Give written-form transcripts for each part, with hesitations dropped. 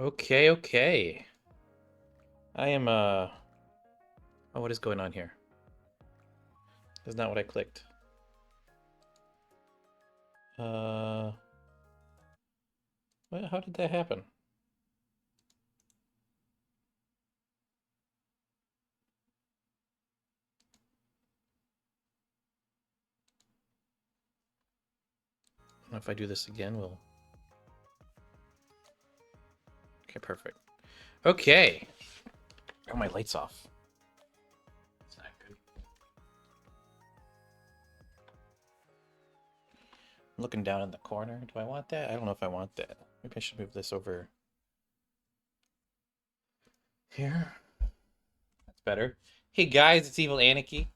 Okay, okay. I am, Oh, what is going on here? That's not what I clicked. Uh... How did that happen? If I do this again, we'll... Okay, perfect. Okay. Oh, my light's off. It's not good. I'm looking down in the corner. Do I want that? I don't know if I want that. Maybe I should move this over here. That's better. Hey guys, it's Evil Anarchy.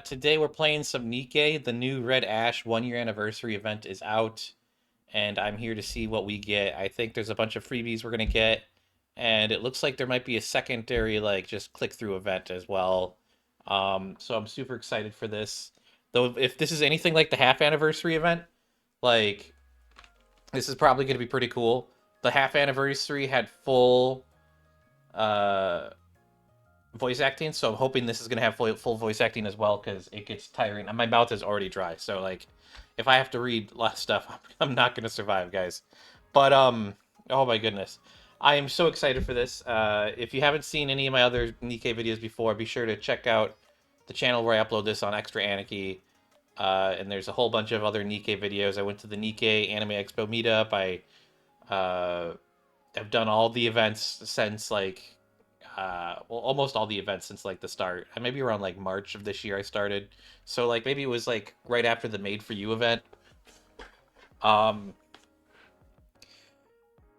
Today we're playing some Nikke. The new Red Ash 1 year anniversary event is out, and I'm here to see what we get. I think there's a bunch of freebies we're gonna get, and it looks like there might be a secondary, like, just click through event as well. So I'm super excited for this. Though if this is anything like the half anniversary event, like, this is probably gonna be pretty cool. The half anniversary had full uh voice acting, so I'm hoping this is gonna have full voice acting as well, because it gets tiring. My mouth is already dry, so like, if I have to read a lot of stuff, I'm not gonna survive, guys. But oh my goodness, I am so excited for this. If you haven't seen any of my other Nikke videos before, be sure to check out the channel where I upload this on Extra Anarchy. And there's a whole bunch of other Nikke videos. I went to the Nikke Anime Expo meetup. I've done all the events since like well, almost all the events since like the start. Maybe around like March of this year I started. So like maybe it was like right after the Made for You event. Um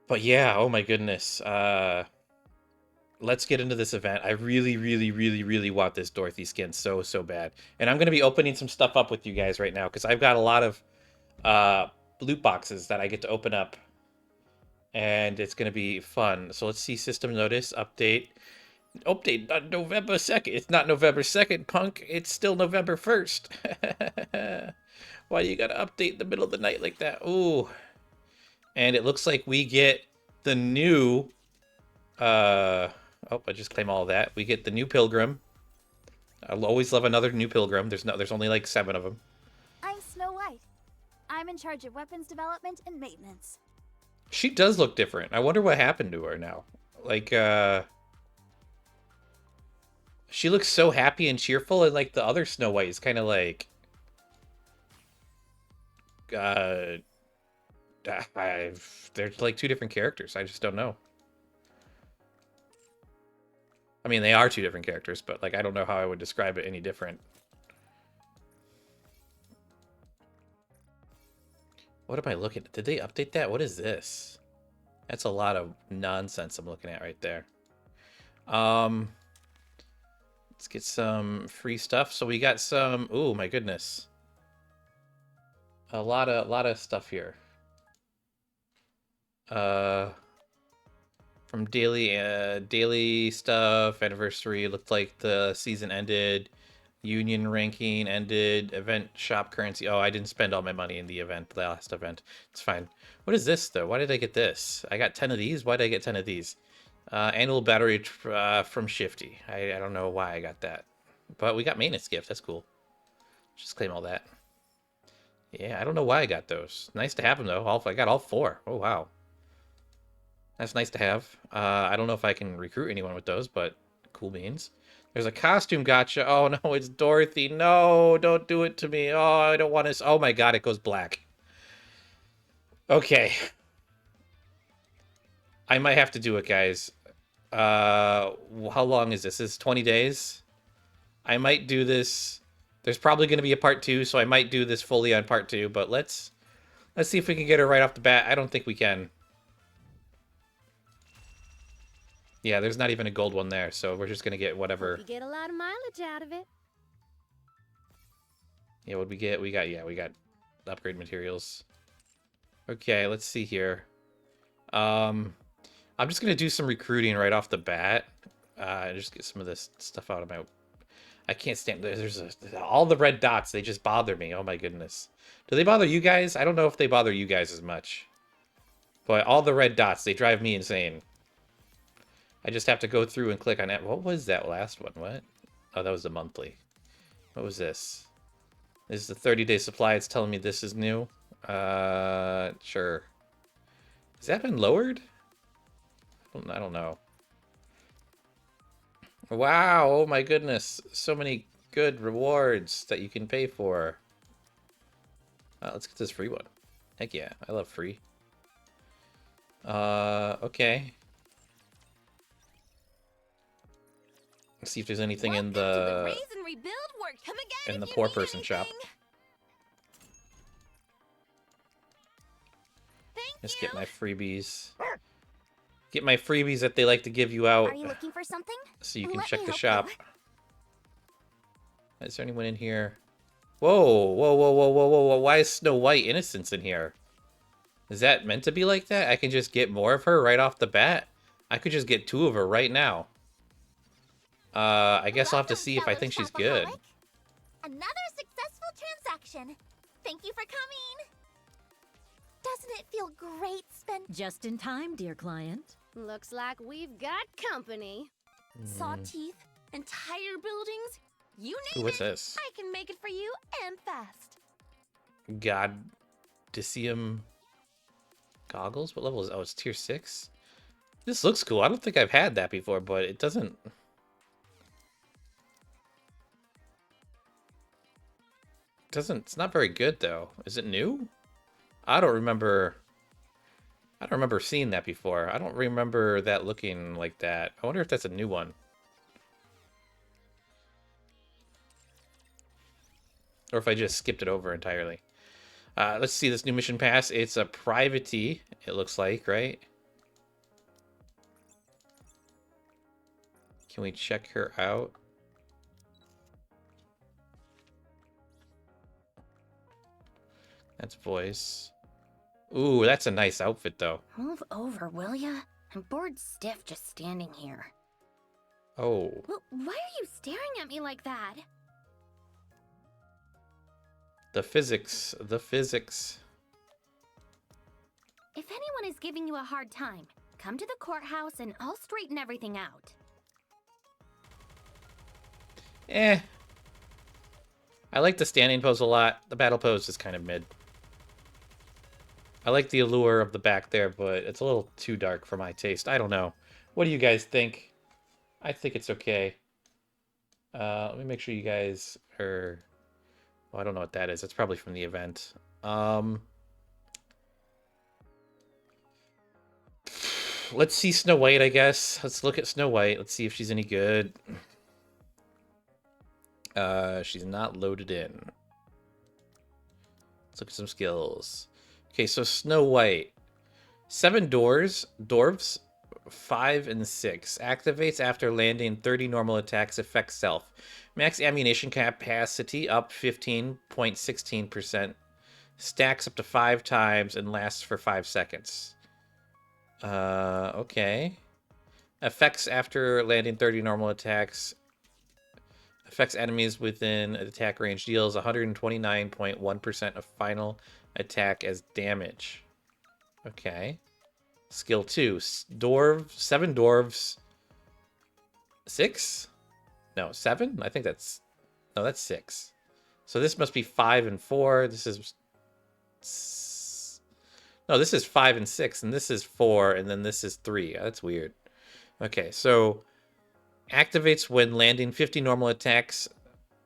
but yeah, oh my goodness. Let's get into this event. I really, really, really, really want this Dorothy skin so bad. And I'm gonna be opening some stuff up with you guys right now, because I've got a lot of loot boxes that I get to open up. And it's gonna be fun. So let's see, system notice, update. Update on November 2nd. It's not November 2nd, punk. It's still November 1st. Why you gotta update in the middle of the night like that? Ooh. And it looks like we get the new... Oh, I just claim all of that. We get the new Pilgrim. I'll always love another new Pilgrim. There's only like 7 of them. I'm Snow White. I'm in charge of weapons development and maintenance. She does look different. I wonder what happened to her now. Like, she looks so happy and cheerful, and like the other Snow White is kind of like... Uh, there's like 2 different characters. I just don't know. I mean, they are 2 different characters, but like I don't know how I would describe it any different. What am I looking at? Did they update that? What is this? That's a lot of nonsense I'm looking at right there. Um, let's get some free stuff. So we got some... Oh my goodness. A lot of stuff here. From daily stuff, anniversary, looked like the season ended, union ranking ended, event shop currency. Oh, I didn't spend all my money in the event, the last event. It's fine. What is this though? Why did I get this? I got 10 of these. Why did I get 10 of these? Annual battery from Shifty. I don't know why I got that, but we got maintenance gift. That's cool. Just claim all that. Yeah, I don't know why I got those. Nice to have them though. I got all 4. Oh wow. That's nice to have. I don't know if I can recruit anyone with those, but cool beans. There's a costume gacha. Oh no, it's Dorothy. No, don't do it to me. Oh, I don't want to. Oh my god, it goes black. Okay. I might have to do it, guys. How long is this? This is 20 days? I might do this. There's probably going to be a part 2, so I might do this fully on part 2, but let's see if we can get her right off the bat. I don't think we can. Yeah, there's not even a gold one there, so we're just gonna get whatever. You get a lot of mileage out of it. Yeah, what we get? We got upgrade materials. Okay, let's see here. I'm just gonna do some recruiting right off the bat. Just get some of this stuff out of my... I can't stand... all the red dots, they just bother me. Oh my goodness. Do they bother you guys? I don't know if they bother you guys as much. But all the red dots, they drive me insane. I just have to go through and click on it. What was that last one? What? Oh, that was the monthly. What was this? This is the 30-day supply. It's telling me this is new. Sure. Has that been lowered? I don't know. Wow, oh my goodness. So many good rewards that you can pay for. Let's get this free one. Heck yeah, I love free. Okay. Let's see if there's anything in the poor person shop. Just get my freebies. Get my freebies that they like to give you out. Are you looking for something? So you can check the shop. Is there anyone in here? Whoa, whoa, whoa, whoa, whoa, whoa, whoa. Why is Snow White Innocence in here? Is that meant to be like that? I can just get more of her right off the bat? I could just get 2 of her right now. I guess I'll have to see if I think she's good. Another successful transaction. Thank you for coming. Doesn't it feel great spend? Just in time, dear client. Looks like we've got company. Saw teeth, entire buildings. You Ooh, name what's it. this? I can make it for you and fast. Godicium goggles? What level is it? Oh, it's tier 6? This looks cool. I don't think I've had that before, but it doesn't... It's not very good, though. Is it new? I don't remember seeing that before. I don't remember that looking like that. I wonder if that's a new one. Or if I just skipped it over entirely. Let's see this new mission pass. It's a privatee, it looks like, right? Can we check her out? That's voice. Ooh, that's a nice outfit, though. Move over, will ya? I'm bored stiff just standing here. Oh. Well, why are you staring at me like that? The physics. The physics. If anyone is giving you a hard time, come to the courthouse and I'll straighten everything out. Eh. I like the standing pose a lot. The battle pose is kind of mid. I like the allure of the back there, but it's a little too dark for my taste. I don't know. What do you guys think? I think it's okay. Let me make sure you guys are... Well, I don't know what that is. It's probably from the event. Let's see Snow White, I guess. Let's look at Snow White. Let's see if she's any good. She's not loaded in. Let's look at some skills. Okay, so Snow White. 7 dwarves, 5 and 6. Activates after landing 30 normal attacks, affects self. Max ammunition capacity up 15.16%. Stacks up to 5 times and lasts for 5 seconds. Okay. Effects after landing 30 normal attacks. Affects enemies within attack range. Deals 129.1% of final attack as damage. Okay. Skill 2. 7 dwarves. 6? No, 7? I think that's... No, that's 6. So this must be 5 and 4. This is... No, this is 5 and 6, and this is 4, and then this is 3. That's weird. Okay, so... Activates when landing 50 normal attacks.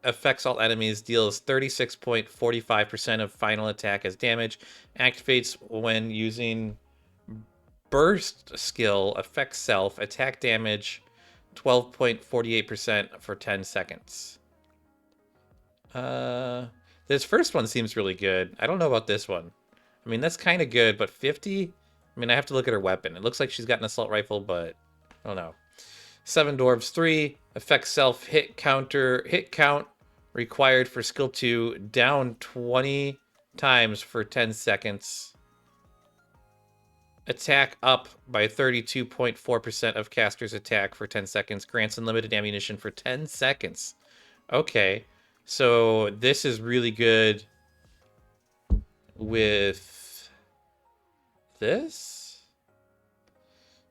Affects all enemies. Deals 36.45% of final attack as damage. Activates when using burst skill. Affects self. Attack damage 12.48% for 10 seconds. This first one seems really good. I don't know about this one. I mean, that's kind of good, but 50? I mean, I have to look at her weapon. It looks like she's got an assault rifle, but I don't know. 7 dwarves, 3. Affects self, hit count required for skill 2, down 20 times for 10 seconds. Attack up by 32.4% of caster's attack for 10 seconds. Grants unlimited ammunition for 10 seconds. Okay, so this is really good with this.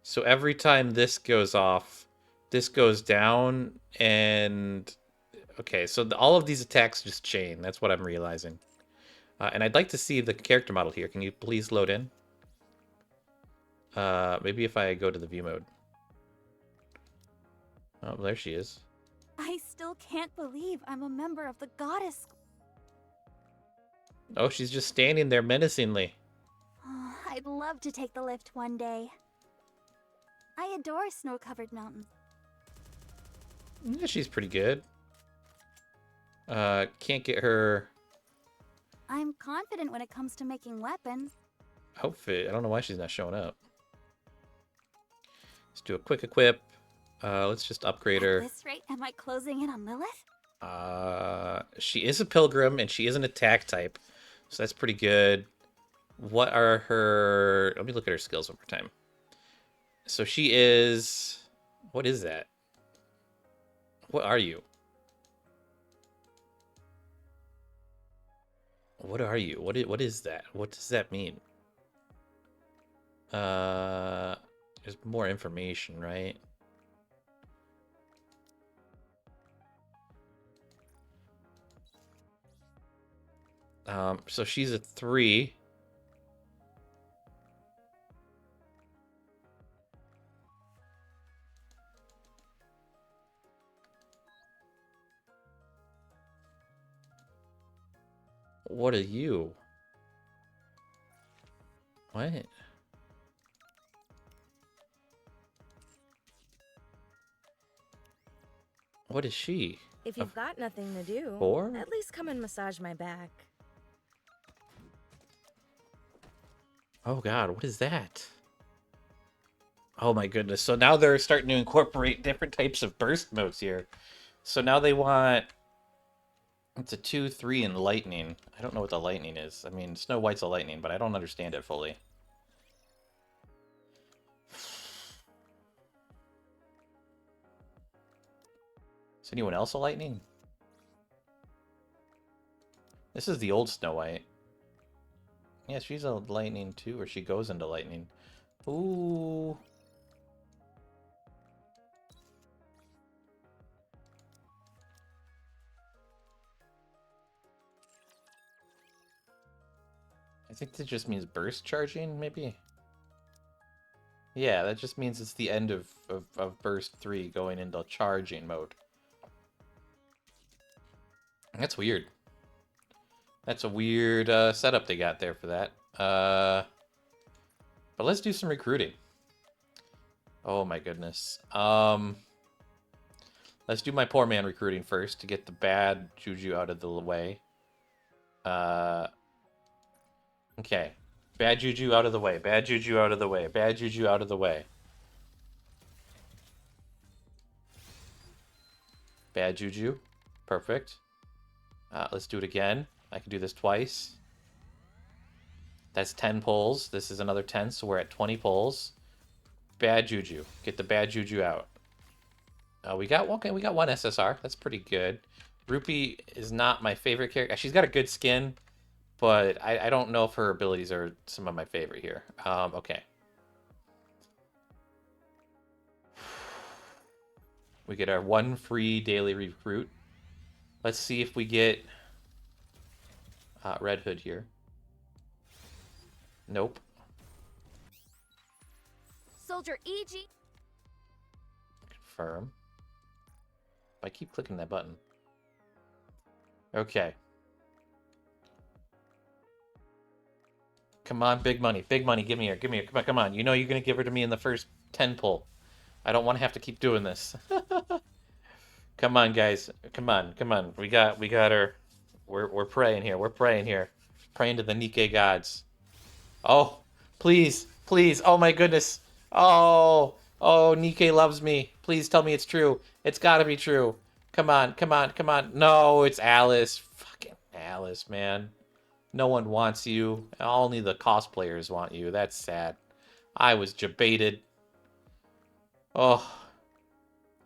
So every time this goes off, this goes down, and okay, so all of these attacks just chain. That's what I'm realizing. And I'd like to see the character model here. Can you please load in? Maybe if I go to the view mode. Oh, there she is. I still can't believe I'm a member of the goddess. Oh, she's just standing there menacingly. Oh, I'd love to take the lift one day. I adore snow-covered mountains. Yeah, she's pretty good. Can't get her I'm confident when it comes to making weapons. outfit. I don't know why she's not showing up. Let's do a quick equip. Let's just upgrade her. At this rate, am I closing in on Lilith? She is a pilgrim and she is an attack type, so that's pretty good. What are her? Let me look at her skills one more time. So she is. What is that? What are you? What are you? What is that? What does that mean? There's more information, right? So she's a 3. What are you? What? What is she? If you've got nothing to do, 4? at least come and massage my back. Oh god, what is that? Oh my goodness. So now they're starting to incorporate different types of burst modes here. So now they want... It's a 2, 3, and lightning. I don't know what the lightning is. I mean, Snow White's a lightning, but I don't understand it fully. Is anyone else a lightning? This is the old Snow White. Yeah, she's a lightning too, or she goes into lightning. Ooh. I think that just means burst charging, maybe? Yeah, that just means it's the end of burst 3 going into charging mode. That's weird. That's a weird setup they got there for that. But let's do some recruiting. Oh my goodness. Let's do my poor man recruiting first to get the bad juju out of the way. Okay. Bad juju out of the way. Bad juju out of the way. Bad juju out of the way. Bad juju. Perfect. Let's do it again. I can do this twice. That's 10 pulls. This is another 10, so we're at 20 pulls. Bad juju. Get the bad juju out. We got one SSR. That's pretty good. Rupee is not my favorite character. She's got a good skin, but I don't know if her abilities are some of my favorite here. Okay. We get our 1 free daily recruit. Let's see if we get Red Hood here. Nope. Soldier EG. Confirm. I keep clicking that button. Okay. Come on, big money. Big money. Give me her. Give me her. Come on, come on. You know you're going to give her to me in the first 10 pull. I don't want to have to keep doing this. Come on, guys. Come on. Come on. We got her. We're praying here. We're praying here. Praying to the Nikke gods. Oh, please. Please. Oh, my goodness. Oh. Oh, Nikke loves me. Please tell me it's true. It's got to be true. Come on. Come on. Come on. No, it's Alice. Fucking Alice, man. No one wants you. Only the cosplayers want you. That's sad. I was jebaited. Oh.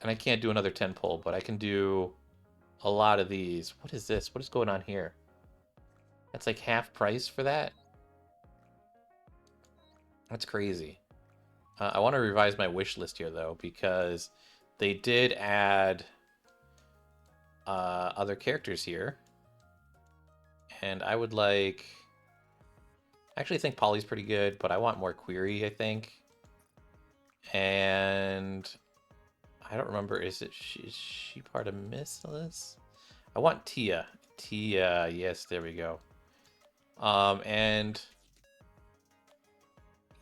And I can't do another 10 pull, but I can do a lot of these. What is this? What is going on here? That's like half price for that? That's crazy. I want to revise my wish list here, though, because they did add other characters here. And I would like... I actually think Polly's pretty good, but I want more Query, I think. And I don't remember, is she part of Missless? I want Tia. Tia, yes, there we go. And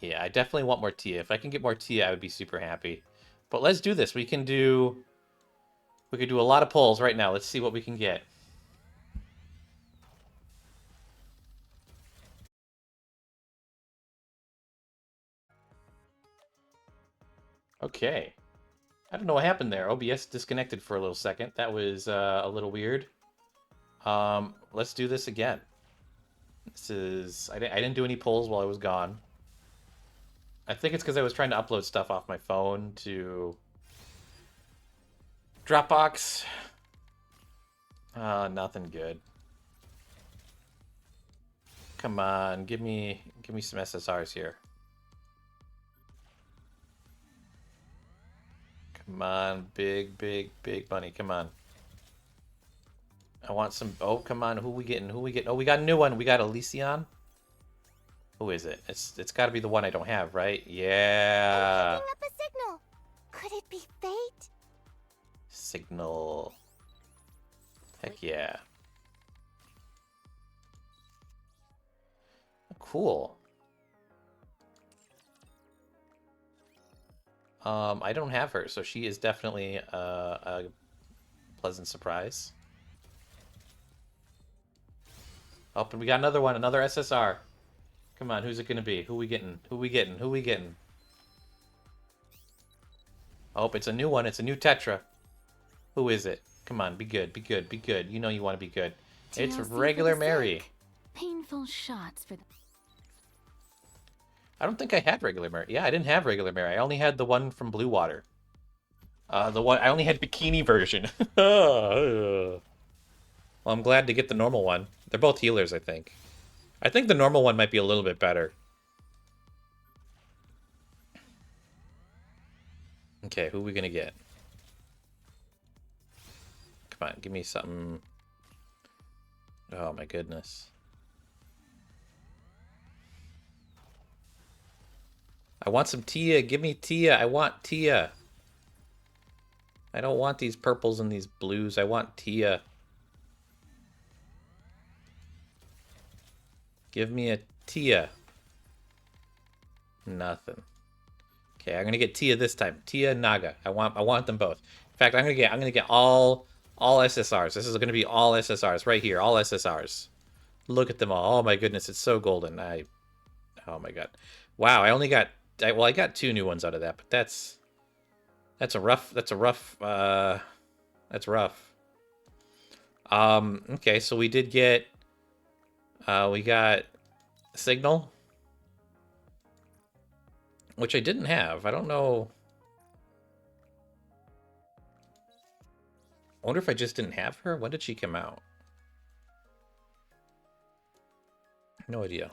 yeah, I definitely want more Tia. If I can get more Tia, I would be super happy. But let's do this. We could do a lot of polls right now. Let's see what we can get. Okay. I don't know what happened there. OBS disconnected for a little second. That was a little weird. Let's do this again. This is... I didn't do any polls while I was gone. I think it's because I was trying to upload stuff off my phone to Dropbox. Nothing good. Come on, give me some SSRs here. Come on, big money. Come on. I want some... Oh, come on. Who we getting? Who we getting? Oh, we got a new one. We got Elysion. Who is it? It's got to be the one I don't have, right? Yeah. I'm picking up a signal. Could it be fate? Signal. Heck yeah. Cool. I don't have her, so she is definitely a pleasant surprise. Oh, and we got another one, another SSR. Come on, who's it gonna be? Who we getting? Who we getting? Who we getting? Oh, it's a new one. It's a new Tetra. Who is it? Come on, be good, be good, be good. You know you want to be good. It's TLC for regular the Mary. sick. Painful shots for the... I don't think I had regular Mary. Yeah, I didn't have regular Mary. I only had the one from Blue Water. The one I only had bikini version. Well, I'm glad to get the normal one. They're both healers, I think. I think the normal one might be a little bit better. Okay, who are we gonna get? Come on, give me something. Oh my goodness. I want some Tia. Give me Tia. I want Tia. I don't want these purples and these blues. I want Tia. Give me a Tia. Nothing. Okay, I'm gonna get Tia this time. Tia and Naga. I want them both. In fact, I'm gonna get all SSRs. This is gonna be all SSRs right here. All SSRs. Look at them all. Oh my goodness, it's so golden. Oh my god. Wow, I only got... well, I got 2 new ones out of that, but that's rough. That's rough. Okay, so we did get... we got Signal, which I didn't have. I don't know. I wonder if I just didn't have her. When did she come out? No idea.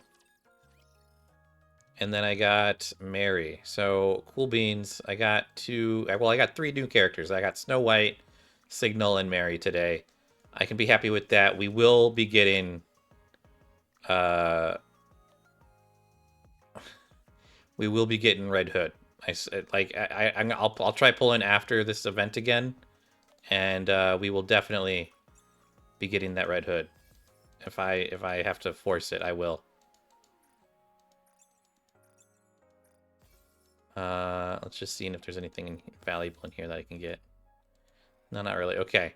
And then I got Mary. So, cool beans. I got 2... well, I got 3 new characters. I got Snow White, Signal, and Mary today. I can be happy with that. We will be getting... we will be getting Red Hood. I'll try pulling after this event again. And we will definitely be getting that Red Hood. If I have to force it, I will. Let's just see if there's anything valuable in here that I can get. No, not really. Okay.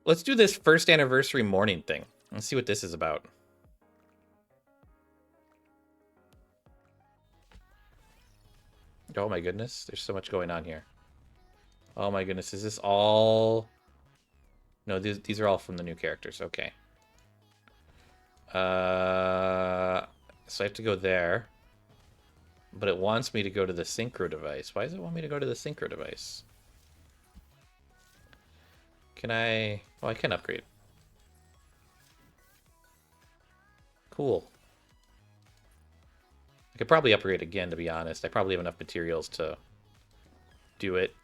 Let's do this first anniversary morning thing. Let's see what this is about. Oh my goodness, there's so much going on here. Oh my goodness, is this all... No, these are all from the new characters. Okay. So I have to go there. But it wants me to go to the synchro device. Why does it want me to go to the synchro device? Can I... Oh, I can upgrade. Cool. I could probably upgrade again, to be honest. I probably have enough materials to do it.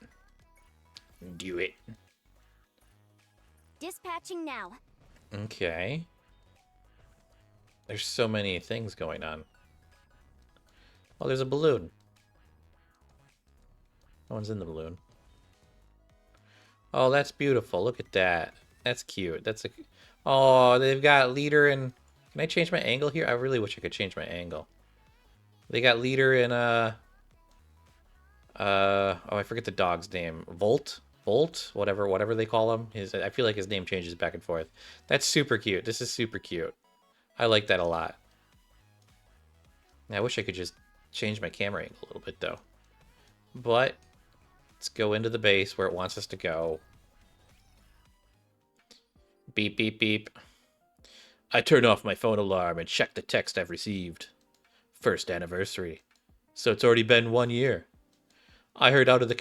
Do it. Dispatching now. Okay. There's so many things going on. Oh, there's a balloon. No one's in the balloon. Oh, that's beautiful. Look at that. That's cute. That's a... Oh, they've got leader and... Can I change my angle here? I really wish I could change my angle. They got leader and, oh, I forget the dog's name. Volt? Whatever they call him. I feel like his name changes back and forth. That's super cute. This is super cute. I like that a lot. I wish I could just change my camera angle a little bit, though. But let's go into the base where it wants us to go. Beep, beep, beep. I turn off my phone alarm and check the text I've received. First anniversary. So it's already been 1 year. I head out of the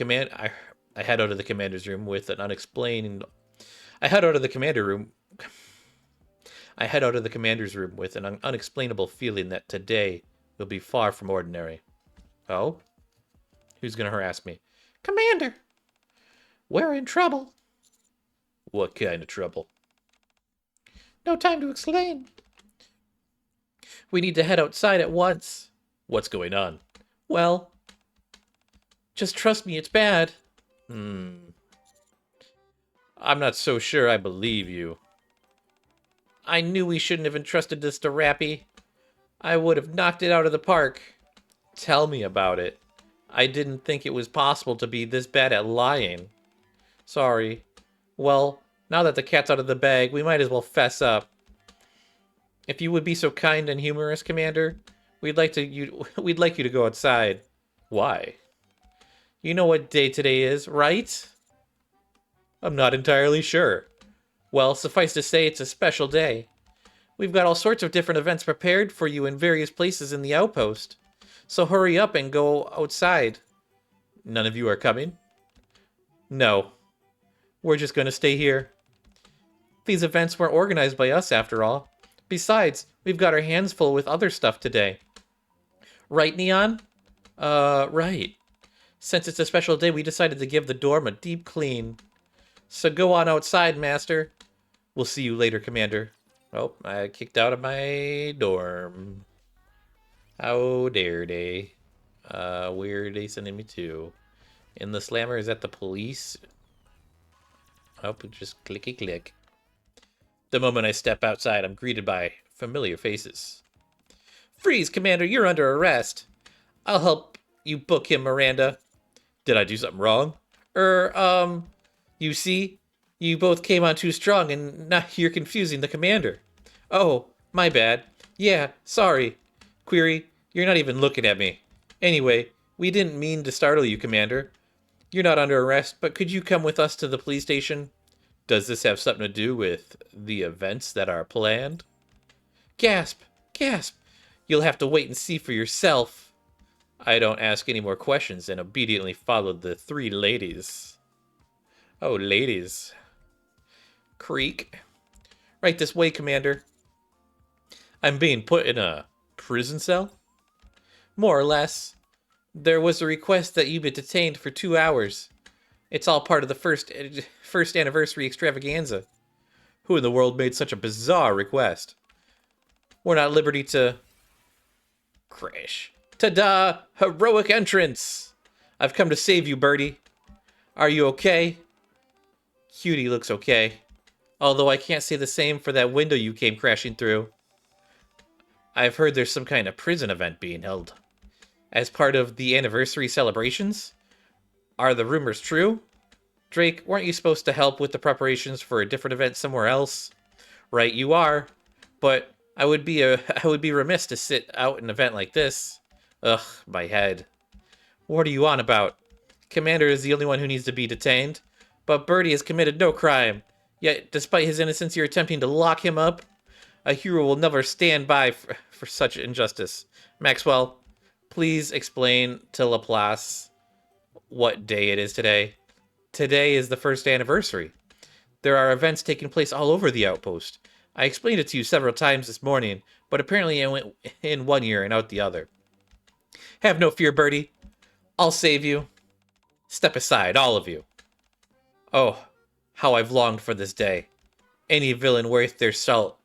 commander's room with an unexplained... I head out of the commander's room with an unexplainable feeling that today will be far from ordinary. Oh? Who's gonna harass me? Commander! We're in trouble. What kind of trouble? No time to explain. We need to head outside at once. What's going on? Well, just trust me, it's bad. I'm not so sure I believe you. I knew we shouldn't have entrusted this to Rappy. I would have knocked it out of the park. Tell me about it. I didn't think it was possible to be this bad at lying. Sorry. Well, now that the cat's out of the bag, we might as well fess up. If you would be so kind and humorous, Commander, we'd like you to go outside. Why? You know what day today is, right? I'm not entirely sure. Well, suffice to say, it's a special day. We've got all sorts of different events prepared for you in various places in the outpost. So hurry up and go outside. None of you are coming? No. We're just going to stay here. These events weren't organized by us, after all. Besides, we've got our hands full with other stuff today. Right, Neon? Right. Since it's a special day, we decided to give the dorm a deep clean. So go on outside, Master. We'll see you later, Commander. Oh, I kicked out of my dorm. How dare they? Where are they sending me to? In the slammer, is that the police? Oh, just clicky click. The moment I step outside, I'm greeted by familiar faces. Freeze, Commander, you're under arrest. I'll help you book him, Miranda. Did I do something wrong? You see? You both came on too strong and now you're confusing the commander. Oh, my bad. Yeah, sorry. Query, you're not even looking at me. Anyway, we didn't mean to startle you, Commander. You're not under arrest, but could you come with us to the police station? Does this have something to do with the events that are planned? Gasp! Gasp! You'll have to wait and see for yourself. I don't ask any more questions and obediently followed the three ladies. Oh, ladies. Creak. Right this way, Commander. I'm being put in a prison cell? More or less. There was a request that you be detained for 2 hours. It's all part of the first anniversary extravaganza. Who in the world made such a bizarre request? We're not at liberty to... Crash. Ta-da! Heroic entrance! I've come to save you, Birdie. Are you okay? Cutie looks okay. Although I can't say the same for that window you came crashing through. I've heard there's some kind of prison event being held. As part of the anniversary celebrations? Are the rumors true? Drake, weren't you supposed to help with the preparations for a different event somewhere else? Right, you are. But I would be remiss to sit out an event like this. Ugh, my head. What are you on about? Commander is the only one who needs to be detained. But Birdie has committed no crime. Yet, despite his innocence, you're attempting to lock him up? A hero will never stand by for such injustice. Maxwell, please explain to Laplace what day it is today. Today is the first anniversary. There are events taking place all over the outpost. I explained it to you several times this morning, but apparently it went in 1 year and out the other. Have no fear, Birdie. I'll save you. Step aside, all of you. Oh, how I've longed for this day. Any villain worth their salt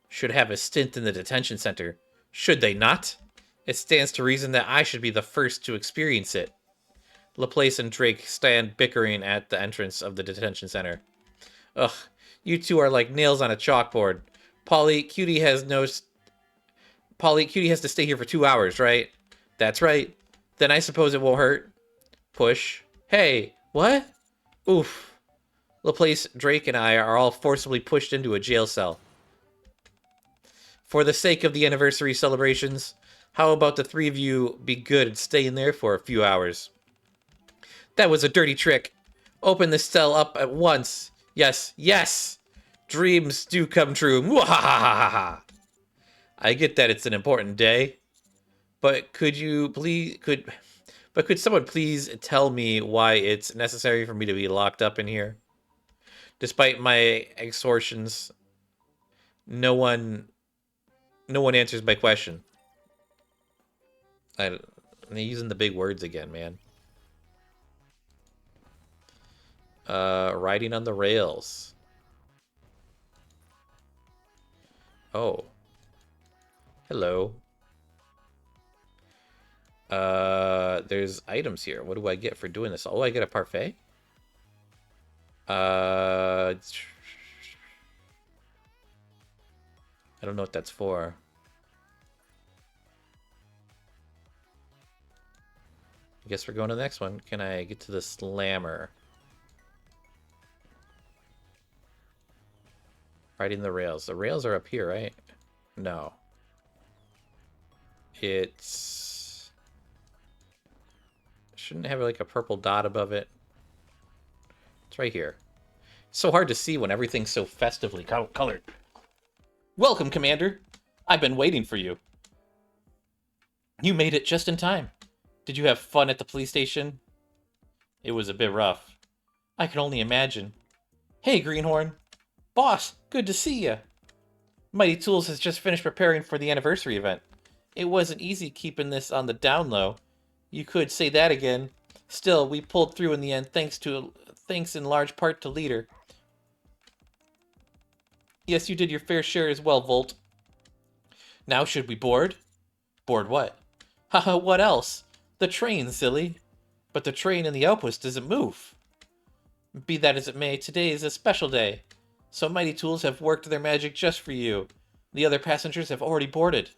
should have a stint in the detention center. Should they not? It stands to reason that I should be the first to experience it. Laplace and Drake stand bickering at the entrance of the detention center. Ugh, you two are like nails on a chalkboard. Cutie has to stay here for 2 hours, right? That's right. Then I suppose it won't hurt. Push. Hey, what? Oof. Laplace, Drake, and I are all forcibly pushed into a jail cell. For the sake of the anniversary celebrations, how about the three of you be good and stay in there for a few hours? That was a dirty trick. Open the cell up at once. Yes, yes! Dreams do come true. Mwahahaha! I get that it's an important day, but could someone please tell me why it's necessary for me to be locked up in here? Despite my extortions, no one answers my question. I'm using the big words again, man. Riding on the rails. Oh. Hello. There's items here. What do I get for doing this? Oh, I get a parfait? I don't know what that's for. I guess we're going to the next one. Can I get to the slammer? Riding the rails. The rails are up here, right? No. It's... Shouldn't it have like a purple dot above it? It's right here. It's so hard to see when everything's so festively colored. Welcome, Commander. I've been waiting for you. You made it just in time. Did you have fun at the police station? It was a bit rough. I can only imagine. Hey, Greenhorn. Boss, good to see ya. Mighty Tools has just finished preparing for the anniversary event. It wasn't easy keeping this on the down low. You could say that again. Still, we pulled through in the end thanks in large part to Leader. Yes, you did your fair share as well, Volt. Now should we board? Board what? Haha, what else? The train, silly. But the train in the outpost doesn't move. Be that as it may, today is a special day. So Mighty Tools have worked their magic just for you. The other passengers have already boarded.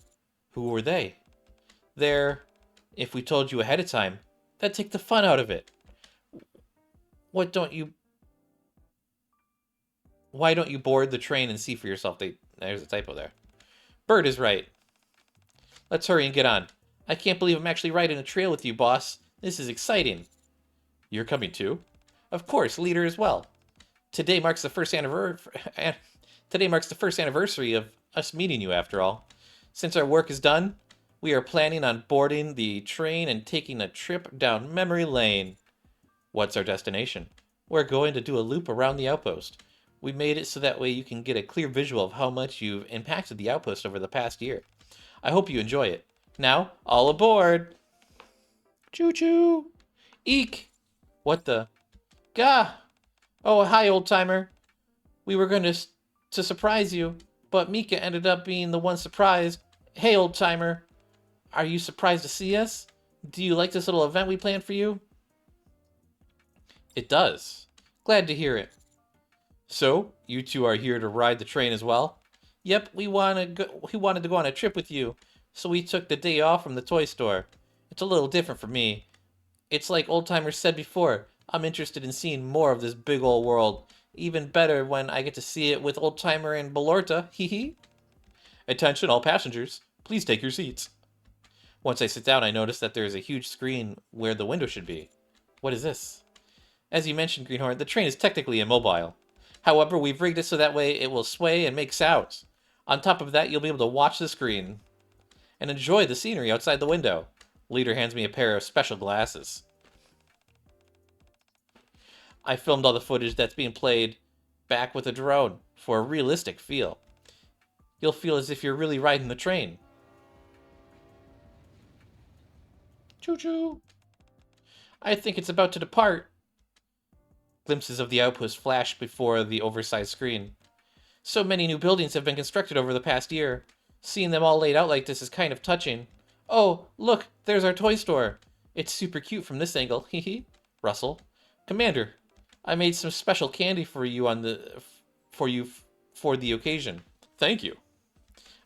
Who were they? If we told you ahead of time, that'd take the fun out of it. Why don't you board the train and see for yourself? There's a typo there. Bird is right. Let's hurry and get on. I can't believe I'm actually riding a trail with you, boss. This is exciting. You're coming too? Of course, Leader as well. Today marks the first anniversary of us meeting you, after all. Since our work is done, we are planning on boarding the train and taking a trip down memory lane. What's our destination? We're going to do a loop around the outpost. We made it so that way you can get a clear visual of how much you've impacted the outpost over the past year. I hope you enjoy it. Now, all aboard! Choo-choo! Eek! What the? Gah! Oh, hi, old-timer. We were going to surprise you, but Nikke ended up being the one surprised. Hey, old-timer. Are you surprised to see us? Do you like this little event we planned for you? It does. Glad to hear it. So, you two are here to ride the train as well? Yep, we wanted to go on a trip with you, so we took the day off from the toy store. It's a little different for me. It's like old-timer said before, I'm interested in seeing more of this big old world. Even better when I get to see it with old-timer and Balorta, hee hee. Attention all passengers, please take your seats. Once I sit down, I notice that there is a huge screen where the window should be. What is this? As you mentioned, Greenhorn, the train is technically immobile. However, we've rigged it so that way it will sway and make sounds. On top of that, you'll be able to watch the screen and enjoy the scenery outside the window. Leader hands me a pair of special glasses. I filmed all the footage that's being played back with a drone for a realistic feel. You'll feel as if you're really riding the train. Choo-choo. I think it's about to depart. Glimpses of the outpost flashed before the oversized screen. So many new buildings have been constructed over the past year. Seeing them all laid out like this is kind of touching. Oh, look, there's our toy store. It's super cute from this angle. Hehe. Russell. Commander, I made some special candy for you for the occasion. Thank you.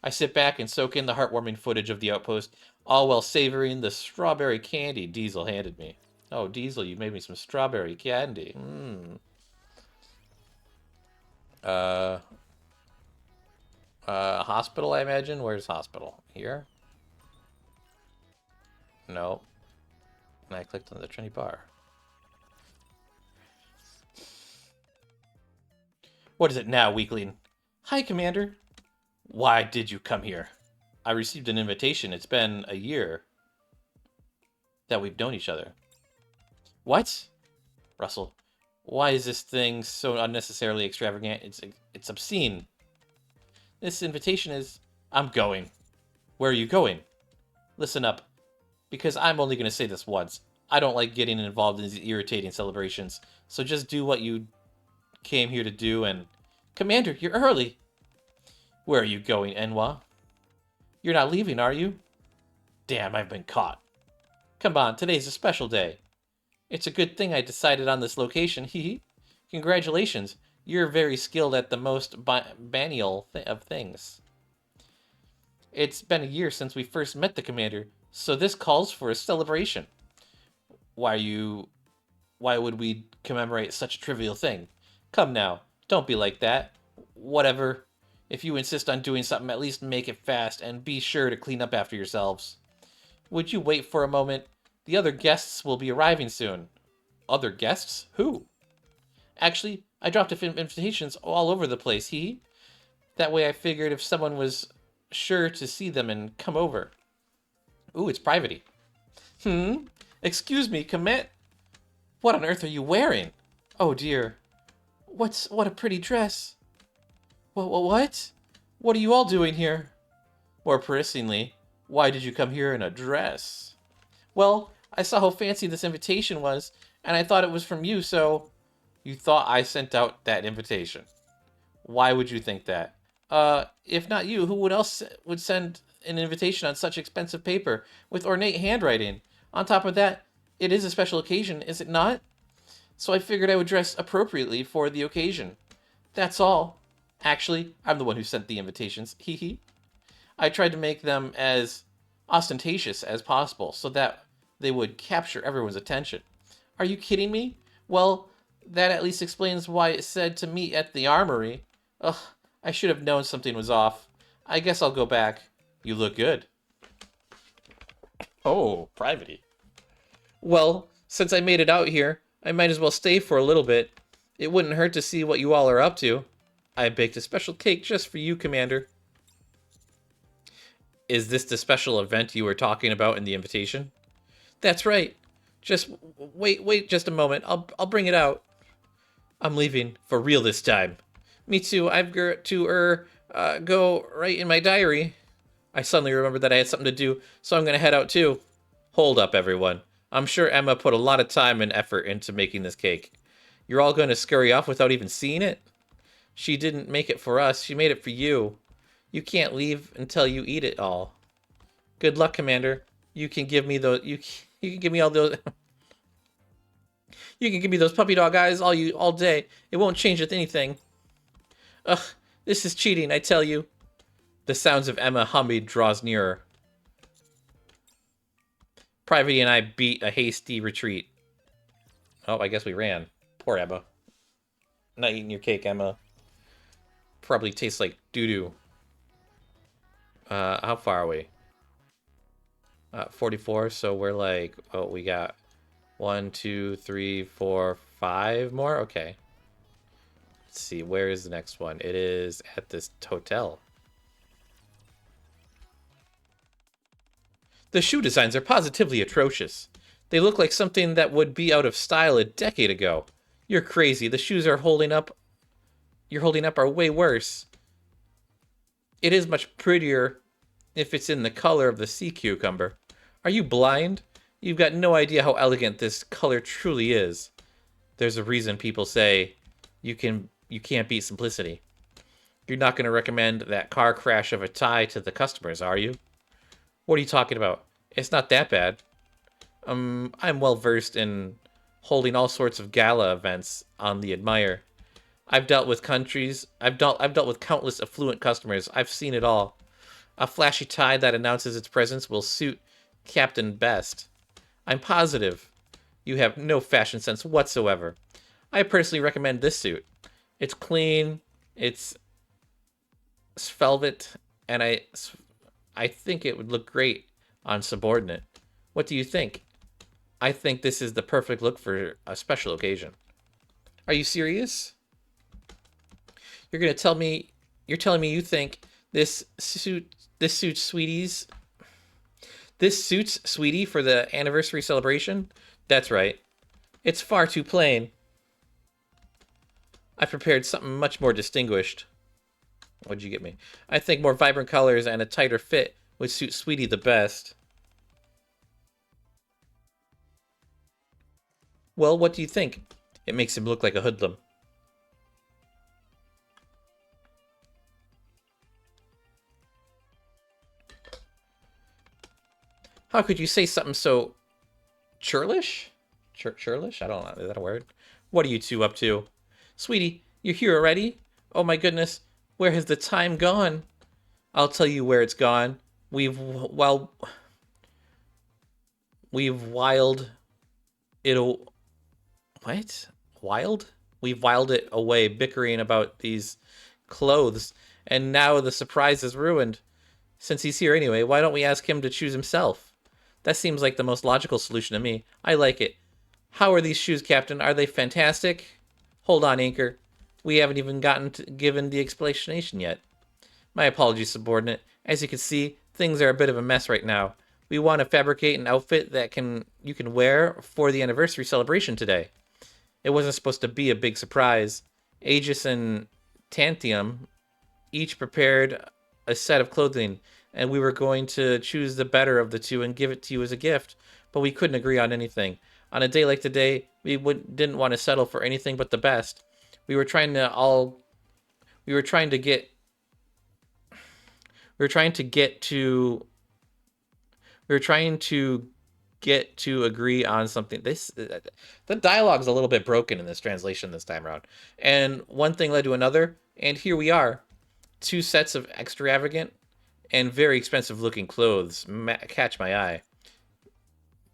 I sit back and soak in the heartwarming footage of the outpost, all while savoring the strawberry candy Diesel handed me. Oh, Diesel, you made me some strawberry candy. Hospital, I imagine? Where's hospital? Here? No. And I clicked on the Trinity bar. What is it now, weakling? Hi, Commander. Why did you come here? I received an invitation. It's been a year that we've known each other. What? Russell. Why is this thing so unnecessarily extravagant? It's obscene. This invitation is... I'm going. Where are you going? Listen up. Because I'm only going to say this once. I don't like getting involved in these irritating celebrations. So just do what you came here to do and... Commander, you're early. Where are you going, Enwa? You're not leaving, are you? Damn, I've been caught. Come on, today's a special day. It's a good thing I decided on this location, hee. Congratulations, you're very skilled at the most banal of things. It's been a year since we first met the commander, so this calls for a celebration. Why would we commemorate such a trivial thing? Come now, don't be like that. Whatever. If you insist on doing something, at least make it fast, and be sure to clean up after yourselves. Would you wait for a moment? The other guests will be arriving soon. Other guests? Who? Actually, I dropped invitations all over the place, hee. That way I figured if someone was sure to see them and come over. Ooh, it's private-y. Excuse me, commit. What on earth are you wearing? Oh dear. What a pretty dress. What? What are you all doing here? More pressingly, why did you come here in a dress? Well, I saw how fancy this invitation was, and I thought it was from you, so... You thought I sent out that invitation. Why would you think that? If not you, who else would send an invitation on such expensive paper with ornate handwriting? On top of that, it is a special occasion, is it not? So I figured I would dress appropriately for the occasion. That's all. Actually, I'm the one who sent the invitations, hee. I tried to make them as ostentatious as possible so that they would capture everyone's attention. Are you kidding me? Well, that at least explains why it said to meet at the armory. Ugh, I should have known something was off. I guess I'll go back. You look good. Oh, private-y. Well, since I made it out here, I might as well stay for a little bit. It wouldn't hurt to see what you all are up to. I baked a special cake just for you, Commander. Is this the special event you were talking about in the invitation? That's right. Just wait just a moment. I'll bring it out. I'm leaving for real this time. Me too. I've got to go right in my diary. I suddenly remembered that I had something to do, so I'm gonna head out too. Hold up, everyone. I'm sure Emma put a lot of time and effort into making this cake. You're all going to scurry off without even seeing it? She didn't make it for us. She made it for you. You can't leave until you eat it all. Good luck, Commander. You can give me those. You can give me all those. You can give me those puppy dog eyes all day. It won't change with anything. Ugh, this is cheating, I tell you. The sounds of Emma humming draws nearer. Private and I beat a hasty retreat. Oh, I guess we ran. Poor Emma. Not eating your cake, Emma. Probably tastes like doo-doo. How far are we? 44, so we're like... Oh, we got 1, 2, 3, 4, 5 more? Okay. Let's see, where is the next one? It is at this hotel. The shoe designs are positively atrocious. They look like something that would be out of style a decade ago. You're crazy. The shoes are holding up. You're holding up are way worse. It is much prettier if it's in the color of the sea cucumber. Are you blind? You've got no idea how elegant this color truly is. There's a reason people say you can't beat simplicity. You're not going to recommend that car crash of a tie to the customers, are you? What are you talking about? It's not that bad. I'm well versed in holding all sorts of gala events on the Admire. I've dealt with countless affluent customers. I've seen it all. A flashy tie that announces its presence will suit Captain best. I'm positive you have no fashion sense whatsoever. I personally recommend this suit. It's clean, it's velvet, and I think it would look great on subordinate. What do you think? I think this is the perfect look for a special occasion. Are you serious? You're telling me you think this suits Sweetie for the anniversary celebration? That's right. It's far too plain. I prepared something much more distinguished. What'd you get me? I think more vibrant colors and a tighter fit would suit Sweetie the best. Well, what do you think? It makes him look like a hoodlum. How could you say something so churlish? Churlish? I don't know. Is that a word? What are you two up to? Sweetie, you're here already? Oh my goodness. Where has the time gone? I'll tell you where it's gone. We've wild it'll what? Wild? We've wiled it away bickering about these clothes, and now the surprise is ruined. Since he's here anyway, why don't we ask him to choose himself? That seems like the most logical solution to me. I like it. How are these shoes, Captain? Are they fantastic? Hold on, Anchor. We haven't even given the explanation yet. My apologies, subordinate. As you can see, things are a bit of a mess right now. We want to fabricate an outfit that you can wear for the anniversary celebration today. It wasn't supposed to be a big surprise. Aegis and Tantium each prepared a set of clothing, and we were going to choose the better of the two and give it to you as a gift, but we couldn't agree on anything. On a day like today, didn't want to settle for anything but the best. We were trying to get to agree on something. The dialogue's a little bit broken in this translation this time around. And one thing led to another, and here we are. Two sets of extravagant and very expensive looking clothes catch my eye.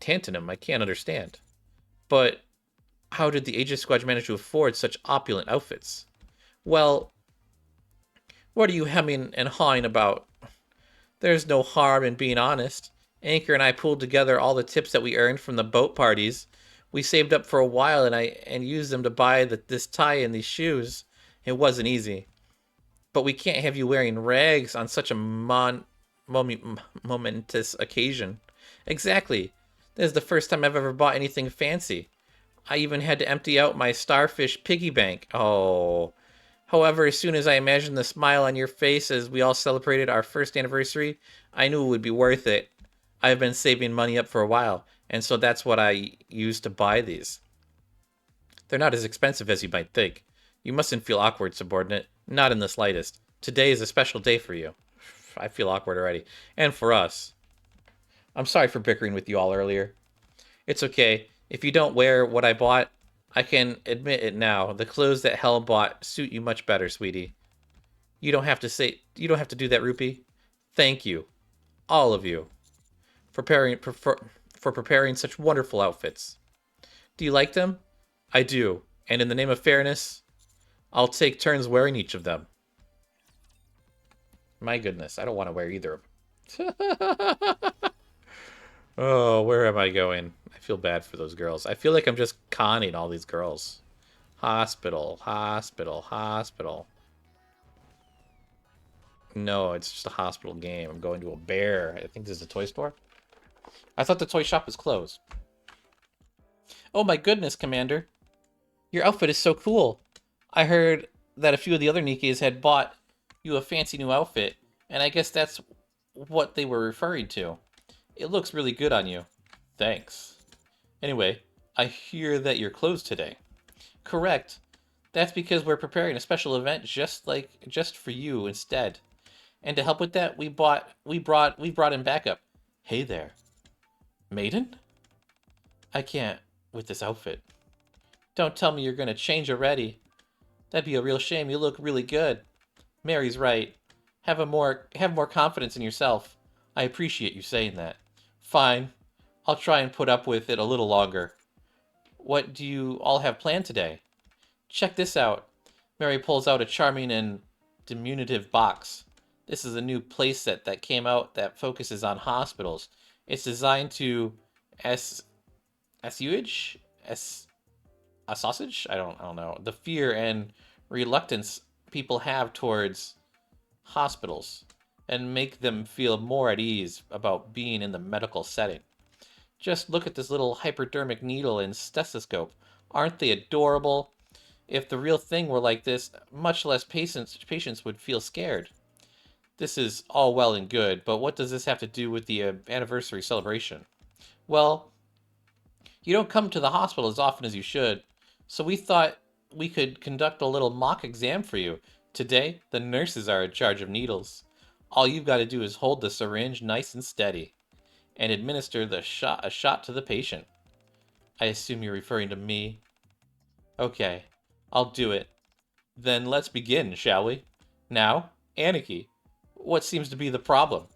Tantanum, I can't understand. But how did the Aegis Squad manage to afford such opulent outfits? Well, what are you hemming and hawing about? There's no harm in being honest. Anchor and I pooled together all the tips that we earned from the boat parties. We saved up for a while and used them to buy this tie and these shoes. It wasn't easy. But we can't have you wearing rags on such a momentous occasion. Exactly. This is the first time I've ever bought anything fancy. I even had to empty out my starfish piggy bank. Oh. However, as soon as I imagined the smile on your face as we all celebrated our first anniversary, I knew it would be worth it. I've been saving money up for a while, and so that's what I used to buy these. They're not as expensive as you might think. You mustn't feel awkward, subordinate. Not in the slightest. Today is a special day for you. I feel awkward already. And for us. I'm sorry for bickering with you all earlier. It's okay. If you don't wear what I bought, I can admit it now. The clothes that Hell bought suit you much better, sweetie. You don't have to do that, Rupee. Thank you. All of you. For preparing such wonderful outfits. Do you like them? I do. And in the name of fairness, I'll take turns wearing each of them. My goodness, I don't want to wear either of them. Oh, where am I going? I feel bad for those girls. I feel like I'm just conning all these girls. Hospital, hospital, hospital. No, it's just a hospital game. I'm going to a bear. I think this is a toy store. I thought the toy shop was closed. Oh my goodness, Commander. Your outfit is so cool. I heard that a few of the other Nikkes had bought you a fancy new outfit, and I guess that's what they were referring to. It looks really good on you. Thanks. Anyway, I hear that you're closed today. Correct. That's because we're preparing a special event just for you instead. And to help with that, we brought in backup. Hey there. Maiden? I can't with this outfit. Don't tell me you're gonna change already. That'd be a real shame. You look really good. Mary's right. Have more confidence in yourself. I appreciate you saying that. Fine. I'll try and put up with it a little longer. What do you all have planned today? Check this out. Mary pulls out a charming and diminutive box. This is a new playset that came out that focuses on hospitals. It's designed to as assuage as a sausage. I don't know the fear and reluctance people have towards hospitals and make them feel more at ease about being in the medical setting. Just look at this little hypodermic needle and stethoscope. Aren't they adorable? If the real thing were like this, much less patients would feel scared. This is all well and good, but what does this have to do with the anniversary celebration? Well, you don't come to the hospital as often as you should, so we thought we could conduct a little mock exam for you. Today, the nurses are in charge of needles. All you've got to do is hold the syringe nice and steady and administer a shot to the patient. I assume you're referring to me. Okay, I'll do it. Then let's begin, shall we? Now, Anarchy, what seems to be the problem?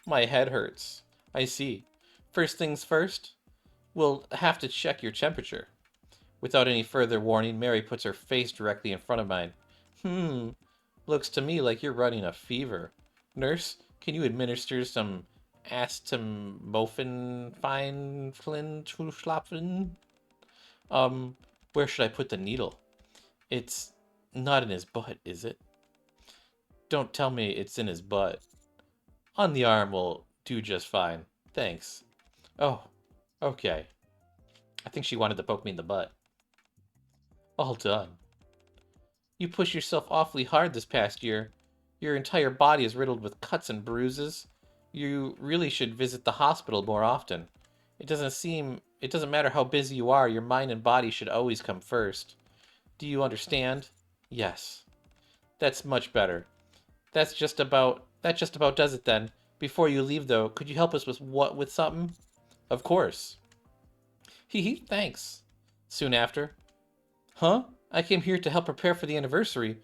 My head hurts. I see. First things first, we'll have to check your temperature. Without any further warning, Mary puts her face directly in front of mine. Looks to me like you're running a fever. Nurse, can you administer some acetaminophen? Where should I put the needle? It's not in his butt, is it? Don't tell me it's in his butt. On the arm will do just fine. Thanks. Oh, okay. I think she wanted to poke me in the butt. All done. You pushed yourself awfully hard this past year. Your entire body is riddled with cuts and bruises. You really should visit the hospital more often. It doesn't matter how busy you are, your mind and body should always come first. Do you understand? Yes. That's much better. That just about does it then. Before you leave though, could you help us with something? Of course. Hee hee, thanks. Soon after. Huh? I came here to help prepare for the anniversary.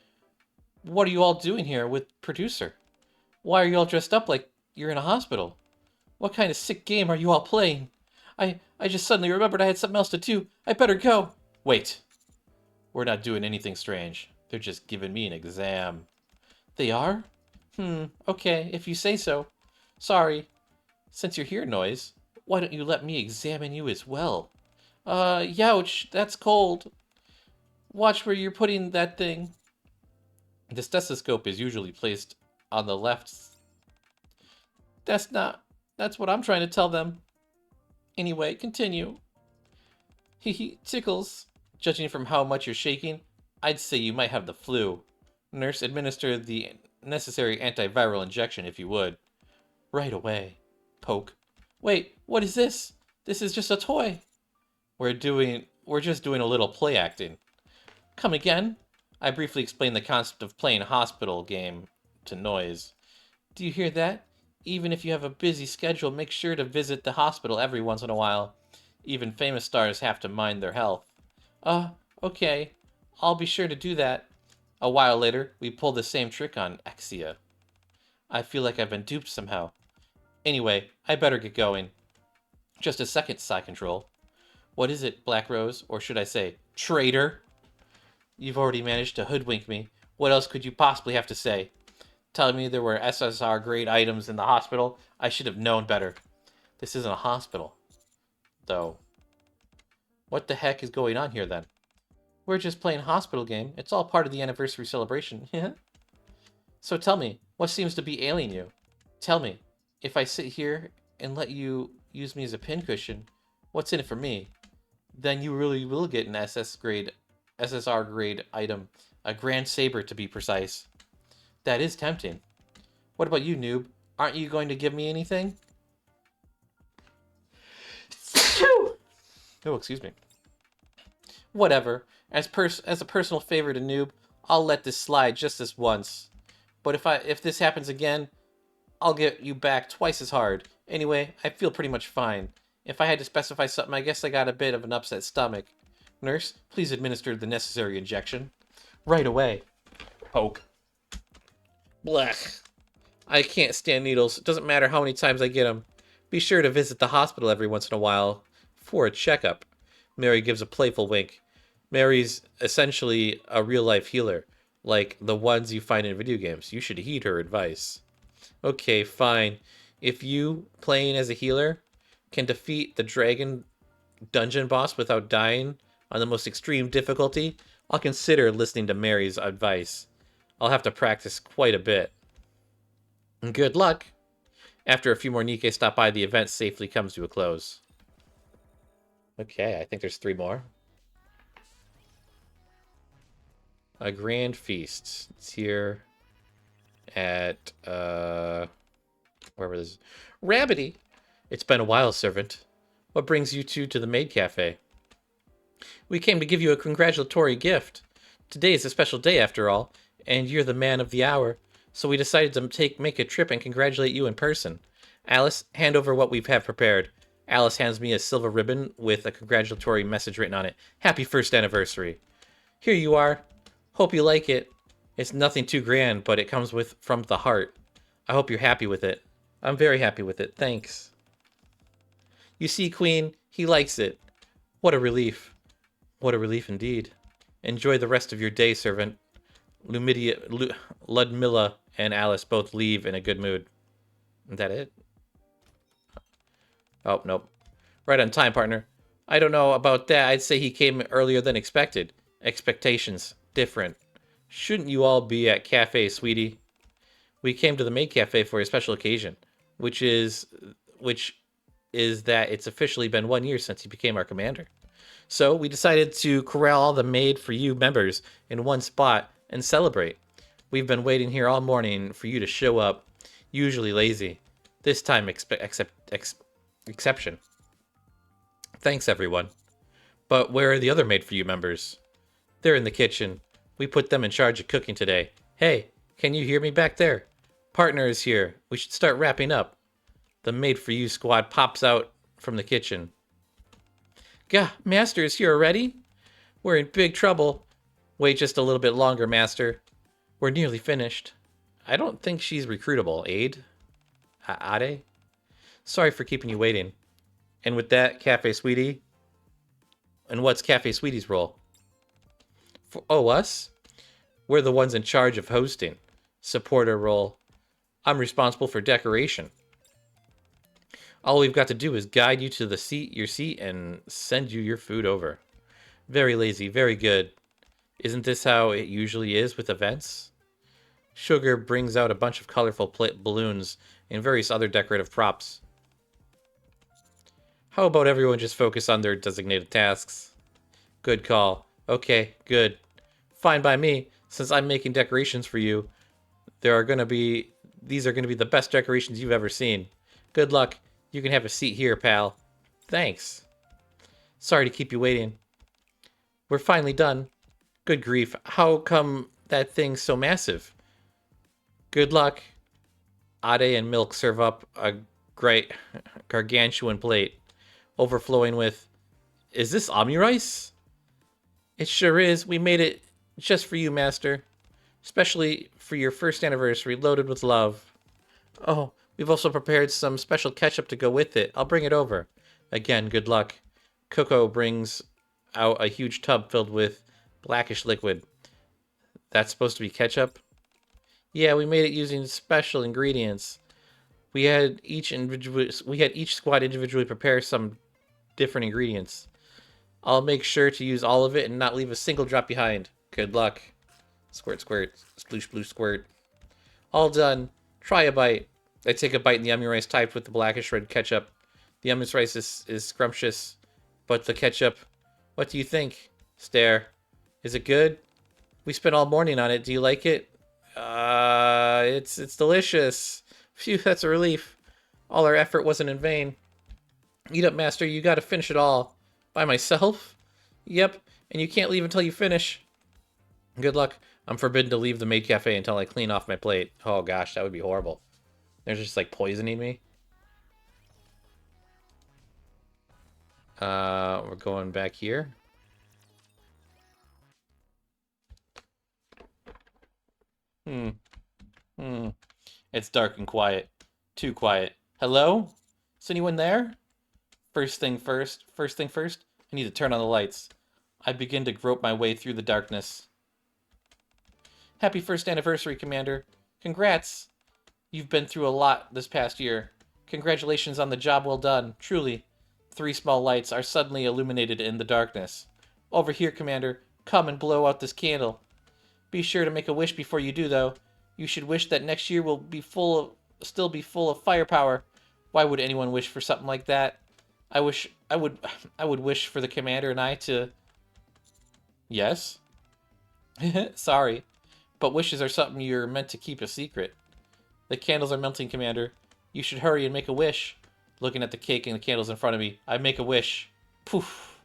What are you all doing here with producer? Why are you all dressed up like you're in a hospital? What kind of sick game are you all playing? I just suddenly remembered I had something else to do. I better go. Wait. We're not doing anything strange. They're just giving me an exam. They are? Okay, if you say so. Sorry. Since you're here, Noise, why don't you let me examine you as well? Youch, that's cold. Watch where you're putting that thing. The stethoscope is usually placed on the left. That's what I'm trying to tell them. Anyway, continue. He tickles. Judging from how much you're shaking, I'd say you might have the flu. Nurse, administer the necessary antiviral injection if you would. Right away. Poke. Wait, what is this? This is just a toy. We're just doing a little play acting. Come again? I briefly explained the concept of playing a hospital game to Noise. Do you hear that? Even if you have a busy schedule, make sure to visit the hospital every once in a while. Even famous stars have to mind their health. Okay. I'll be sure to do that. A while later, we pulled the same trick on Exia. I feel like I've been duped somehow. Anyway, I better get going. Just a second, Psy Control. What is it, Black Rose? Or should I say, traitor? You've already managed to hoodwink me. What else could you possibly have to say? Telling me there were SSR-grade items in the hospital? I should have known better. This isn't a hospital, though. What the heck is going on here, then? We're just playing a hospital game. It's all part of the anniversary celebration. So tell me, what seems to be ailing you? Tell me, if I sit here and let you use me as a pincushion, what's in it for me? Then you really will get an SSR grade item, a Grand Saber to be precise. That is tempting. What about you, noob? Aren't you going to give me anything? Oh, excuse me. Whatever. As a personal favor to Noob, I'll let this slide just this once. But if this happens again, I'll get you back twice as hard. Anyway, I feel pretty much fine. If I had to specify something, I guess I got a bit of an upset stomach. Nurse, please administer the necessary injection. Right away. Poke. Blech. I can't stand needles. It doesn't matter how many times I get them. Be sure to visit the hospital every once in a while for a checkup. Mary gives a playful wink. Mary's essentially a real-life healer, like the ones you find in video games. You should heed her advice. Okay, fine. If you, playing as a healer, can defeat the dragon dungeon boss without dying on the most extreme difficulty, I'll consider listening to Mary's advice. I'll have to practice quite a bit. Good luck! After a few more Nikke stop by, the event safely comes to a close. Okay, I think there's 3 more. A grand feast. It's here at, where was this? Rabbity! It's been a while, servant. What brings you two to the Maid Cafe? We came to give you a congratulatory gift. Today is a special day, after all, and you're the man of the hour, so we decided to make a trip and congratulate you in person. Alice, hand over what we have prepared. Alice hands me a silver ribbon with a congratulatory message written on it. Happy first anniversary. Here you are. Hope you like it. It's nothing too grand, but it comes from the heart. I hope you're happy with it. I'm very happy with it. Thanks. You see, Queen, he likes it. What a relief. What a relief indeed. Enjoy the rest of your day, servant. Ludmilla and Alice both leave in a good mood. Is that it? Oh, nope. Right on time, partner. I don't know about that. I'd say he came earlier than expected. Expectations. Different. Shouldn't you all be at Cafe, sweetie? We came to the Maid Cafe for a special occasion, which is that it's officially been 1 year since he became our commander. So we decided to corral all the Maid for You members in one spot and celebrate. We've been waiting here all morning for you to show up, usually lazy. This time exception. Thanks, everyone. But where are the other Maid for You members? They're in the kitchen. We put them in charge of cooking today. Hey, can you hear me back there? Partner is here. We should start wrapping up. The Maid for You squad pops out from the kitchen. Gah, Master is here already? We're in big trouble. Wait just a little bit longer, Master. We're nearly finished. I don't think she's recruitable. Aid? Ade? Sorry for keeping you waiting. And with that, Cafe Sweetie? And what's Cafe Sweetie's role? Us? We're the ones in charge of hosting. Supporter role. I'm responsible for decoration. All we've got to do is guide you to your seat and send you your food over. Very lazy, very good. Isn't this how it usually is with events? Sugar brings out a bunch of colorful balloons and various other decorative props. How about everyone just focus on their designated tasks? Good call. Okay, good. Fine by me, since I'm making decorations for you. These are going to be the best decorations you've ever seen. Good luck. You can have a seat here, pal. Thanks. Sorry to keep you waiting. We're finally done. Good grief. How come that thing's so massive? Good luck. Ade and Milk serve up a great gargantuan plate, overflowing with... Is this omurice? It sure is. We made it just for you, Master. Especially for your first anniversary, loaded with love. Oh, we've also prepared some special ketchup to go with it. I'll bring it over. Again, good luck. Coco brings out a huge tub filled with blackish liquid. That's supposed to be ketchup? Yeah, we made it using special ingredients. We had each squad individually prepare some different ingredients. I'll make sure to use all of it and not leave a single drop behind. Good luck. Squirt, squirt. Sploosh, sploosh, squirt. All done. Try a bite. I take a bite in the onion rice typed with the blackish red ketchup. The onion rice is scrumptious, but the ketchup... What do you think? Stare. Is it good? We spent all morning on it. Do you like it? It's delicious. Phew, that's a relief. All our effort wasn't in vain. Eat up, Master. You gotta finish it all. By myself? Yep, and you can't leave until you finish. Good luck. I'm forbidden to leave the maid cafe until I clean off my plate. Oh gosh, that would be horrible. They're just like poisoning me. We're going back here. It's dark and quiet. Too quiet. Hello? Is anyone there? First thing first. I need to turn on the lights. I begin to grope my way through the darkness. Happy first anniversary, Commander. Congrats. You've been through a lot this past year. Congratulations on the job well done. Truly. 3 small lights are suddenly illuminated in the darkness. Over here, Commander. Come and blow out this candle. Be sure to make a wish before you do, though. You should wish that next year will be still be full of firepower. Why would anyone wish for something like that? I would wish for the Commander and I to... Yes? Sorry, but wishes are something you're meant to keep a secret. The candles are melting, Commander. You should hurry and make a wish. Looking at the cake and the candles in front of me, I make a wish. Poof.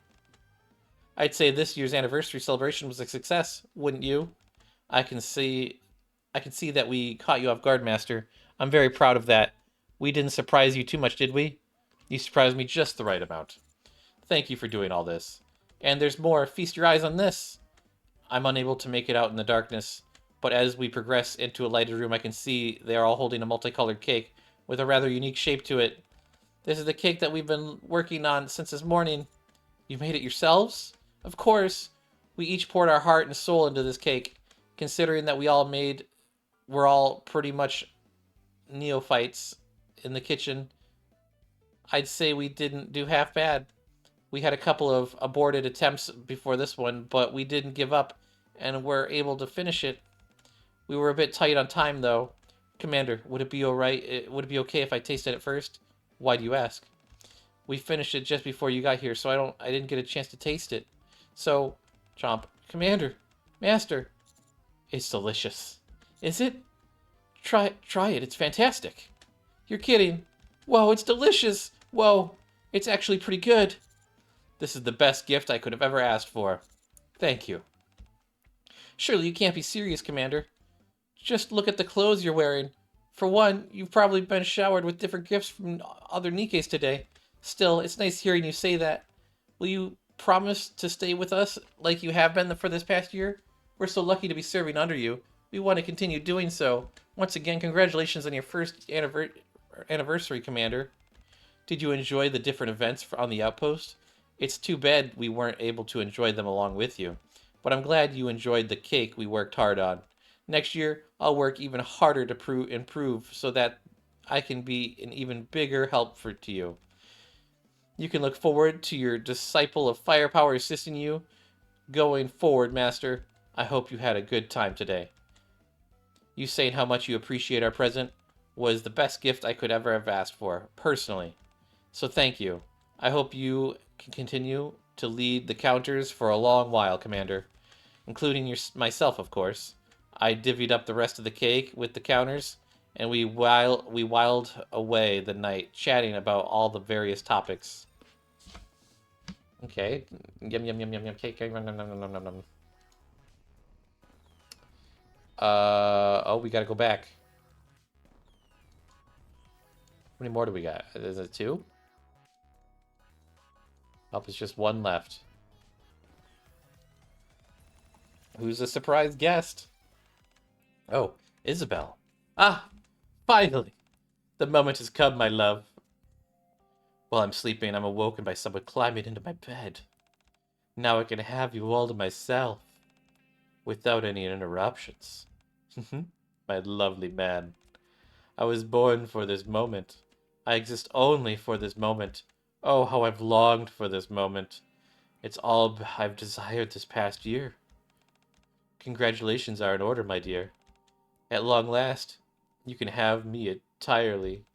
I'd say this year's anniversary celebration was a success, wouldn't you? I can see that we caught you off guard, Master. I'm very proud of that. We didn't surprise you too much, did we? You surprised me just the right amount. Thank you for doing all this. And there's more. Feast your eyes on this. I'm unable to make it out in the darkness, but as we progress into a lighted room, I can see they are all holding a multicolored cake with a rather unique shape to it. This is the cake that we've been working on since this morning. You made it yourselves? Of course. We each poured our heart and soul into this cake, considering that we're all pretty much neophytes in the kitchen. I'd say we didn't do half bad. We had a couple of aborted attempts before this one, but we didn't give up and were able to finish it. We were a bit tight on time, though. Commander, would it be alright? Would it be okay if I tasted it first? Why do you ask? We finished it just before you got here, so I didn't get a chance to taste it. So, Chomp, Commander, Master, it's delicious. Is it? Try it. It's fantastic. You're kidding. Whoa, it's delicious. Whoa, it's actually pretty good. This is the best gift I could have ever asked for. Thank you. Surely you can't be serious, Commander. Just look at the clothes you're wearing. For one, you've probably been showered with different gifts from other Nikkes today. Still, it's nice hearing you say that. Will you promise to stay with us like you have been for this past year? We're so lucky to be serving under you. We want to continue doing so. Once again, congratulations on your first anniversary, Commander. Did you enjoy the different events on the outpost? It's too bad we weren't able to enjoy them along with you. But I'm glad you enjoyed the cake we worked hard on. Next year, I'll work even harder to improve so that I can be an even bigger help to you. You can look forward to your disciple of firepower assisting you going forward, Master. I hope you had a good time today. You saying how much you appreciate our present was the best gift I could ever have asked for, personally. So thank you. I hope you can continue to lead the counters for a long while, Commander. Including myself, of course. I divvied up the rest of the cake with the counters, and we whiled away the night, chatting about all the various topics. Okay. Yum, yum, yum, yum, yum, cake. Nom, nom, nom, nom, nom, nom. Oh, we gotta go back. How many more do we got? Is it 2? Oh, there's just 1 left. Who's the surprise guest? Oh, Isabel. Ah, finally! The moment has come, my love. While I'm sleeping, I'm awoken by someone climbing into my bed. Now I can have you all to myself, without any interruptions. My lovely man. I was born for this moment. I exist only for this moment. Oh, how I've longed for this moment. It's all I've desired this past year. Congratulations are in order, my dear. At long last, you can have me entirely.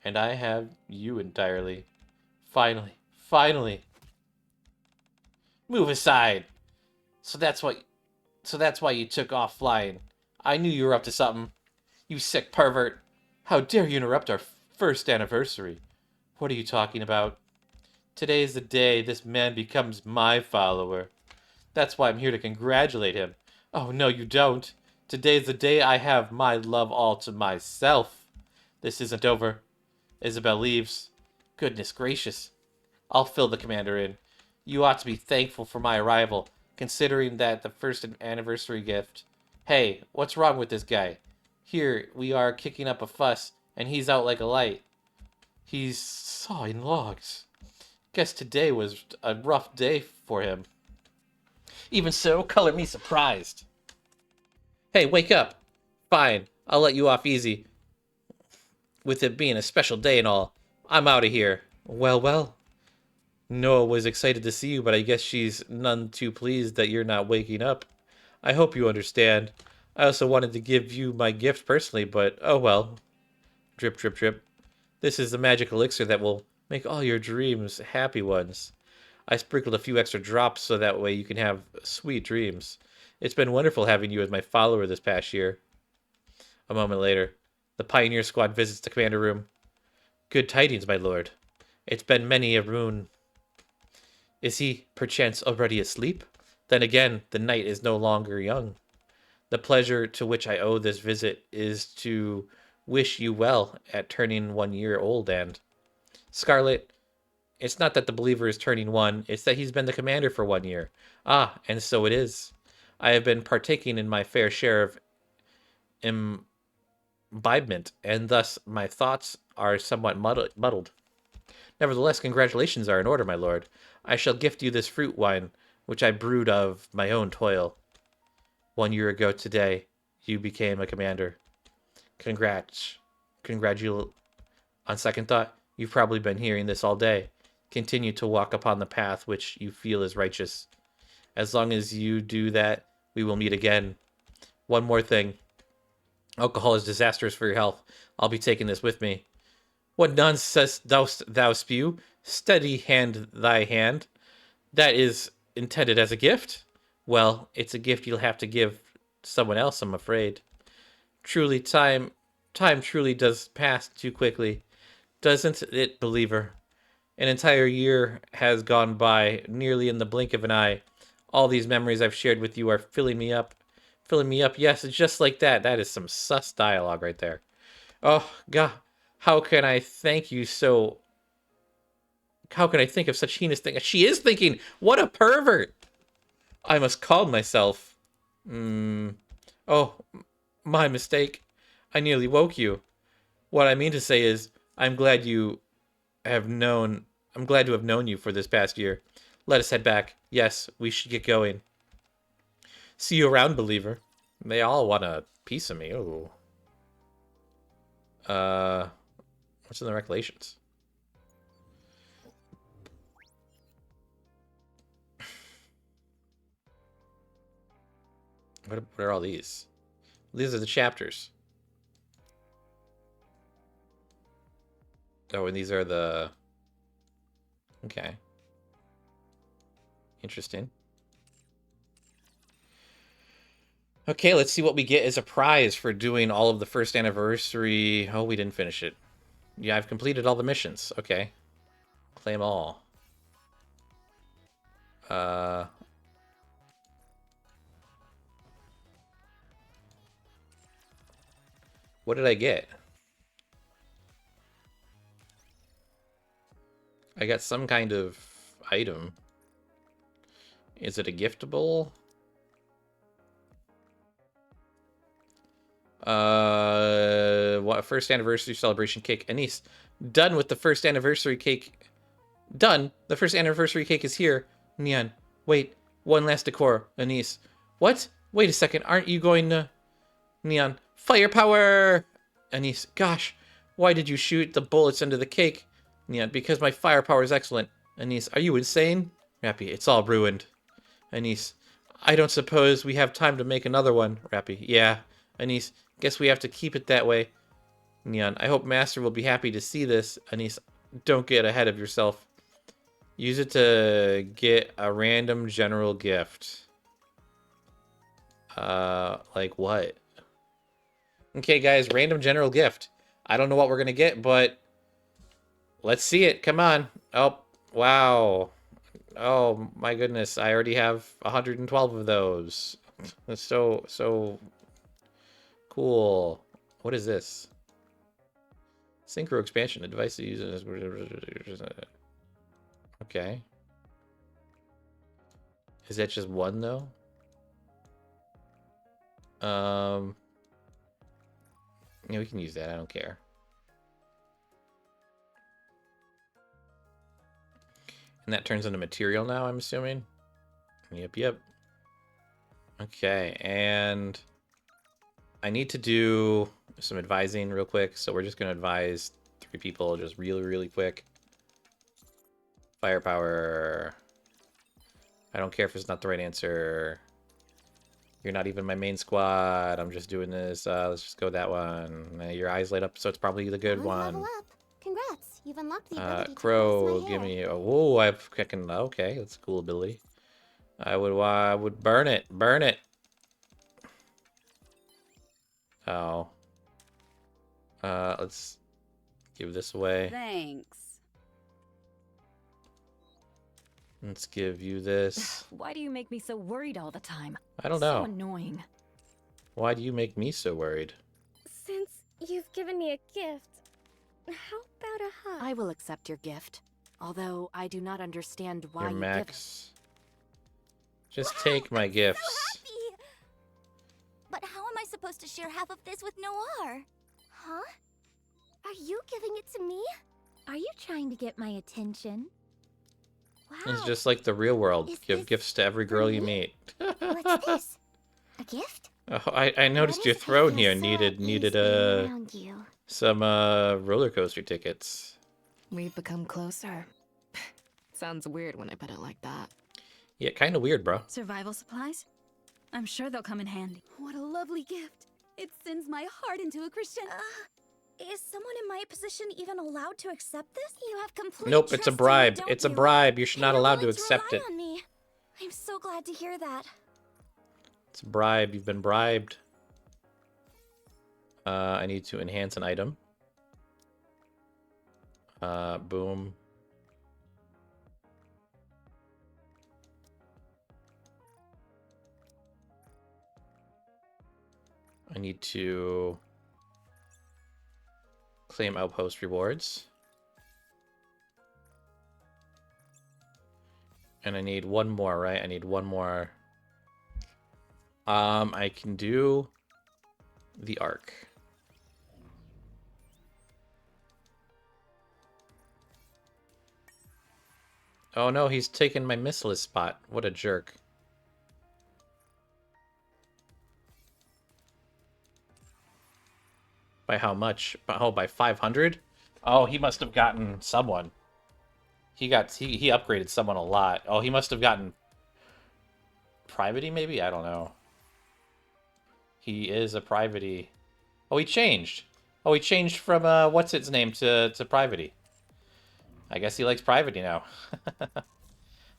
And I have you entirely. Finally, finally. Move aside. So that's why you took off flying. I knew you were up to something. You sick pervert. How dare you interrupt our first anniversary? What are you talking about? Today is the day this man becomes my follower. That's why I'm here to congratulate him. Oh, no, you don't. Today's the day I have my love all to myself. This isn't over. Isabel leaves. Goodness gracious. I'll fill the commander in. You ought to be thankful for my arrival, considering that the first anniversary gift. Hey, what's wrong with this guy? Here we are kicking up a fuss, and he's out like a light. He's sawing logs. Guess today was a rough day for him. Even so, color me surprised. Hey, wake up. Fine, I'll let you off easy. With it being a special day and all, I'm out of here. Well, well. Noah was excited to see you, but I guess she's none too pleased that you're not waking up. I hope you understand. I also wanted to give you my gift personally, but oh well. Drip, drip, drip. This is the magic elixir that will make all your dreams happy ones. I sprinkled a few extra drops so that way you can have sweet dreams. It's been wonderful having you as my follower this past year. A moment later, the Pioneer Squad visits the commander room. Good tidings, my lord. It's been many a moon. Is he, perchance, already asleep? Then again, the night is no longer young. The pleasure to which I owe this visit is to wish you well at turning 1 year old and... Scarlet, it's not that the believer is turning one, it's that he's been the commander for 1 year. Ah, and so it is. I have been partaking in my fair share of imbibement, and thus my thoughts are somewhat muddled. Nevertheless, congratulations are in order, my lord. I shall gift you this fruit wine, which I brewed of my own toil. 1 year ago today, you became a commander. Congrats. On second thought, you've probably been hearing this all day. Continue to walk upon the path which you feel is righteous. As long as you do that, we will meet again. One more thing. Alcohol is disastrous for your health. I'll be taking this with me. What nonsense dost thou spew? Steady hand thy hand. That is intended as a gift? Well, it's a gift you'll have to give someone else, I'm afraid. Truly, time truly does pass too quickly. Doesn't it, believer? An entire year has gone by, nearly in the blink of an eye. All these memories I've shared with you are filling me up. Filling me up, yes, it's just like that. That is some sus dialogue right there. Oh, God, how can I thank you so... How can I think of such heinous things? She is thinking, what a pervert! I must calm myself. Oh, my mistake. I nearly woke you. What I mean to say is, I'm glad to have known you for this past year. Let us head back. Yes, we should get going. See you around, believer. They all want a piece of me. Ooh. What's in the regulations? What are all these? These are the chapters. Oh, and these are the... Okay. Interesting. Okay, let's see what we get as a prize for doing all of the first anniversary. Oh, we didn't finish it. Yeah, I've completed all the missions. Okay. Claim all. What did I get? I got some kind of item. Is it a giftable? What first anniversary celebration cake? Anise, done with the first anniversary cake. Done. The first anniversary cake is here. Neon, wait. One last decor. Anise, what? Wait a second. Aren't you going to... Neon, firepower! Anise, gosh, why did you shoot the bullets into the cake? Neon, because my firepower is excellent. Anise, are you insane? Rappy, it's all ruined. Anise, I don't suppose we have time to make another one. Rappy, yeah. Anise, guess we have to keep it that way. Neon, I hope Master will be happy to see this. Anise, don't get ahead of yourself. Use it to get a random general gift. Like what? Okay, guys, random general gift. I don't know what we're gonna get, but let's see it. Come on. Oh, Wow. Oh my goodness, I already have 112 of those. That's so cool. What is this? Synchro expansion. The device that uses. Okay. Is that just one though? Yeah, we can use that. I don't care. And that turns into material now, I'm assuming. Yep. Okay, and I need to do some advising real quick, so we're just going to advise 3 people just really quick. Firepower. I don't care if it's not the right answer. You're not even my main squad. I'm just doing this. Let's just go with that one. Your eyes light up, so it's probably the good one. Level up. Congrats, you've unlocked the ability to Crow, caress my give hair. me. Oh, I've kicking. Okay, that's a cool ability. I would burn it. Burn it. Oh. Let's give this away. Thanks. Let's give you this. Why do you make me so worried all the time? I don't So know. annoying. Why do you make me so worried? Since you've given me a gift, how about a hug? I will accept your gift, although I do not understand why Your you give it. Max. Just take my gifts. So happy! But how am I supposed to share half of this with Noir? Huh? Are you giving it to me? Are you trying to get my attention? Wow. It's just like the real world. Is Give this gifts to every for girl you me? meet. What's this? A gift? Oh, I noticed your throne here needed around you. some roller coaster tickets. We've become closer. Sounds weird when I put it like that. Yeah, kind of weird, bro. Survival supplies? I'm sure they'll come in handy. What a lovely gift. It sends my heart into a crescendo. Is someone in my position even allowed to accept this? You have complete Nope, it's a trust in me, bribe. don't It's a you? bribe. You're And not you're allowed to willing accept it. rely on me. I'm so glad to hear that. It's a bribe. You've been bribed. I need to enhance an item. Boom. I need to claim outpost rewards. And I need one more, right? I need one more. I can do the arc. Oh no, he's taken my missilist spot. What a jerk. By how much? Oh, by 500? Oh, he must have gotten someone. He upgraded someone a lot. Oh, he must have gotten Privity, maybe? I don't know. He is a Privity. Oh, he changed. Oh, he changed from what's its name to Privity. I guess he likes Privity now.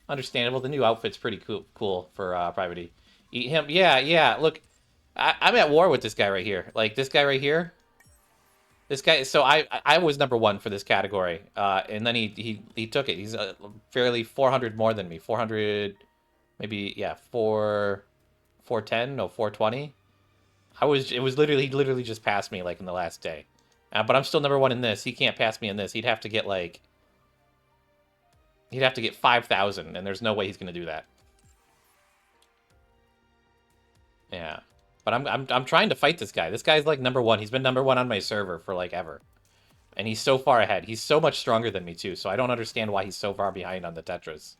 Understandable. The new outfit's pretty cool for Privity. Eat him. Yeah. Look, I'm at war with this guy right here. Like this guy right here. This guy. So I was number 1 for this category, and then he took it. He's fairly 400 more than me. 400, maybe 410, no 420. It was literally he literally just passed me like in the last day, but I'm still number 1 in this. He can't pass me in this. He'd have to get 5,000, and there's no way he's gonna do that. Yeah. But I'm trying to fight this guy. This guy's like number 1. He's been number 1 on my server for like ever. And he's so far ahead. He's so much stronger than me too, so I don't understand why he's so far behind on the Tetras.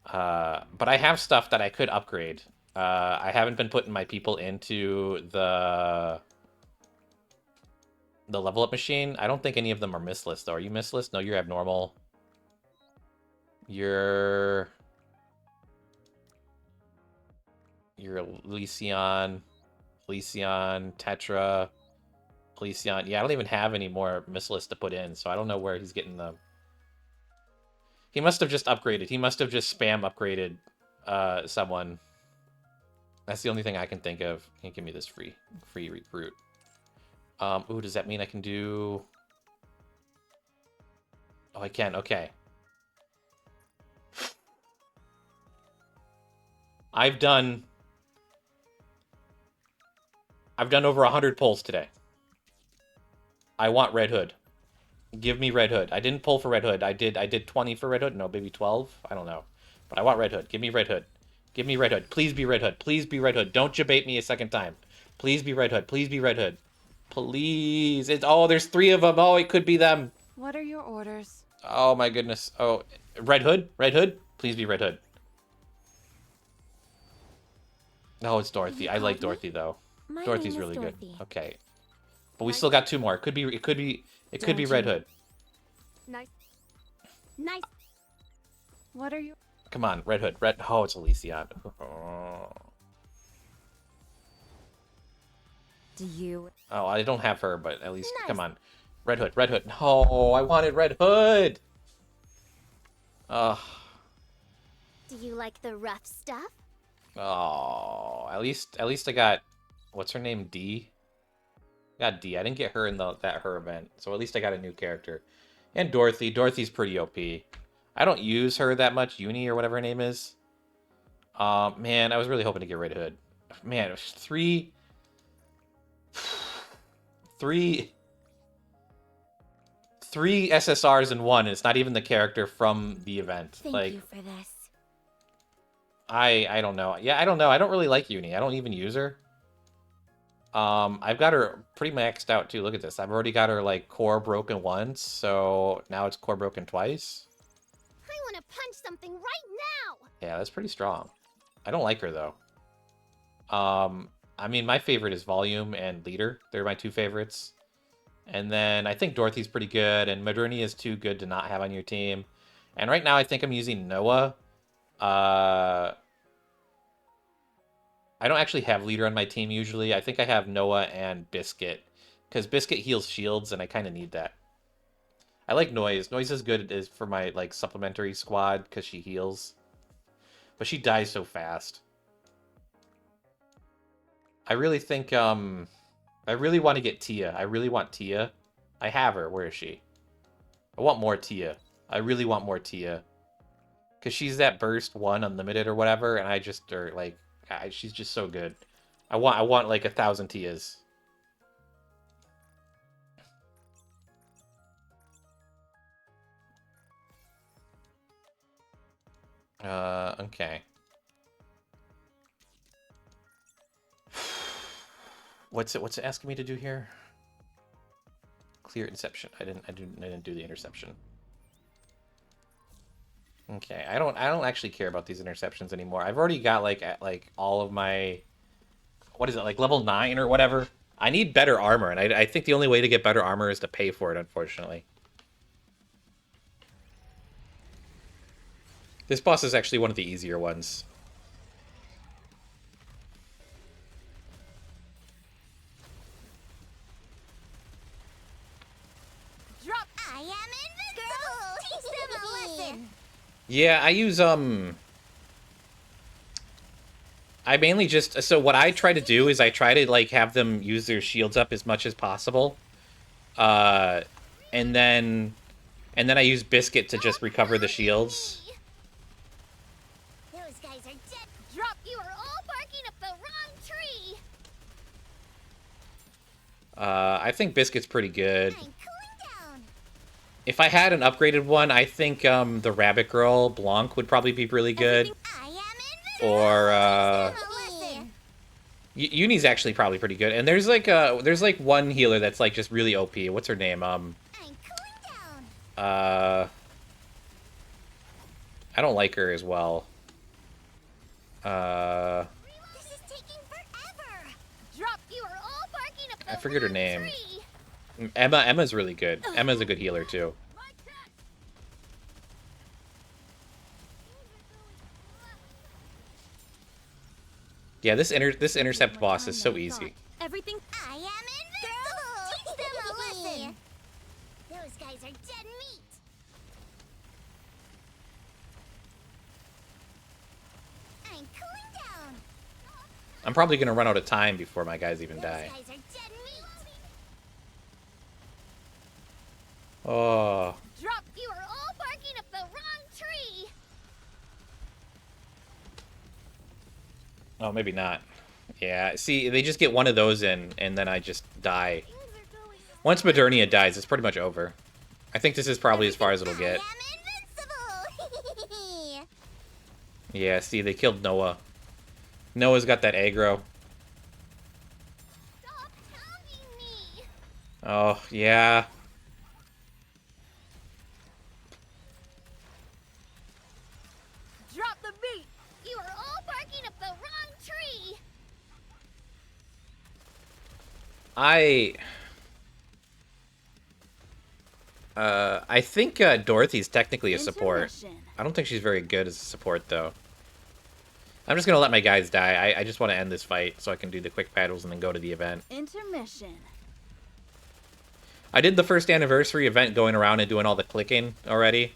But I have stuff that I could upgrade. I haven't been putting my people into the level up machine. I don't think any of them are misslist though. Are you misslist? No, you're abnormal. You're Lycion, Tetra, Lycion. Yeah, I don't even have any more missiles to put in, so I don't know where he's getting them. He must have just upgraded. He must have just spam upgraded someone. That's the only thing I can think of. He give me this free recruit. Ooh, does that mean I can do... Oh, I can. Okay. I've done over 100 pulls today. I want Red Hood. Give me Red Hood. I didn't pull for Red Hood. I did 20 for Red Hood. No, maybe 12. I don't know. But I want Red Hood. Give me Red Hood. Give me Red Hood. Please be Red Hood. Please be Red Hood. Don't debate me a second time. Please be Red Hood. Please be Red Hood. Please. Oh, there's 3 of them. Oh, it could be them. What are your orders? Oh my goodness. Oh, Red Hood? Red Hood? Please be Red Hood. No, it's Dorothy. I like Dorothy though. My Dorothy's name is really Dorothy. good. Okay. But we still got 2 more. It could be Red Hood. Nice. Nice. What are you? Come on, Red Hood. Oh, it's Elysian. Do you? Oh, I don't have her, but at least come on. Red Hood, Red Hood. No, I wanted Red Hood. Ugh. Do you like the rough stuff? Oh, at least I got, what's her name? D. Got D. I didn't get her in her event, so at least I got a new character. And Dorothy. Dorothy's pretty OP. I don't use her that much. Uni or whatever her name is. Man, I was really hoping to get Red Hood. Man, it was three SSRs in one, and it's not even the character from the event. Thank you for this. I don't know. Yeah, I don't know. I don't really like Uni. I don't even use her. I've got her pretty maxed out too. Look at this. I've already got her like core broken once, so now it's core broken twice. I want to punch something right now. Yeah, that's pretty strong. I don't like her though. I mean, my favorite is Volume and Leader. They're my 2 favorites. And then I think Dorothy's pretty good, and Moderni is too good to not have on your team. And right now I think I'm using Noah. I don't actually have Leader on my team usually. I think I have Noah and Biscuit, because Biscuit heals shields, and I kind of need that. I like Noise. Noise is good as for my like supplementary squad because she heals, but she dies so fast. I really think I really want to get Tia. I really want Tia. I have her. Where is she? I want more Tia. I really want more Tia, because she's that burst 1 unlimited or whatever, and I just are like. She's just so good. I want like 1,000 Tias. Okay. What's it asking me to do here? Clear Inception. I didn't do the interception. Okay, I don't actually care about these interceptions anymore. I've already got like all of my, what is it, like level 9 or whatever. I need better armor, and I think the only way to get better armor is to pay for it, unfortunately. This boss is actually one of the easier ones. Drop. I am invincible. Teach them a lesson. Yeah, I use I mainly just, so what I try to do is I try to like have them use their shields up as much as possible. And then I use Biscuit to just recover the shields. Those guys are dead. Drop. You are all barking up the wrong tree. I think Biscuit's pretty good. I'm cooling down. If I had an upgraded one, I think the Rabbit Girl Blanc would probably be really good. I am invincible. Or Uni's actually probably pretty good. And there's like one healer that's like just really OP. What's her name? I'm cooling down. I don't like her as well. This is taking forever. Drop. You are all barking up the I forget her wrong name. tree. Emma's really good. Emma's a good healer too. Yeah, this intercept boss is so easy. Everything. I am invincible. Teach them a lesson. Those guys are dead meat. I'm cooling down. I'm probably gonna run out of time before my guys even die. Those guys are dead meat. Oh. Drop. You are all barking up the wrong tree. Oh, maybe not. Yeah, see, they just get one of those in, and then I just die. Once Modernia dies, it's pretty much over. I think this is probably as far as it'll get. Yeah, see, they killed Noah. Noah's got that aggro. Stop pounding me! Oh, yeah. Drop the beat! You are all barking up the wrong tree! I think Dorothy's technically a support. Intermission. I don't think she's very good as a support, though. I'm just gonna let my guys die. I just want to end this fight so I can do the quick battles and then go to the event. Intermission. I did the first anniversary event going around and doing all the clicking already.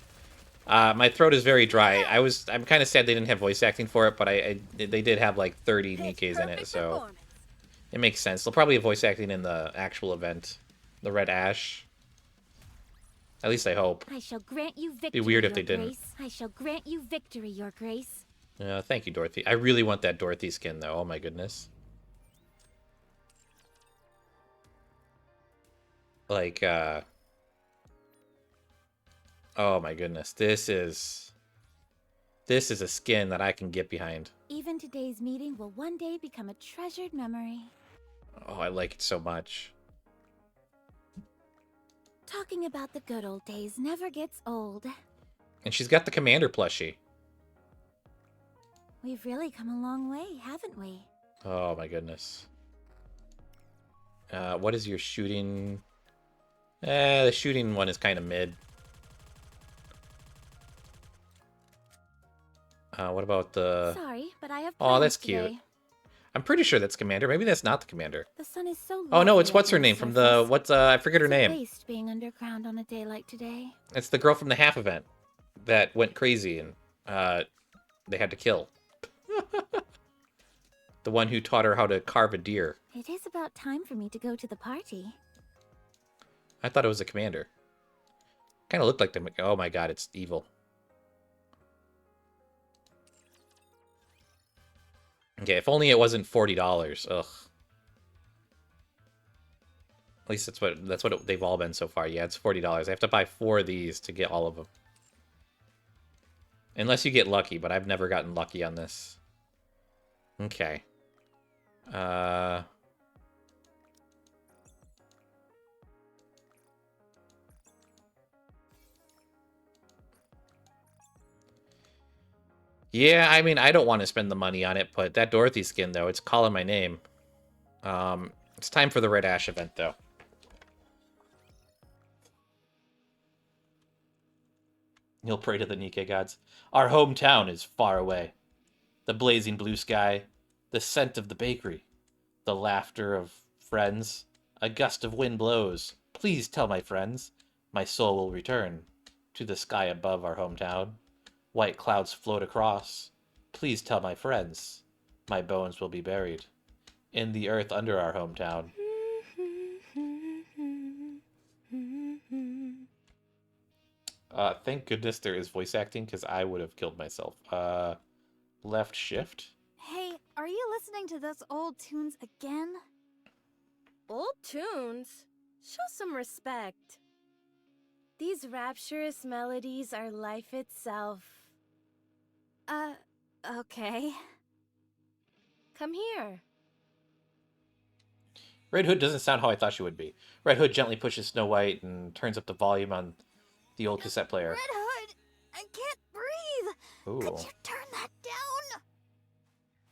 My throat is very dry. I'm kind of sad they didn't have voice acting for it, but they did have like 30 Nikkes in it, so it makes sense. They'll probably have voice acting in the actual event, the Red Ash. At least I hope. I shall grant you victory. Be weird if Your they didn't. Grace. I shall grant you victory, Your Grace. Thank you, Dorothy. I really want that Dorothy skin, though. Oh my goodness. Like, oh my goodness. This is a skin that I can get behind. Even today's meeting will one day become a treasured memory. Oh, I like it so much. Talking about the good old days never gets old. And she's got the commander plushie. We've really come a long way, haven't we? Oh my goodness. What is your shooting? The shooting one is kind of mid. What about the... Sorry, but I have Oh, plans that's today. cute. I'm pretty sure that's commander. Maybe that's not the commander. The sun is so Oh no, lovely it's what's her on the name from the... surface. I forget her It's a name. waste being underground on a day like today. It's the girl from the half event that went crazy and they had to kill. The one who taught her how to carve a deer. It is about time for me to go to the party. I thought it was a commander. Kind of looked like them. Oh my god, it's evil. Okay, if only it wasn't $40. Ugh. At least that's what they've all been so far. Yeah, it's $40. I have to buy 4 of these to get all of them. Unless you get lucky, but I've never gotten lucky on this. Okay. Yeah, I mean, I don't want to spend the money on it, but that Dorothy skin, though, it's calling my name. It's time for the Red Ash event, though. You'll pray to the Nikke gods. Our hometown is far away. The blazing blue sky, the scent of the bakery, the laughter of friends. A gust of wind blows. Please tell my friends, my soul will return to the sky above our hometown. White clouds float across. Please tell my friends, my bones will be buried in the earth under our hometown. Thank goodness there is voice acting, because I would have killed myself. Left shift? Hey, are you listening to those old tunes again? Old tunes? Show some respect. These rapturous melodies are life itself. Okay. Come here. Red Hood doesn't sound how I thought she would be. Red Hood gently pushes Snow White and turns up the volume on the old cassette player. Red Hood! I can't breathe! Ooh. Could you turn that down?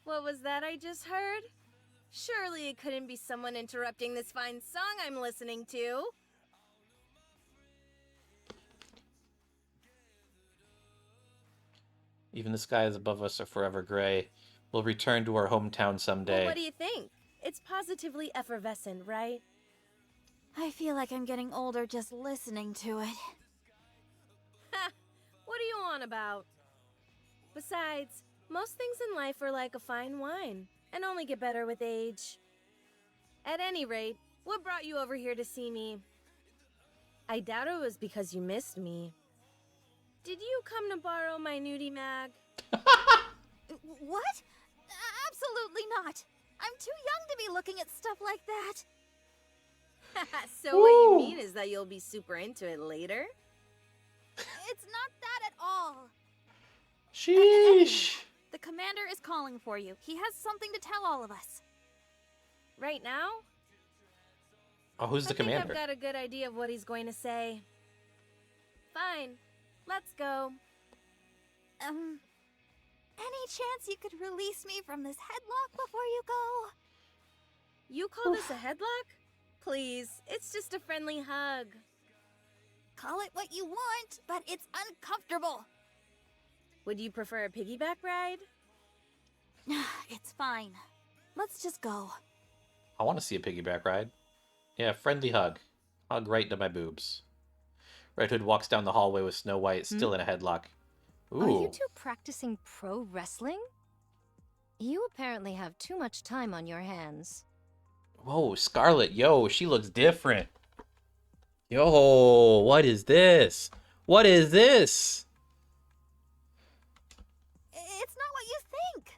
What was that I just heard? Surely it couldn't be someone interrupting this fine song I'm listening to. Even the skies above us are forever gray. We'll return to our hometown someday. Well, what do you think? It's positively effervescent, right? I feel like I'm getting older just listening to it. Ha! What are you on about? Besides, most things in life are like a fine wine, and only get better with age. At any rate, what brought you over here to see me? I doubt it was because you missed me. Did you come to borrow my nudie mag? What? Absolutely not. I'm too young to be looking at stuff like that. So what you mean is that you'll be super into it later? It's not that at all. Sheesh. The commander is calling for you. He has something to tell all of us. Right now? Oh, who's the I think commander? I've got a good idea of what he's going to say. Fine. Let's go. Any chance you could release me from this headlock before you go? You call this a headlock? Please, it's just a friendly hug. Call it what you want, but it's uncomfortable. Would you prefer a piggyback ride? It's fine. Let's just go. I want to see a piggyback ride. Yeah, friendly hug. Hug right into my boobs. Red Hood walks down the hallway with Snow White still in a headlock. Ooh. Are you two practicing pro wrestling? You apparently have too much time on your hands. Whoa, Scarlet, yo, she looks different. Yo, what is this? What is this? It's not what you think.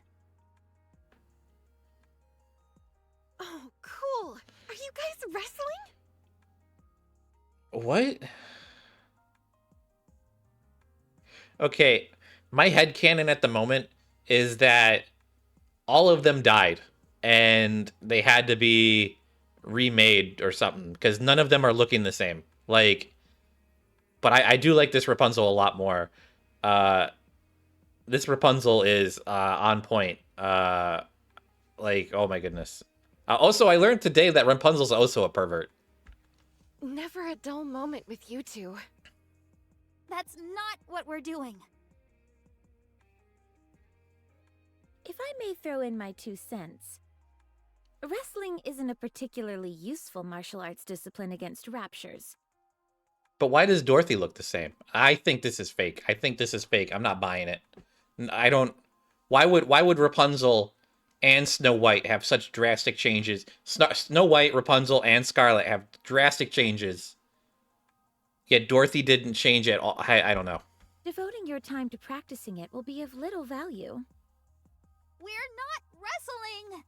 Oh, cool. Are you guys wrestling? What? Okay, my headcanon at the moment is that all of them died and they had to be remade or something because none of them are looking the same. Like, but I do like this Rapunzel a lot more. This Rapunzel is on point. Like, oh my goodness. Also, I learned today that Rapunzel's also a pervert. Never a dull moment with you two. That's not what we're doing. If I may throw in my 2 cents, wrestling isn't a particularly useful martial arts discipline against raptures. But why does Dorothy look the same? I think this is fake. I think this is fake. I'm not buying it. I don't. Why would Rapunzel and Snow White have such drastic changes? Snow White, Rapunzel, and Scarlet have drastic changes. Yet Dorothy didn't change at all. I don't know. Devoting your time to practicing it will be of little value. We're not wrestling.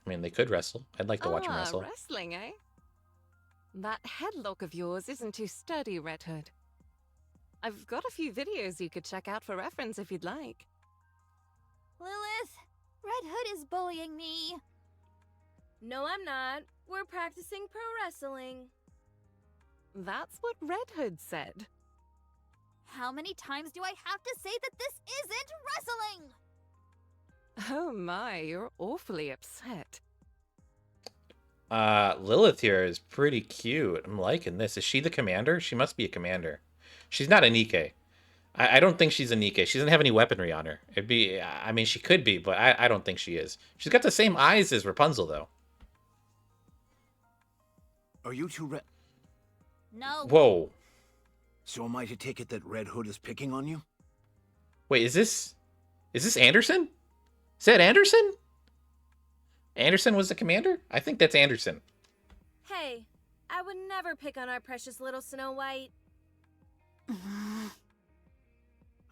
I mean, they could wrestle. I'd like to watch them wrestle. Wrestling, eh? That headlock of yours isn't too sturdy, Red Hood. I've got a few videos you could check out for reference if you'd like. Lilith, Red Hood is bullying me. No, I'm not. We're practicing pro wrestling. That's what Red Hood said. How many times do I have to say that this isn't wrestling? Oh my, you're awfully upset. Lilith here is pretty cute. I'm liking this. Is she the commander? She must be a commander. She's not a Nikke. I don't think she's a Nikke. She doesn't have any weaponry on her. It'd be, I mean, she could be, but I don't think she is. She's got the same eyes as Rapunzel, though. Are you two No. Whoa. So am I to take it that Red Hood is picking on you? Wait, is this Anderson? Is that Anderson? Anderson was the commander? I think that's Anderson. Hey, I would never pick on our precious little Snow White.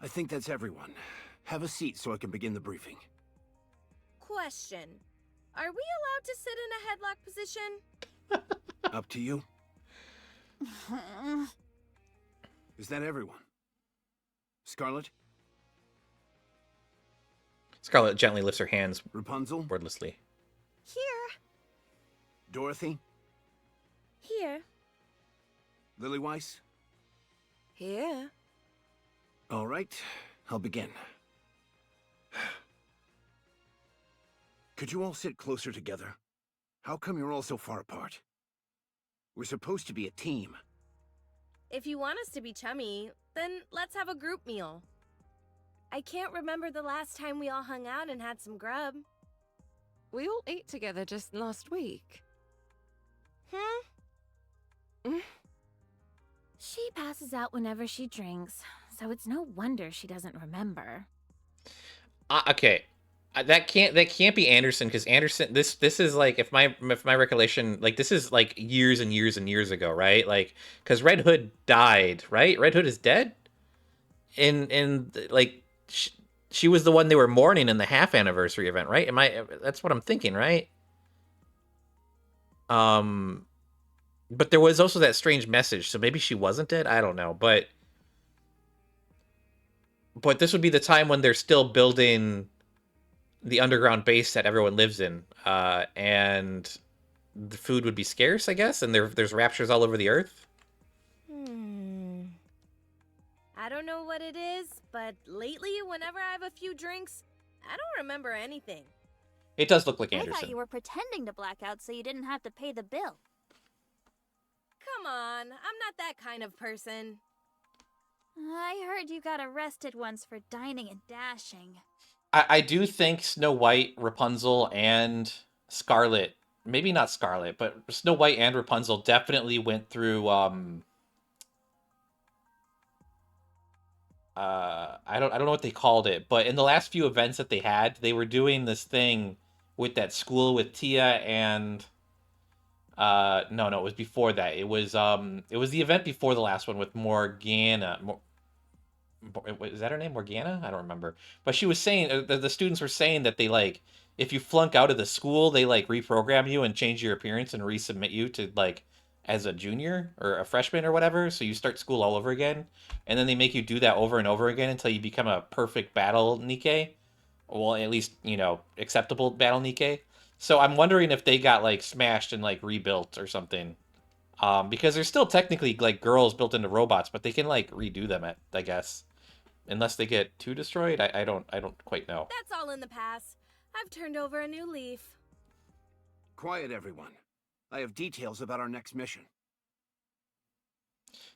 I think that's everyone. Have a seat so I can begin the briefing. Question. Are we allowed to sit in a headlock position? Up to you. Is that everyone? Scarlet? Scarlet gently lifts her hands Rapunzel? wordlessly. Here. Dorothy? Here. Lily Weiss? Here. All right, I'll begin. Could you all sit closer together? How come you're all so far apart? We're supposed to be a team. If you want us to be chummy, then let's have a group meal. I can't remember the last time we all hung out and had some grub. We all ate together just last week. She passes out whenever she drinks, so it's no wonder she doesn't remember. Okay, that can't be Anderson because Anderson. This is like if my recollection, like this is like years and years and years ago, right? Like because Red Hood died, right? Red Hood is dead. In like She was the one they were mourning in the half anniversary event, right? That's what I'm thinking, right? But there was also that strange message, so maybe she wasn't dead. I don't know, but this would be the time when they're still building the underground base that everyone lives in, and the food would be scarce, I guess, and there's raptures all over the earth. I don't know what it is, but lately, whenever I have a few drinks, I don't remember anything. It does look like I Anderson. thought you were pretending to black out so you didn't have to pay the bill. Come on, I'm not that kind of person. I heard you got arrested once for dining and dashing. I do think Snow White, Rapunzel, and Scarlet, maybe not Scarlet, but Snow White and Rapunzel definitely went through I don't know what they called it, but in the last few events that they had, they were doing this thing with that school with Tia and no, it was before that. It was the event before the last one with Morgana. Is that her name, Morgana? I don't remember. But she was saying the students were saying that they like if you flunk out of the school, they like reprogram you and change your appearance and resubmit you to like as a junior or a freshman or whatever. So you start school all over again, and then they make you do that over and over again until you become a perfect battle Nikke. Well, at least acceptable battle Nikke. So I'm wondering if they got like smashed and like rebuilt or something. Because they're still technically like girls built into robots, but they can like redo them I guess. Unless they get too destroyed, I don't quite know. That's all in the past. I've turned over a new leaf. Quiet, everyone. I have details about our next mission.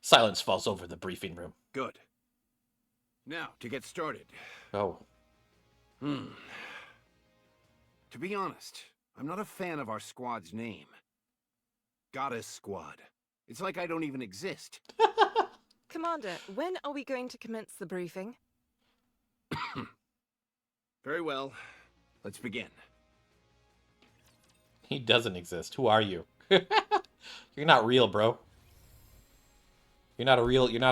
Silence falls over the briefing room. Good. Now, to get started. Oh. To be honest, I'm not a fan of our squad's name. Goddess Squad. It's like I don't even exist. Commander, when are we going to commence the briefing? Very well. Let's begin. He doesn't exist. Who are you? You're not real, bro. You're not a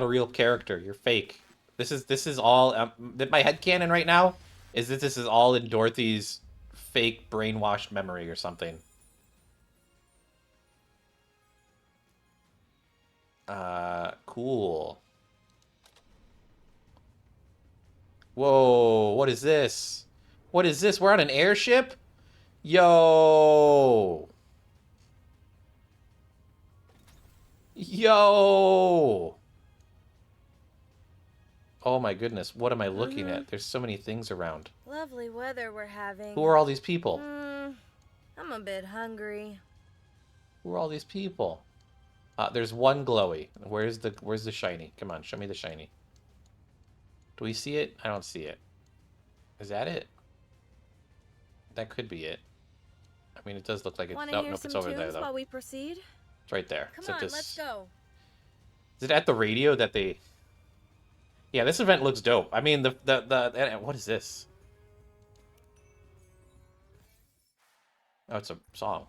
real character. You're fake. This is all my headcanon right now is that this is all in Dorothy's fake brainwashed memory or something. Cool. Whoa, what is this? What is this? We're on an airship? Yo! Yo! Oh my goodness, what am I looking at? There's so many things around. Lovely weather we're having. Who are all these people? I'm a bit hungry. Who are all these people? There's one glowy. Where's the shiny? Come on, show me the shiny. Do we see it? I don't see it. Is that it? That could be it. I mean, it does look like it's... Wanna Oh, hear nope, some it's over there, tunes though. while we proceed? It's right there. Come on, let's go. Is it at the radio that they... Yeah, this event looks dope. I mean, what is this? Oh, it's a song.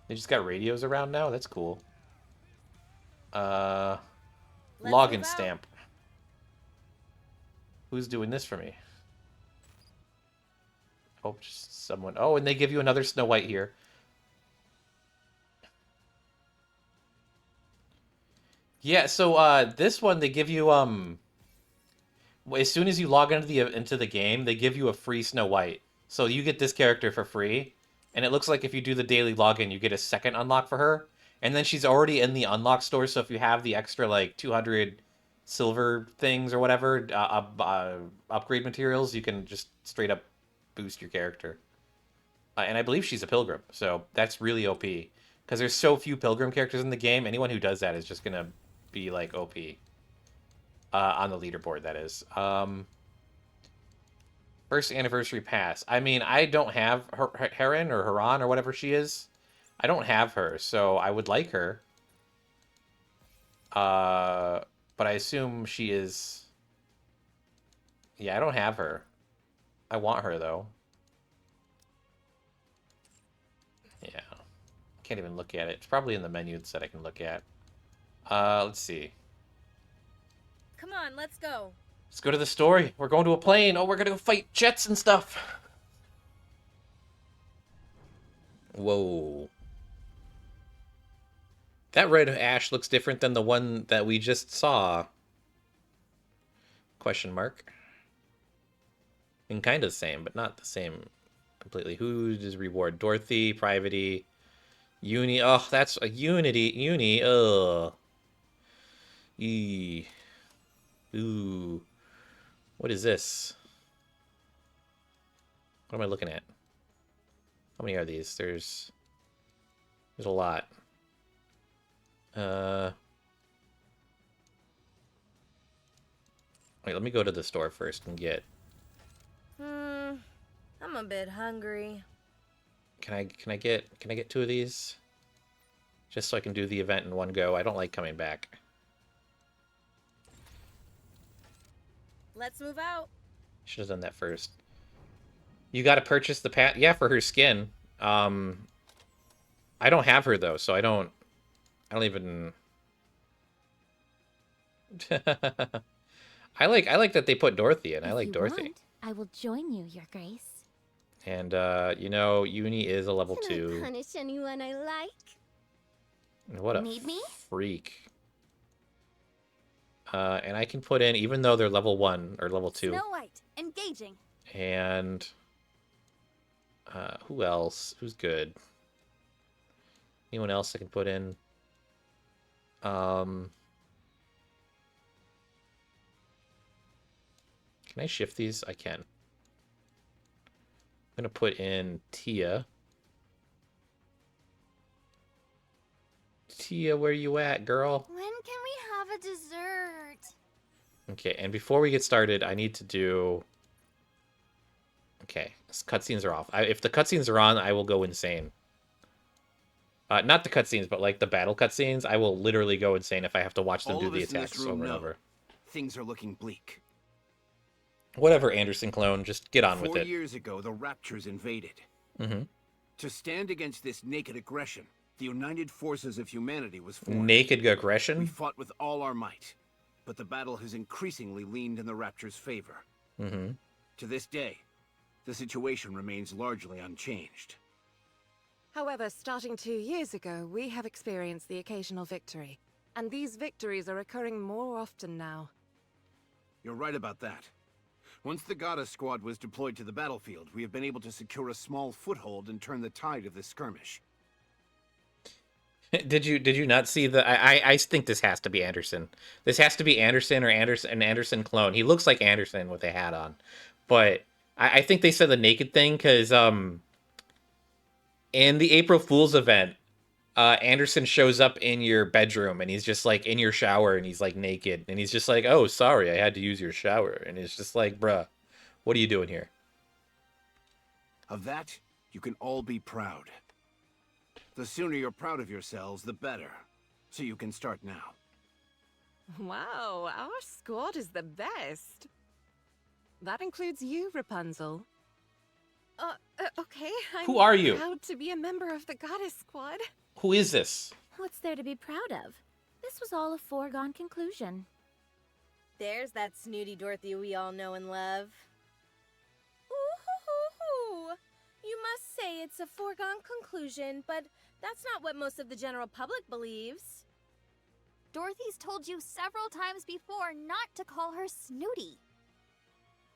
They just got radios around now? That's cool. Login stamp. Who's doing this for me? Oh, just someone. Oh, and they give you another Snow White here. Yeah, so this one they give you as soon as you log into the game, they give you a free Snow White. So you get this character for free, and it looks like if you do the daily login, you get a second unlock for her. And then she's already in the unlock store, so if you have the extra like 200 silver things or whatever, upgrade materials, you can just straight up boost your character. And I believe she's a pilgrim, so that's really OP. Because there's so few pilgrim characters in the game, anyone who does that is just gonna be like OP. On the leaderboard, that is. First anniversary pass. I mean, I don't have Heron or Haran or whatever she is. I don't have her, so I would like her. But I assume she is... Yeah, I don't have her. I want her, though. Yeah. Can't even look at it. It's probably in the menus that I can look at. Let's see. Come on, let's go. Let's go to the story. We're going to a plane. Oh, we're gonna go fight jets and stuff. Whoa. That red ash looks different than the one that we just saw. Question mark. And kind of the same, but not the same completely. Who does reward? Dorothy, Private, Uni. Oh, that's a Unity. Uni. Ugh. Eee. Ooh. What is this? What am I looking at? How many are these? There's a lot. Wait, let me go to the store first and get. I'm a bit hungry. Can I get 2 of these? Just so I can do the event in one go. I don't like coming back. Let's move out. Should have done that first. You got to purchase the pat. Yeah, for her skin. I don't have her though, so I don't even. I like that they put Dorothy in. I like Dorothy. Want, I will join you, Your Grace. And you know, Uni is a level 2. Can I punish anyone I like? What a Need me? freak. And I can put in, even though they're level 1 or level 2. Snow White, engaging. And who else? Who's good? Anyone else I can put in? Can I shift these? I can. I'm gonna put in Tia. Tia, where you at, girl? When can we have a dessert? Okay, and before we get started, I need to do... Okay, cutscenes are off. If the cutscenes are on, I will go insane. Not the cutscenes, but like the battle cutscenes. I will literally go insane if I have to watch them do the attacks over and over. Things are looking bleak. Whatever, Anderson clone, just get on with it. 4 years ago, the Raptures invaded. Mm-hmm. To stand against this naked aggression, the United Forces of Humanity was formed. Naked aggression? We fought with all our might, but the battle has increasingly leaned in the Raptures' favor. Mm-hmm. To this day, the situation remains largely unchanged. However, starting 2 years ago, we have experienced the occasional victory. And these victories are occurring more often now. You're right about that. Once the Goddess Squad was deployed to the battlefield, we have been able to secure a small foothold and turn the tide of this skirmish. Did you not see the... I think this has to be Anderson. This has to be Anderson or an Anderson clone. He looks like Anderson with a hat on. But I think they said the naked thing because in the April Fool's event, Anderson shows up in your bedroom and he's just like in your shower and he's like naked and he's just like, oh, sorry, I had to use your shower. And it's just like, bruh, what are you doing here? Of that, you can all be proud. The sooner you're proud of yourselves, the better. So you can start now. Wow, our squad is the best. That includes you, Rapunzel. Okay. Who are you? I'm proud to be a member of the Goddess Squad. Who is this? What's there to be proud of? This was all a foregone conclusion. There's that snooty Dorothy we all know and love. Ooh-hoo-hoo-hoo. You must say it's a foregone conclusion, but that's not what most of the general public believes. Dorothy's told you several times before not to call her snooty.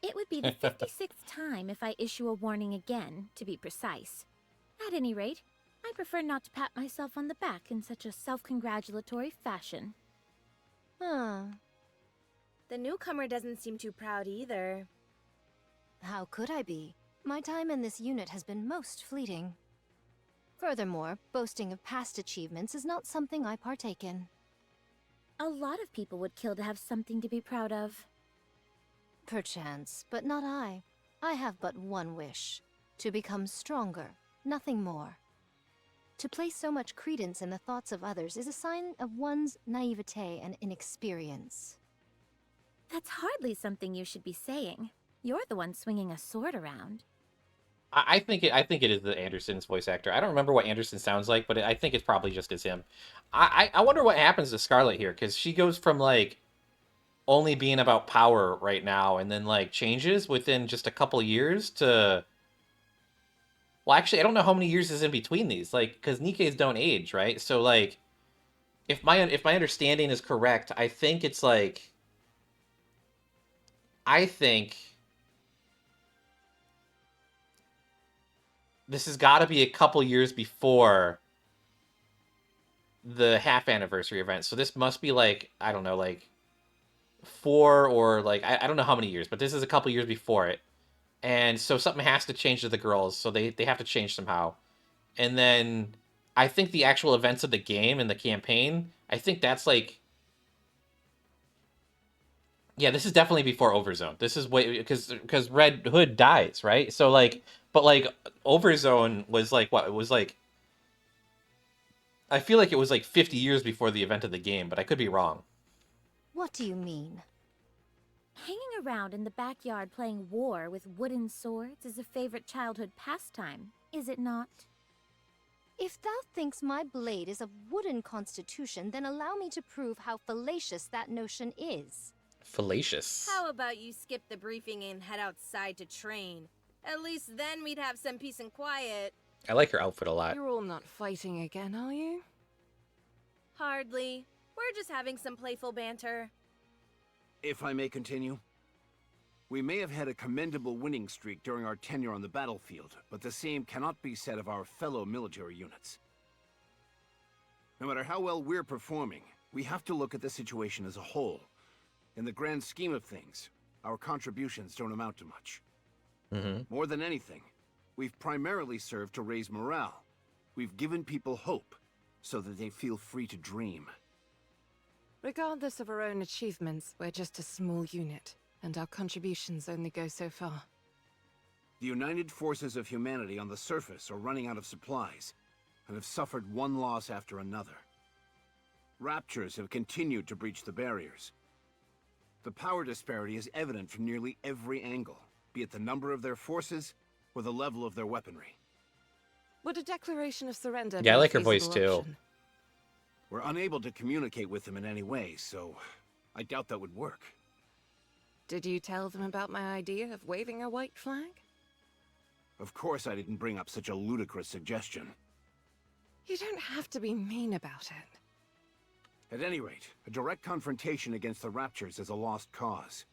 It would be the 56th time if I issue a warning again, to be precise. At any rate, I prefer not to pat myself on the back in such a self-congratulatory fashion. Huh. The newcomer doesn't seem too proud either. How could I be? My time in this unit has been most fleeting. Furthermore, boasting of past achievements is not something I partake in. A lot of people would kill to have something to be proud of. Perchance, but not I. I have but one wish. To become stronger, nothing more. To place so much credence in the thoughts of others is a sign of one's naivete and inexperience. That's hardly something you should be saying. You're the one swinging a sword around. I think it is the Anderson's voice actor. I don't remember what Anderson sounds like, but I think it's probably just as him. I wonder what happens to Scarlet here, because she goes from like only being about power right now, and then like changes within just a couple years to. Well, actually, I don't know how many years is in between these, like, because Nikke's don't age, right? So like, if my understanding is correct, I think it's like, I think this has got to be a couple years before the half anniversary event. So this must be like, I don't know, like 4 or like I don't know how many years, but this is a couple years before it. And so something has to change to the girls, so they have to change somehow. And then I think the actual events of the game and the campaign, I think that's like, yeah, this is definitely before Overzone. This is way because Red Hood dies, right? So like, but like Overzone was like what? It was like, I feel like it was like 50 years before the event of the game, but I could be wrong. What do you mean? Hanging around in the backyard playing war with wooden swords is a favorite childhood pastime, is it not? If thou thinks my blade is of wooden constitution, then allow me to prove how fallacious that notion is. Fallacious. How about you skip the briefing and head outside to train? At least then we'd have some peace and quiet. I like her outfit a lot. You're all not fighting again, are you? Hardly. We're just having some playful banter. If I may continue. We may have had a commendable winning streak during our tenure on the battlefield, but the same cannot be said of our fellow military units. No matter how well we're performing, we have to look at the situation as a whole. In the grand scheme of things, our contributions don't amount to much. More than anything, we've primarily served to raise morale. We've given people hope, so that they feel free to dream. Regardless of our own achievements, we're just a small unit, and our contributions only go so far. The united forces of humanity on the surface are running out of supplies, and have suffered one loss after another. Raptures have continued to breach the barriers. The power disparity is evident from nearly every angle, be it the number of their forces or the level of their weaponry. Would a declaration of surrender Yeah, I be a like her voice feasible too. option? We're unable to communicate with them in any way, so I doubt that would work. Did you tell them about my idea of waving a white flag? Of course I didn't bring up such a ludicrous suggestion. You don't have to be mean about it. At any rate, a direct confrontation against the Raptures is a lost cause.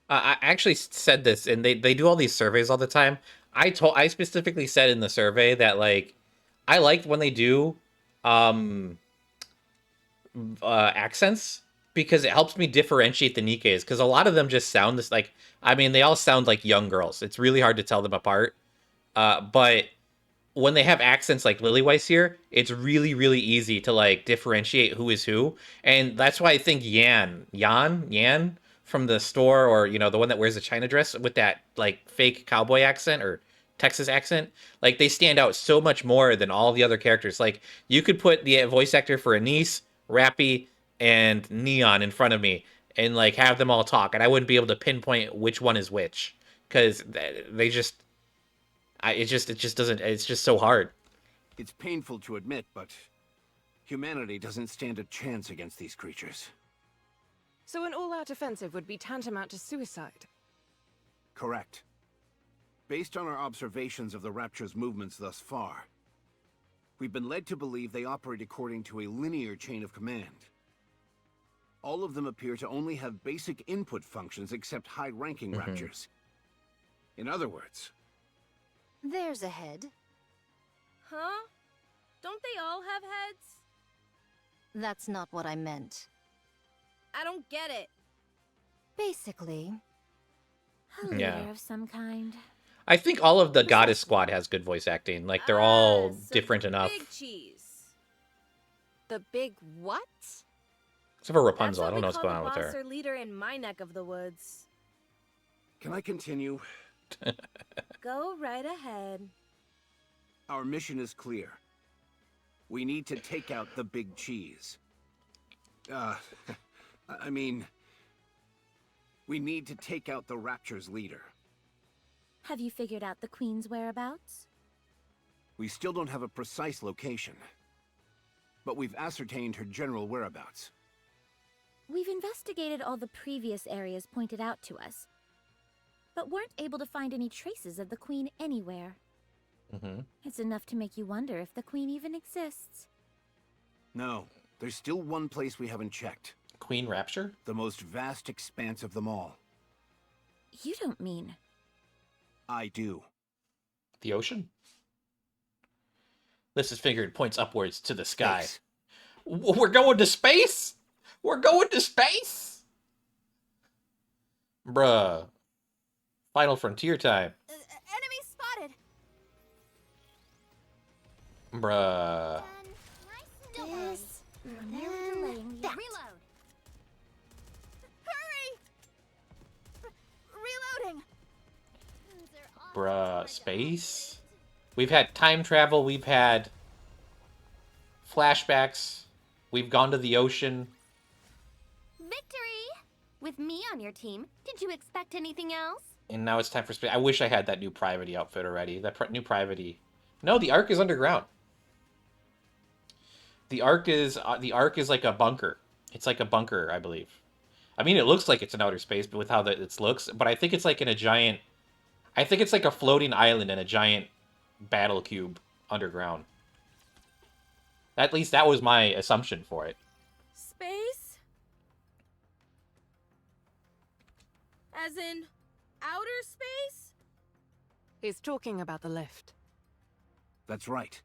I actually said this, and they do all these surveys all the time. I specifically said in the survey that like I liked when they do accents because it helps me differentiate the Nikkes, because a lot of them just sound this like, I mean, they all sound like young girls. It's really hard to tell them apart. But when they have accents like Lilyweiss here, it's really, really easy to like differentiate who is who. And that's why I think Yan from the store, or you know, the one that wears the China dress with that like fake cowboy accent or Texas accent, like they stand out so much more than all the other characters. Like you could put the voice actor for Anise, Rappy, and Neon in front of me and like have them all talk, and I wouldn't be able to pinpoint which one is which, because they just it just doesn't, it's just so hard. It's painful to admit, but humanity doesn't stand a chance against these creatures. So an all-out offensive would be tantamount to suicide? Correct. Based on our observations of the Rapture's movements thus far, we've been led to believe they operate according to a linear chain of command. All of them appear to only have basic input functions except high-ranking Raptures. In other words... There's a head. Huh? Don't they all have heads? That's not what I meant. I don't get it. Basically... A leader Yeah. of some kind. I think all of the Goddess Squad has good voice acting. Like they're all So different the enough. Big cheese. The big what? Except for That's Rapunzel, I what don't we know what's call going the on with boss her. or leader in my neck of the woods. Can I continue? Go right ahead. Our mission is clear. We need to take out the big cheese. I mean... We need to take out the Rapture's leader. Have you figured out the Queen's whereabouts? We still don't have a precise location. But we've ascertained her general whereabouts. We've investigated all the previous areas pointed out to us, but weren't able to find any traces of the Queen anywhere. It's enough to make you wonder if the Queen even exists. No, there's still one place we haven't checked. Queen Rapture? The most vast expanse of them all. You don't mean... I do. The ocean? Lissa's finger points upwards to the sky. Space. We're going to space? We're going to space? Bruh. Final Frontier time. Enemy spotted. Bruh. This. Reload. Hurry! Reloading. Bruh. Space? We've had time travel. We've had flashbacks. We've gone to the ocean. Victory! With me on your team, did you expect anything else? And now it's time for space. I wish I had that new Private outfit already. That new Private. No, the Ark is underground. The Ark is like a bunker. It's like a bunker, I believe. I mean, it looks like it's in outer space, but with how it looks. But I think it's like in a giant... I think it's like a floating island in a giant battle cube underground. At least that was my assumption for it. Space? As in outer space? He's talking about the lift. That's right.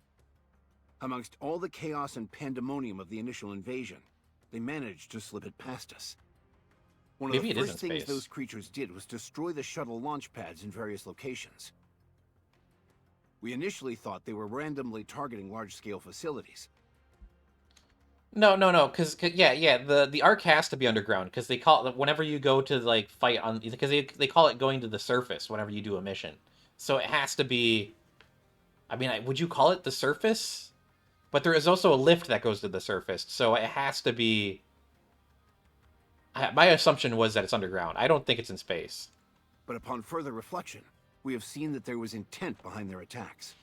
Amongst all the chaos and pandemonium of the initial invasion, they managed to slip it past us. One of Maybe the it is first in things space. those creatures did was destroy the shuttle launch pads in various locations. We initially thought they were randomly targeting large-scale facilities. No, because the Ark has to be underground because they call it whenever you go to like fight on because they call it going to the surface whenever you do a mission. So it has to be. I mean, would you call it the surface? But there is also a lift that goes to the surface, so it has to be. My assumption was that it's underground. I don't think it's in space. But upon further reflection, we have seen that there was intent behind their attacks.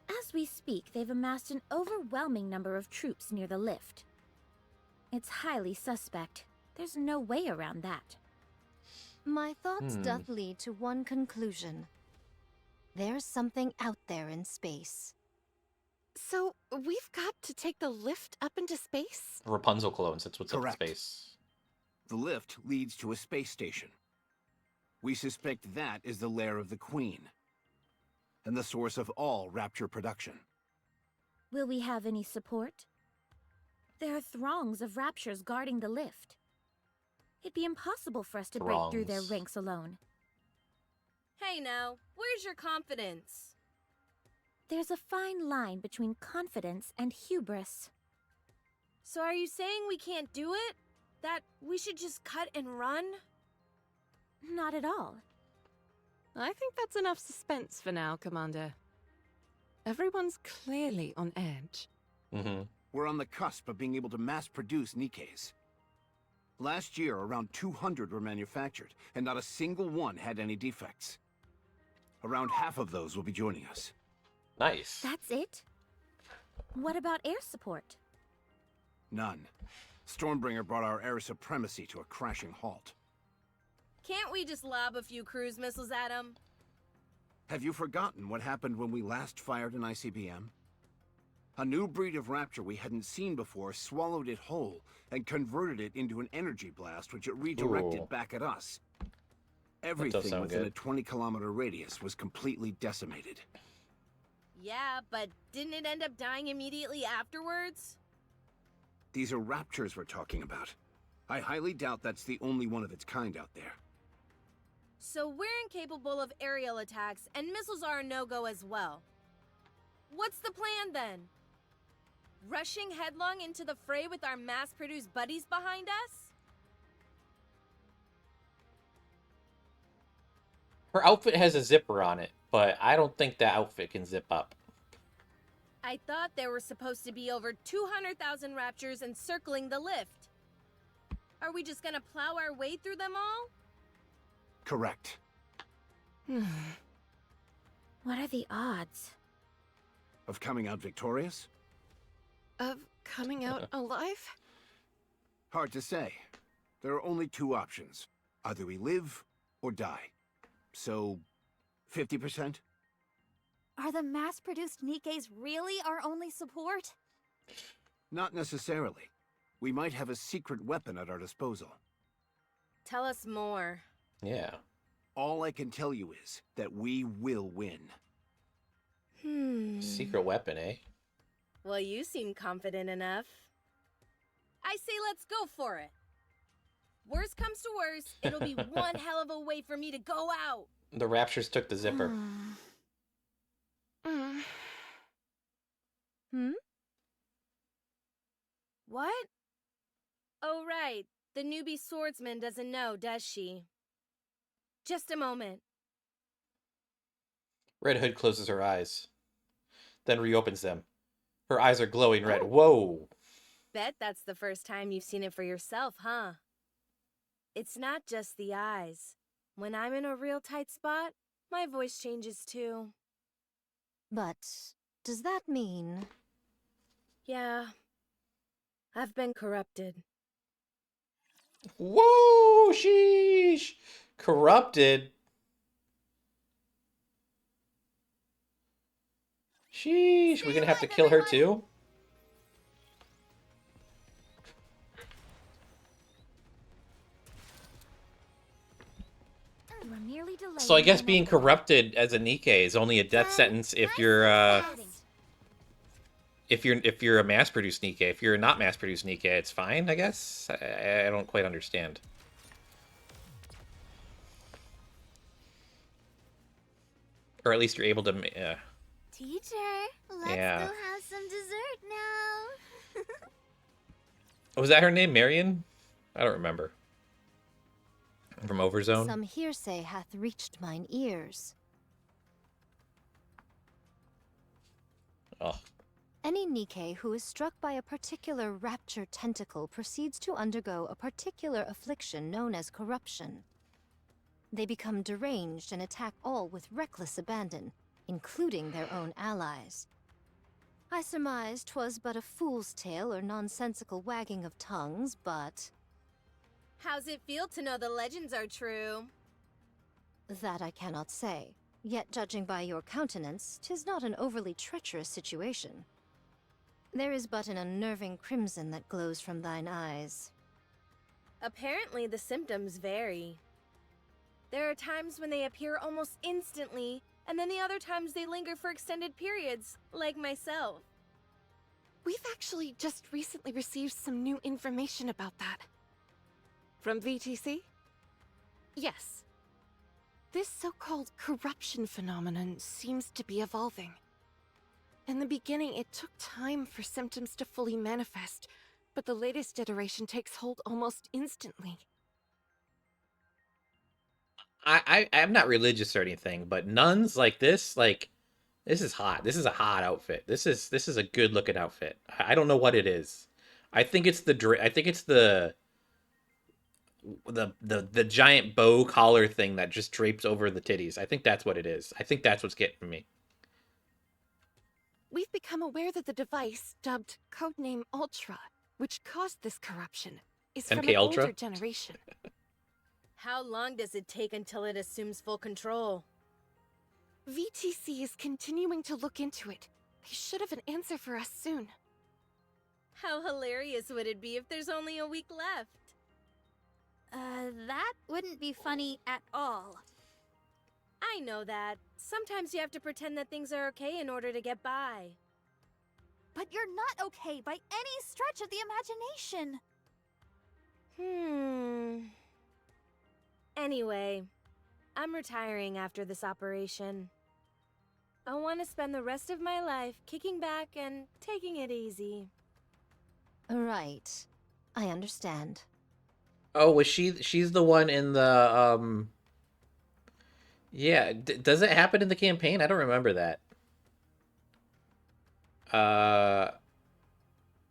As we speak, they've amassed an overwhelming number of troops near the lift. It's highly suspect. There's no way around that. My thoughts doth lead to one conclusion. There's something out there in space. So, we've got to take the lift up into space? Rapunzel clones. That's what's Correct. up in space. The lift leads to a space station. We suspect that is the lair of the Queen, and the source of all Rapture production. Will we have any support? There are throngs of Raptures guarding the lift. It'd be impossible for us to break through their Throngs. ranks alone. Hey now, where's your confidence? There's a fine line between confidence and hubris. So are you saying we can't do it? That we should just cut and run? Not at all. I think that's enough suspense for now, Commander. Everyone's clearly on edge. We're on the cusp of being able to mass-produce Nikkes. Last year, around 200 were manufactured, and not a single one had any defects. Around half of those will be joining us. Nice. That's it? What about air support? None. Stormbringer brought our air supremacy to a crashing halt. Can't we just lob a few cruise missiles at them? Have you forgotten what happened when we last fired an ICBM? A new breed of Rapture we hadn't seen before swallowed it whole and converted it into an energy blast which it redirected Ooh. back at us. does Everything sound within good. a 20-kilometer radius was completely decimated. Yeah, but didn't it end up dying immediately afterwards? These are Raptures we're talking about. I highly doubt that's the only one of its kind out there. So we're incapable of aerial attacks, and missiles are a no-go as well. What's the plan then? Rushing headlong into the fray with our mass-produced buddies behind us? Her outfit has a zipper on it, but I don't think that outfit can zip up. I thought there were supposed to be over 200,000 Raptures encircling the lift. Are we just gonna plow our way through them all? Correct. What are the odds? Of coming out victorious? Of coming out alive? Hard to say. There are only two options. Either we live or die. So, 50%? Are the mass-produced Nikkes really our only support? Not necessarily. We might have a secret weapon at our disposal. Tell us more. Yeah. All I can tell you is that we will win. Secret weapon, eh? Well, you seem confident enough. I say let's go for it. Worst comes to worst, it'll be one hell of a way for me to go out. The Raptures took the zipper. What? Oh, right. The newbie swordsman doesn't know, does she? Just a moment. Red Hood closes her eyes, then reopens them. Her eyes are glowing red. Whoa! Bet that's the first time you've seen it for yourself, huh? It's not just the eyes. When I'm in a real tight spot, my voice changes too. But does that mean... Yeah. I've been corrupted. Whoa! Sheesh! Corrupted? Sheesh, we're gonna have to kill her too? You are merely delaying So I guess my being inevitable- corrupted as a Nikke is only a death sentence if you're if you're a mass-produced Nikke. If you're a not mass-produced Nikke, it's fine, I guess. I don't quite understand. Or at least you're able to. Teacher, let's Yeah. go have some dessert now. Was that her name, Marion? I don't remember. From Overzone. Some hearsay hath reached mine ears. Oh. Any Nikke who is struck by a particular rapture tentacle proceeds to undergo a particular affliction known as corruption. They become deranged and attack all with reckless abandon, including their own allies. I surmised 'twas but a fool's tale or nonsensical wagging of tongues, but... How's it feel to know the legends are true? that I cannot say. Yet judging by your countenance, 'tis not an overly treacherous situation. There is but an unnerving crimson that glows from thine eyes. Apparently the symptoms vary. There are times when they appear almost instantly, and then the other times they linger for extended periods, like myself. We've actually just recently received some new information about that. From VTC? Yes. This so-called corruption phenomenon seems to be evolving. In the beginning, it took time for symptoms to fully manifest, but the latest iteration takes hold almost instantly. I'm not religious or anything, but nuns like this is hot. This is a hot outfit. This is a good looking outfit. I don't know what it is. I think it's the giant bow collar thing that just drapes over the titties. I think that's what it is. I think that's what's getting me. We've become aware that the device, dubbed Codename Ultra, which caused this corruption, is from MK an Ultra? older generation. How long does it take until it assumes full control? VTC is continuing to look into it. They should have an answer for us soon. How hilarious would it be if there's only a week left? That wouldn't be funny at all. I know that. Sometimes you have to pretend that things are okay in order to get by. But you're not okay by any stretch of the imagination. Anyway, I'm retiring after this operation. I want to spend the rest of my life kicking back and taking it easy. Right. I understand. Oh, was she's the one in the yeah, does it happen in the campaign? I don't remember that.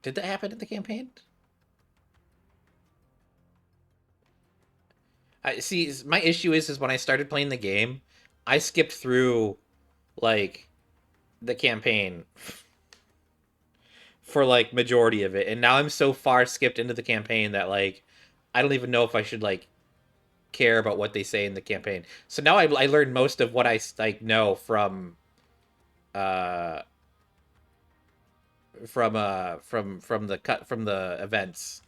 Did that happen in the campaign? I see. My issue is when I started playing the game, I skipped through like the campaign for like majority of it, and now I'm so far skipped into the campaign that like I don't even know if I should like care about what they say in the campaign. So now I learned most of what I like know uh from the cut from the events.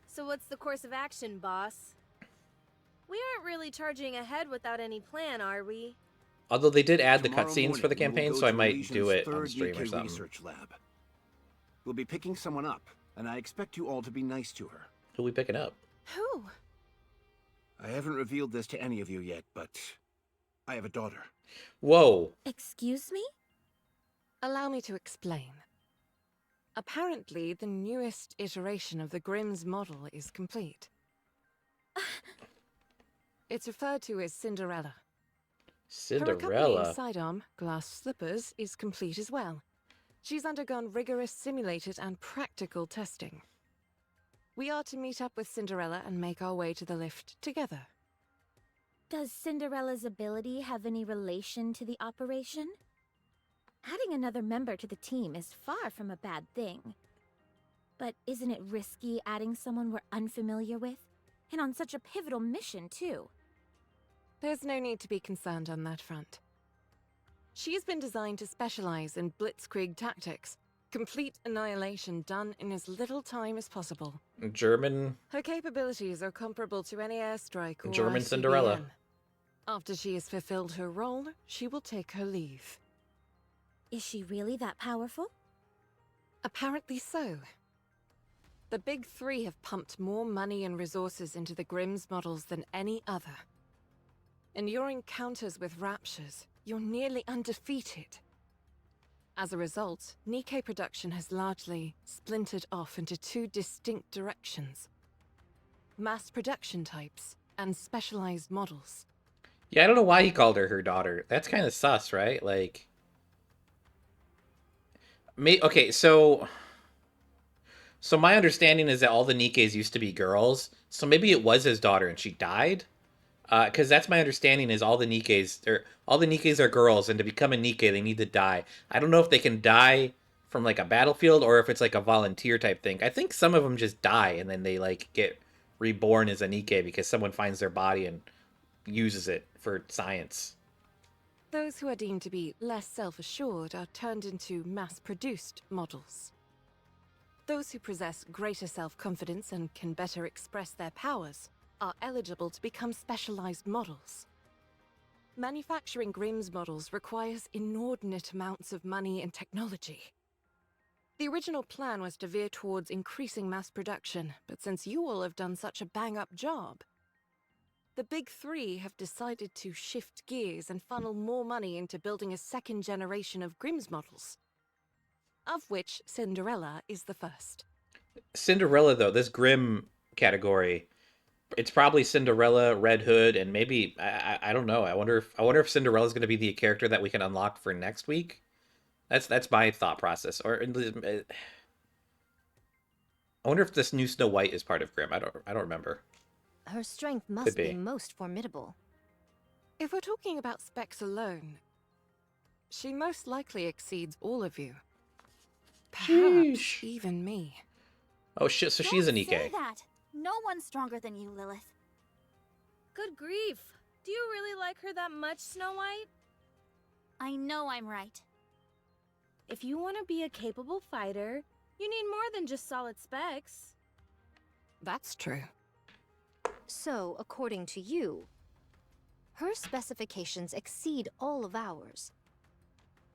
So what's the course of action, boss? We aren't really charging ahead without any plan, are we? Although they did add the Tomorrow cutscenes for the morning, we will campaign, go so I to might Elysian's do it on third stream or Nikke something. research lab. We'll be picking someone up, and I expect you all to be nice to her. Who we picking up? Who? I haven't revealed this to any of you yet, but I have a daughter. Whoa. Excuse me? Allow me to explain. Apparently, the newest iteration of the Grimm's model is complete. It's referred to as Cinderella. Her accompanying Cinderella. sidearm, glass slippers, is complete as well. She's undergone rigorous simulated and practical testing. We are to meet up with Cinderella and make our way to the lift together. Does Cinderella's ability have any relation to the operation? Adding another member to the team is far from a bad thing. But isn't it risky adding someone we're unfamiliar with? And on such a pivotal mission, too. There's no need to be concerned on that front. She's been designed to specialize in blitzkrieg tactics, complete annihilation done in as little time as possible. German. Her capabilities are comparable to any airstrike or German ICBM. Cinderella. After she has fulfilled her role, she will take her leave. Is she really that powerful? Apparently so. The Big Three have pumped more money and resources into the Grimm's models than any other. In your encounters with Raptures, you're nearly undefeated. As a result, Nikke production has largely splintered off into two distinct directions. Mass production types and specialized models. Yeah, I don't know why he called her daughter. That's kind of sus, right? Like, okay, so my understanding is that all the Nikkes used to be girls, so maybe it was his daughter and she died. Because that's my understanding is all the Nikkes are girls, and to become a Nikke they need to die. I don't know if they can die from like a battlefield or if it's like a volunteer type thing. I think some of them just die and then they like get reborn as a Nikke because someone finds their body and uses it for science. Those who are deemed to be less self-assured are turned into mass-produced models. Those who possess greater self-confidence and can better express their powers are eligible to become specialized models. Manufacturing Grimm's models requires inordinate amounts of money and technology. The original plan was to veer towards increasing mass production, but since you all have done such a bang-up job, the Big Three have decided to shift gears and funnel more money into building a second generation of Grimm's models, of which Cinderella is the first. Cinderella, though, this Grimm category, it's probably Cinderella, Red Hood, and maybe I don't know. I wonder if Cinderella's going to be the character that we can unlock for next week. That's my thought process. Or I wonder if this new Snow White is part of Grimm. I don't remember. Her strength must be. be most formidable. If we're talking about specs alone, she most likely exceeds all of you. Perhaps Sheesh. even me. Oh shit! So she's a Don't say Nikke. that. No one's stronger than you, Lilith. Good grief. Do you really like her that much, Snow White? I know I'm right. If you want to be a capable fighter, you need more than just solid specs. That's true. So, according to you, her specifications exceed all of ours.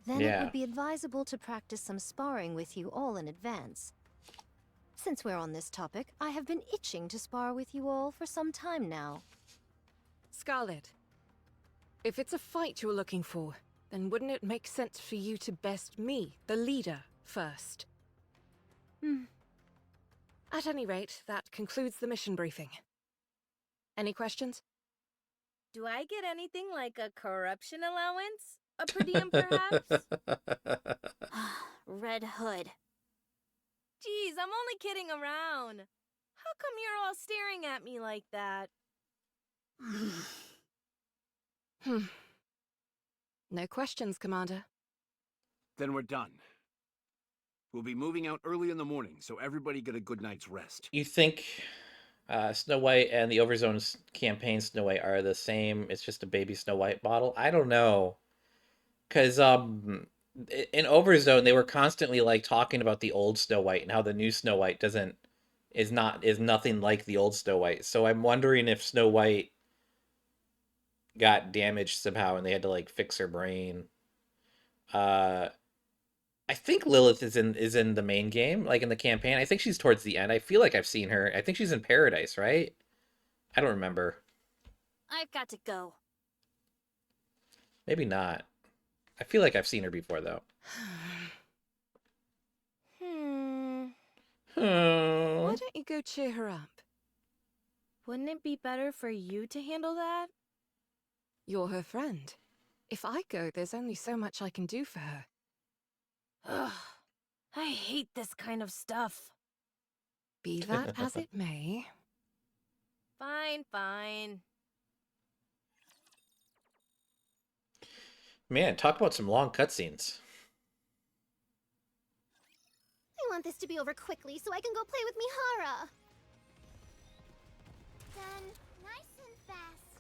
Then it Yeah. would be advisable to practice some sparring with you all in advance. Since we're on this topic, I have been itching to spar with you all for some time now. Scarlet, if it's a fight you're looking for, then wouldn't it make sense for you to best me, the leader, first? At any rate, that concludes the mission briefing. Any questions? Do I get anything like a corruption allowance? A per diem, perhaps? Red Hood. Geez, I'm only kidding around. How come you're all staring at me like that? No questions, Commander. Then we're done. We'll be moving out early in the morning, so everybody get a good night's rest. You think Snow White and the Overzone's campaign Snow White are the same? It's just a baby Snow White bottle? I don't know. Because in Overzone they were constantly like talking about the old Snow White and how the new Snow White is nothing like the old Snow White. So I'm wondering if Snow White got damaged somehow and they had to like fix her brain. Uh I think Lilith is in the main game, like in the campaign. I think she's towards the end. I feel like I've seen her. I think she's in Paradise, right? I don't remember. I've got to go. Maybe not. I feel like I've seen her before though. Why don't you go cheer her up? Wouldn't it be better for you to handle that? You're her friend. If I go, there's only so much I can do for her. Ugh, I hate this kind of stuff. Be that as it may. Fine, fine. Man, talk about some long cutscenes. I want this to be over quickly so I can go play with Mihara. Done nice and fast.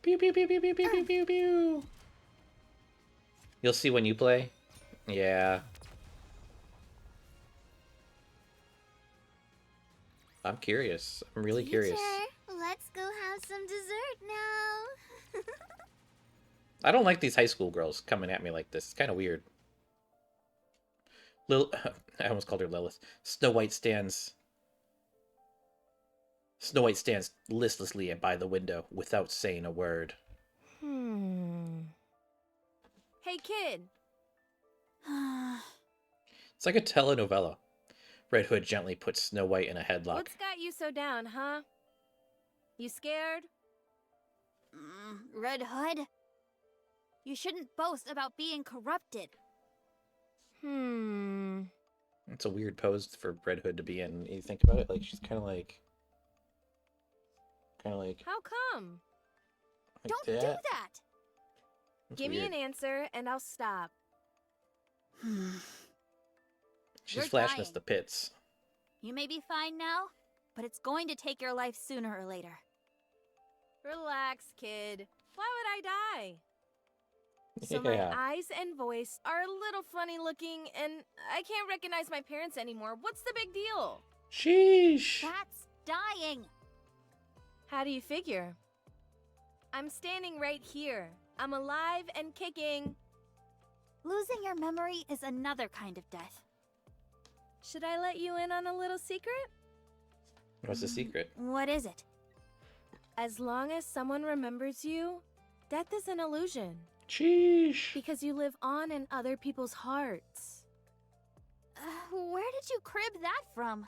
Pew pew pew pew pew pew pew pew pew. You'll see when you play. Yeah. I'm curious. I'm really curious. Let's go have some dessert now. I don't like these high school girls coming at me like this. It's kind of weird. I almost called her Lilith. Snow White stands listlessly by the window without saying a word. Hey, kid. It's like a telenovela. Red Hood gently puts Snow White in a headlock. What's got you so down, huh? You scared? Red Hood? You shouldn't boast about being corrupted. It's a weird pose for Red Hood to be in. You think about it, like she's kind of like How come? Don't do that! That's Give me weird. an answer and I'll stop. She's You're flashing us dying. the pits. You may be fine now, but it's going to take your life sooner or later. Relax, kid. Why would I die? So my eyes and voice are a little funny looking and I can't recognize my parents anymore. What's the big deal? Sheesh. That's dying! How do you figure? I'm standing right here. I'm alive and kicking. Losing your memory is another kind of death. Should I let you in on a little secret? What's the secret? What is it? As long as someone remembers you, death is an illusion. Sheesh. Because you live on in other people's hearts. Where did you crib that from?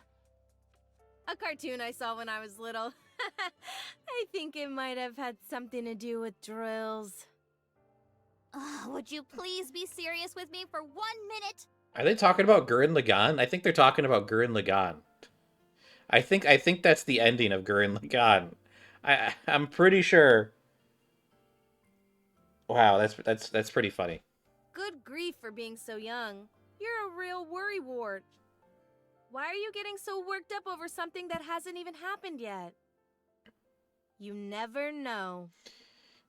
A cartoon I saw when I was little. I think it might have had something to do with drills. Would you please be serious with me for 1 minute? Are they talking about Gurren Lagann? I think they're talking about Gurren Lagann. I think that's the ending of Gurren Lagann. I'm pretty sure. Wow, that's pretty funny. Good grief for being so young. You're a real worrywart. Why are you getting so worked up over something that hasn't even happened yet? You never know.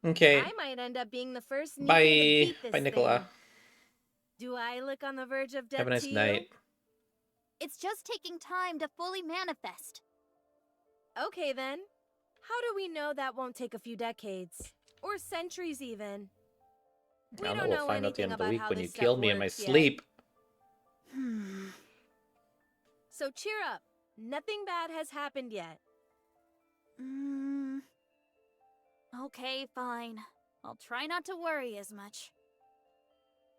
Okay. I might end up being the first Nikke Bye. to beat this Bye, Nicola. thing. Do I look on the verge of death Have a nice to you? night. It's just taking time to fully manifest. Okay then. How do we know that won't take a few decades? Or centuries even? We I don't don't know. know We'll find out at the anything end of the about week how when you this killed stuff me in my works yet. sleep. So cheer up. Nothing bad has happened yet. Okay, fine. I'll try not to worry as much.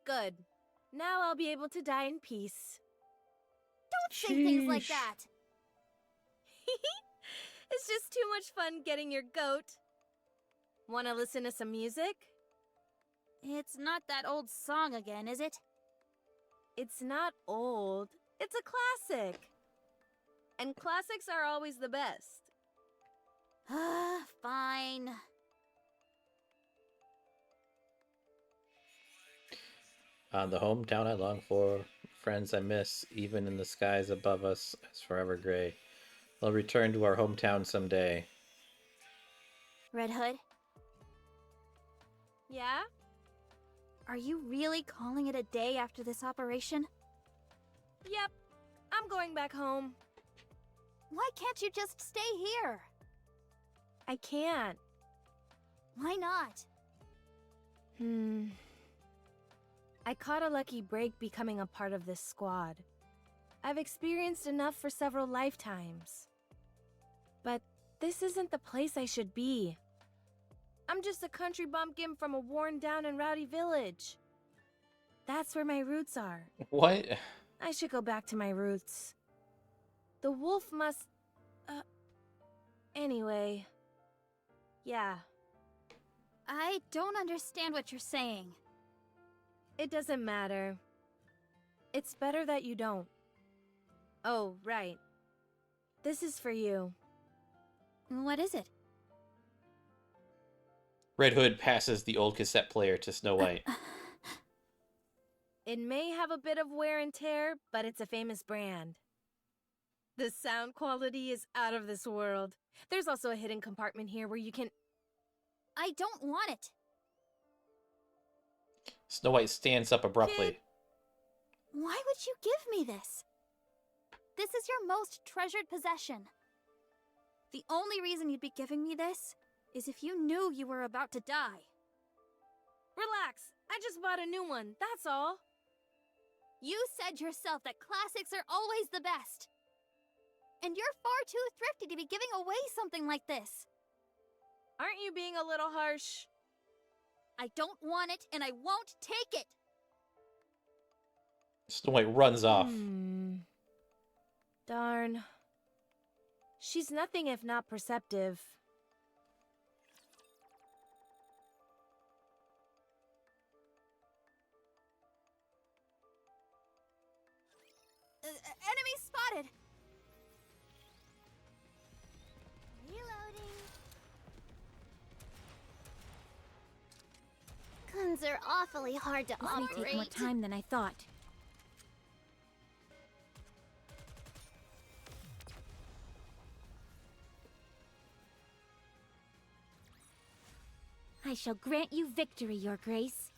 Good. Now I'll be able to die in peace. Don't say things like Sheesh. that! It's just too much fun getting your goat. Wanna listen to some music? It's not that old song again, is it? It's not old. It's a classic. And classics are always the best. Fine. The hometown I long for, friends I miss, even in the skies above us is forever gray. We'll return to our hometown someday. Red Hood, Yeah? are you really calling it a day after this operation? Yep. I'm going back home. Why can't you just stay here? I can't. Why not? I caught a lucky break becoming a part of this squad. I've experienced enough for several lifetimes. But this isn't the place I should be. I'm just a country bumpkin from a worn-down and rowdy village. That's where my roots are. What? I should go back to my roots. The wolf must... Anyway. Yeah. I don't understand what you're saying. It doesn't matter. It's better that you don't. Oh, right. This is for you. What is it? Red Hood passes the old cassette player to Snow White. It may have a bit of wear and tear, but it's a famous brand. The sound quality is out of this world. There's also a hidden compartment here where you can... I don't want it. Snow White stands up abruptly. Why would you give me this? This is your most treasured possession. The only reason you'd be giving me this is if you knew you were about to die. Relax, I just bought a new one, that's all. You said yourself that classics are always the best. And you're far too thrifty to be giving away something like this. Aren't you being a little harsh? I don't want it, and I won't take it. Snow White runs off. Darn. She's nothing if not perceptive. Enemy spotted! Reloading. Guns are awfully hard to This may operate. take more time than I thought. I shall grant you victory, Your Grace.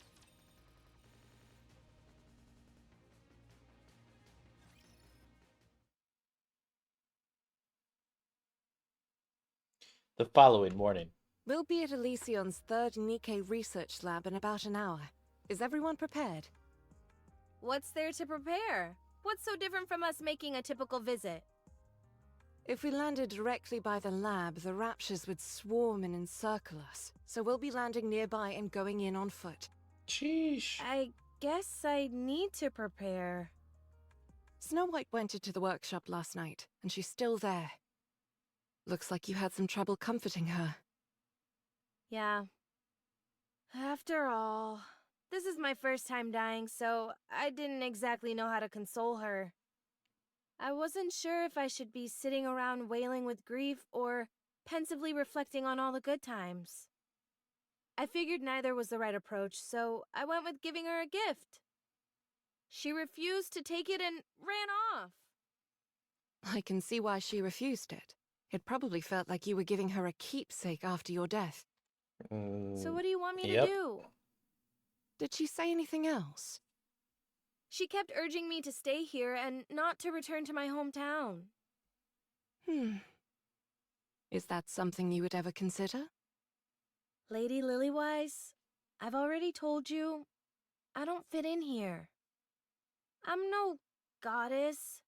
The following morning. We'll be at Elysion's third Nikke research lab in about an hour. Is everyone prepared? What's there to prepare? What's so different from us making a typical visit? If we landed directly by the lab, the raptures would swarm and encircle us. So we'll be landing nearby and going in on foot. Sheesh. I guess I need to prepare. Snow White went into the workshop last night, and she's still there. Looks like you had some trouble comforting her. Yeah. After all, this is my first time dying, so I didn't exactly know how to console her. I wasn't sure if I should be sitting around wailing with grief or pensively reflecting on all the good times. I figured neither was the right approach, so I went with giving her a gift. She refused to take it and ran off. I can see why she refused it. It probably felt like you were giving her a keepsake after your death. So what do you want me to do? Did she say anything else? She kept urging me to stay here and not to return to my hometown. Is that something you would ever consider? Lady Lilywise, I've already told you, I don't fit in here. I'm no goddess.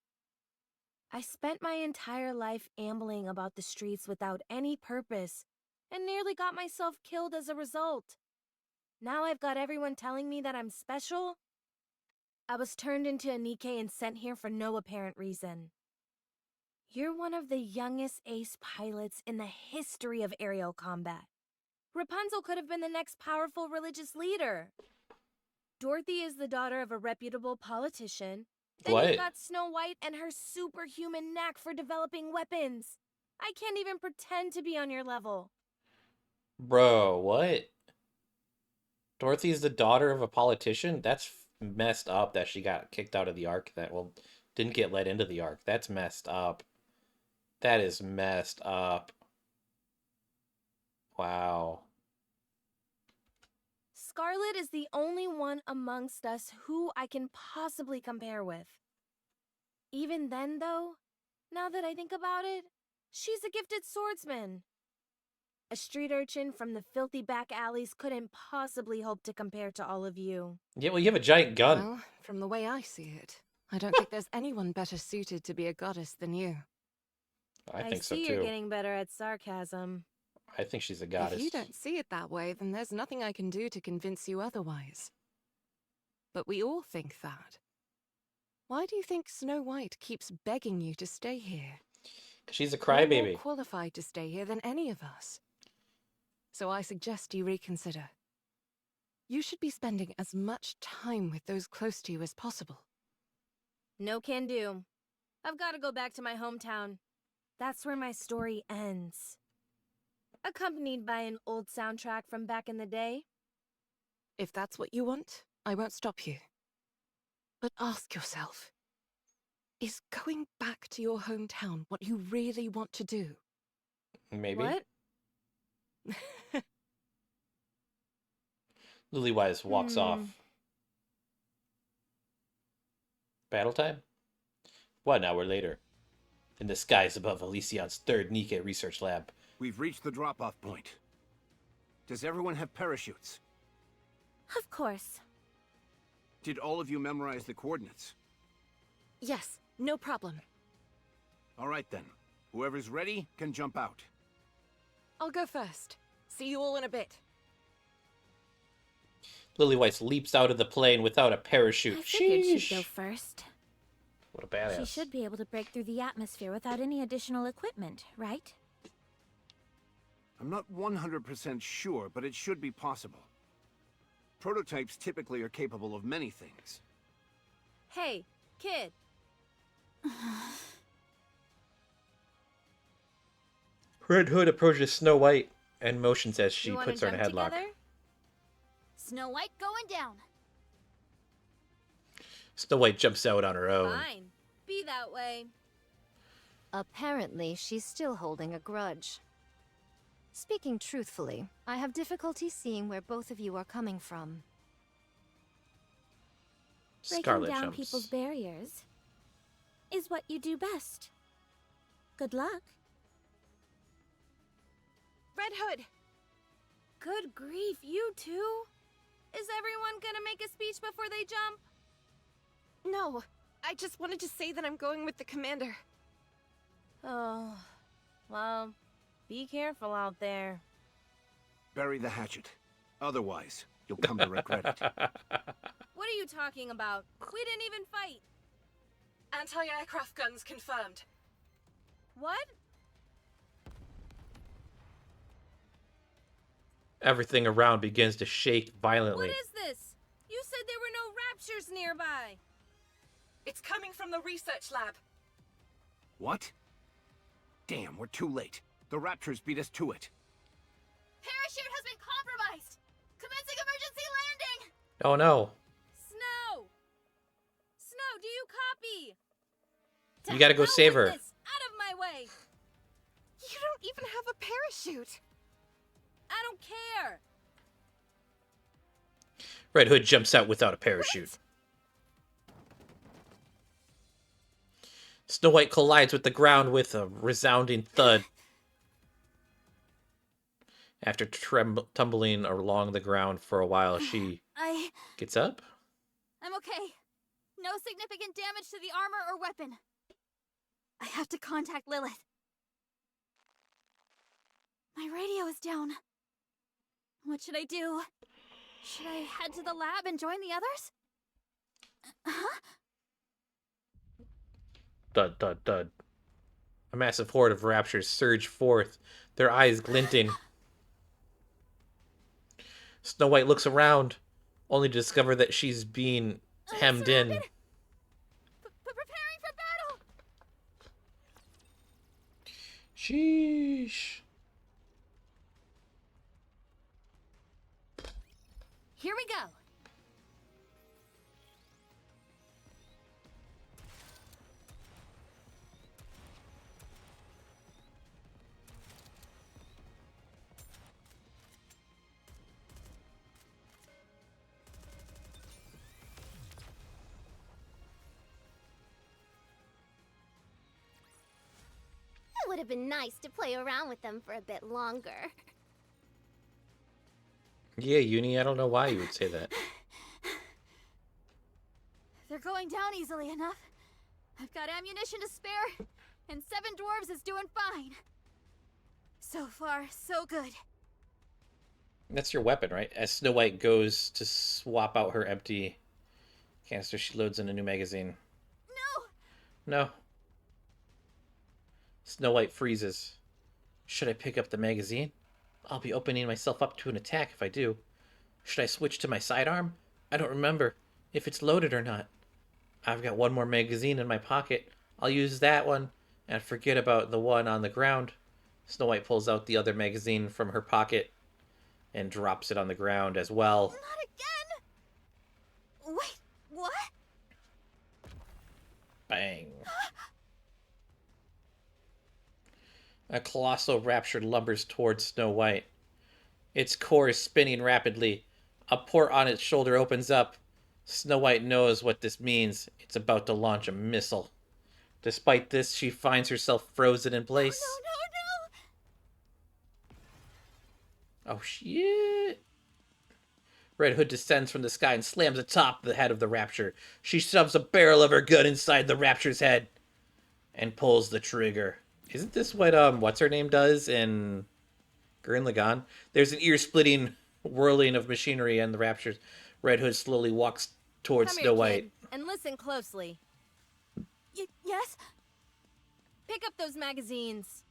I spent my entire life ambling about the streets without any purpose, and nearly got myself killed as a result. Now I've got everyone telling me that I'm special. I was turned into a Nikke and sent here for no apparent reason. You're one of the youngest ace pilots in the history of aerial combat. Rapunzel could have been the next powerful religious leader. Dorothy is the daughter of a reputable politician. Then you've got Snow White and her superhuman knack for developing weapons. I can't even pretend to be on your level. Bro, what? Dorothy is the daughter of a politician? That's messed up that she got kicked out of the Ark. That, well, didn't get let into the Ark. That's messed up. That is messed up. Wow. Scarlet is the only one amongst us who I can possibly compare with. Even then, though, now that I think about it, she's a gifted swordsman. A street urchin from the filthy back alleys couldn't possibly hope to compare to all of you. Yeah, well, you have a giant gun. Well, from the way I see it, I don't think there's anyone better suited to be a goddess than you. I think so, see too. You're getting better at sarcasm. I think she's a goddess. If you don't see it that way, then there's nothing I can do to convince you otherwise. But we all think that. Why do you think Snow White keeps begging you to stay here? She's a You're crybaby. more qualified to stay here than any of us. So I suggest you reconsider. You should be spending as much time with those close to you as possible. No can do. I've got to go back to my hometown. That's where my story ends. Accompanied by an old soundtrack from back in the day. If that's what you want, I won't stop you. But ask yourself, is going back to your hometown what you really want to do? Maybe. What? Lilywise walks off. Battle time? 1 hour later. In the skies above Elysion's third Nikke research lab. We've reached the drop-off point. Does everyone have parachutes? Of course. Did all of you memorize the coordinates? Yes, no problem. All right then. Whoever's ready can jump out. I'll go first. See you all in a bit. Lilywhite leaps out of the plane without a parachute. I figured Sheesh. she'd go first. What a badass. She should be able to break through the atmosphere without any additional equipment, right? I'm not 100% sure, but it should be possible. Prototypes typically are capable of many things. Hey, kid. Red Hood approaches Snow White and motions as she You wanna puts her in a jump headlock. together? Snow White going down. Snow White jumps out on her own. Fine. Be that way. Apparently, she's still holding a grudge. Speaking truthfully, I have difficulty seeing where both of you are coming from. Breaking Scarlet down jumps. people's barriers is what you do best. Good luck. Red Hood! Good grief, you too? Is everyone gonna make a speech before they jump? No, I just wanted to say that I'm going with the commander. Oh, well, be careful out there. Bury the hatchet. Otherwise, you'll come to regret it. What are you talking about? We didn't even fight. Anti-aircraft guns confirmed. What? Everything around begins to shake violently. What is this? You said there were no raptures nearby. It's coming from the research lab. What? Damn, we're too late. The Raptors beat us to it. Parachute has been compromised. Commencing emergency landing. Oh no. Snow! Snow, do you copy? You gotta go Hell save with her. this. Out of my way! You don't even have a parachute. I don't care. Red Hood jumps out without a parachute. Snow White collides with the ground with a resounding thud. After tumbling along the ground for a while, she gets up. I'm okay. No significant damage to the armor or weapon. I have to contact Lilith. My radio is down. What should I do? Should I head to the lab and join the others? Huh? Dud, dud, dud. A massive horde of raptors surge forth, their eyes glinting. Snow White looks around, only to discover that she's being hemmed in. Preparing for battle! Sheesh. Here we go. Would have been nice to play around with them for a bit longer. Yeah, Uni, I don't know why you would say that. They're going down easily enough. I've got ammunition to spare, and 7 dwarves is doing fine. So far, so good. That's your weapon, right? As Snow White goes to swap out her empty canister, she loads in a new magazine. No! No. Snow White freezes. Should I pick up the magazine? I'll be opening myself up to an attack if I do. Should I switch to my sidearm? I don't remember if it's loaded or not. I've got one more magazine in my pocket. I'll use that one and forget about the one on the ground. Snow White pulls out the other magazine from her pocket and drops it on the ground as well. Not again! Wait, what? Bang. A colossal rapture lumbers towards Snow White. Its core is spinning rapidly. A port on its shoulder opens up. Snow White knows what this means. It's about to launch a missile. Despite this, she finds herself frozen in place. No! Oh, shit. Red Hood descends from the sky and slams atop the head of the Rapture. She shoves a barrel of her gun inside the Rapture's head and pulls the trigger. Isn't this what what's her name does in Gurren Lagann? There's an ear-splitting whirling of machinery and the Rapture's Red Hood slowly walks towards Come Snow here, White. kid, and listen closely. Yes? Pick up those magazines.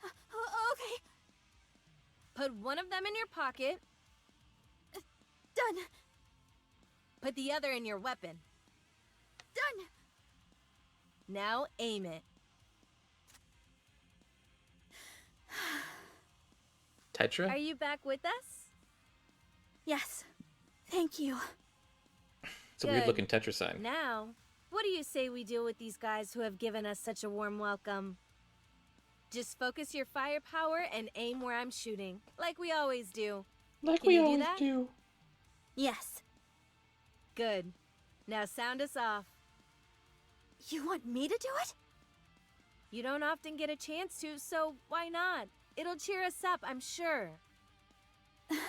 Okay, Put one of them in your pocket. done. Put the other in your weapon. Done. Now aim it. Tetra? Are you back with us? Yes. Thank you. It's a weird-looking Tetra sign. Now, what do you say we deal with these guys who have given us such a warm welcome? Just focus your firepower and aim where I'm shooting, like we always do. Like Can we you do always that? do. Yes. Good. Now sound us off. You want me to do it? You don't often get a chance to, so why not? It'll cheer us up, I'm sure. Encounter!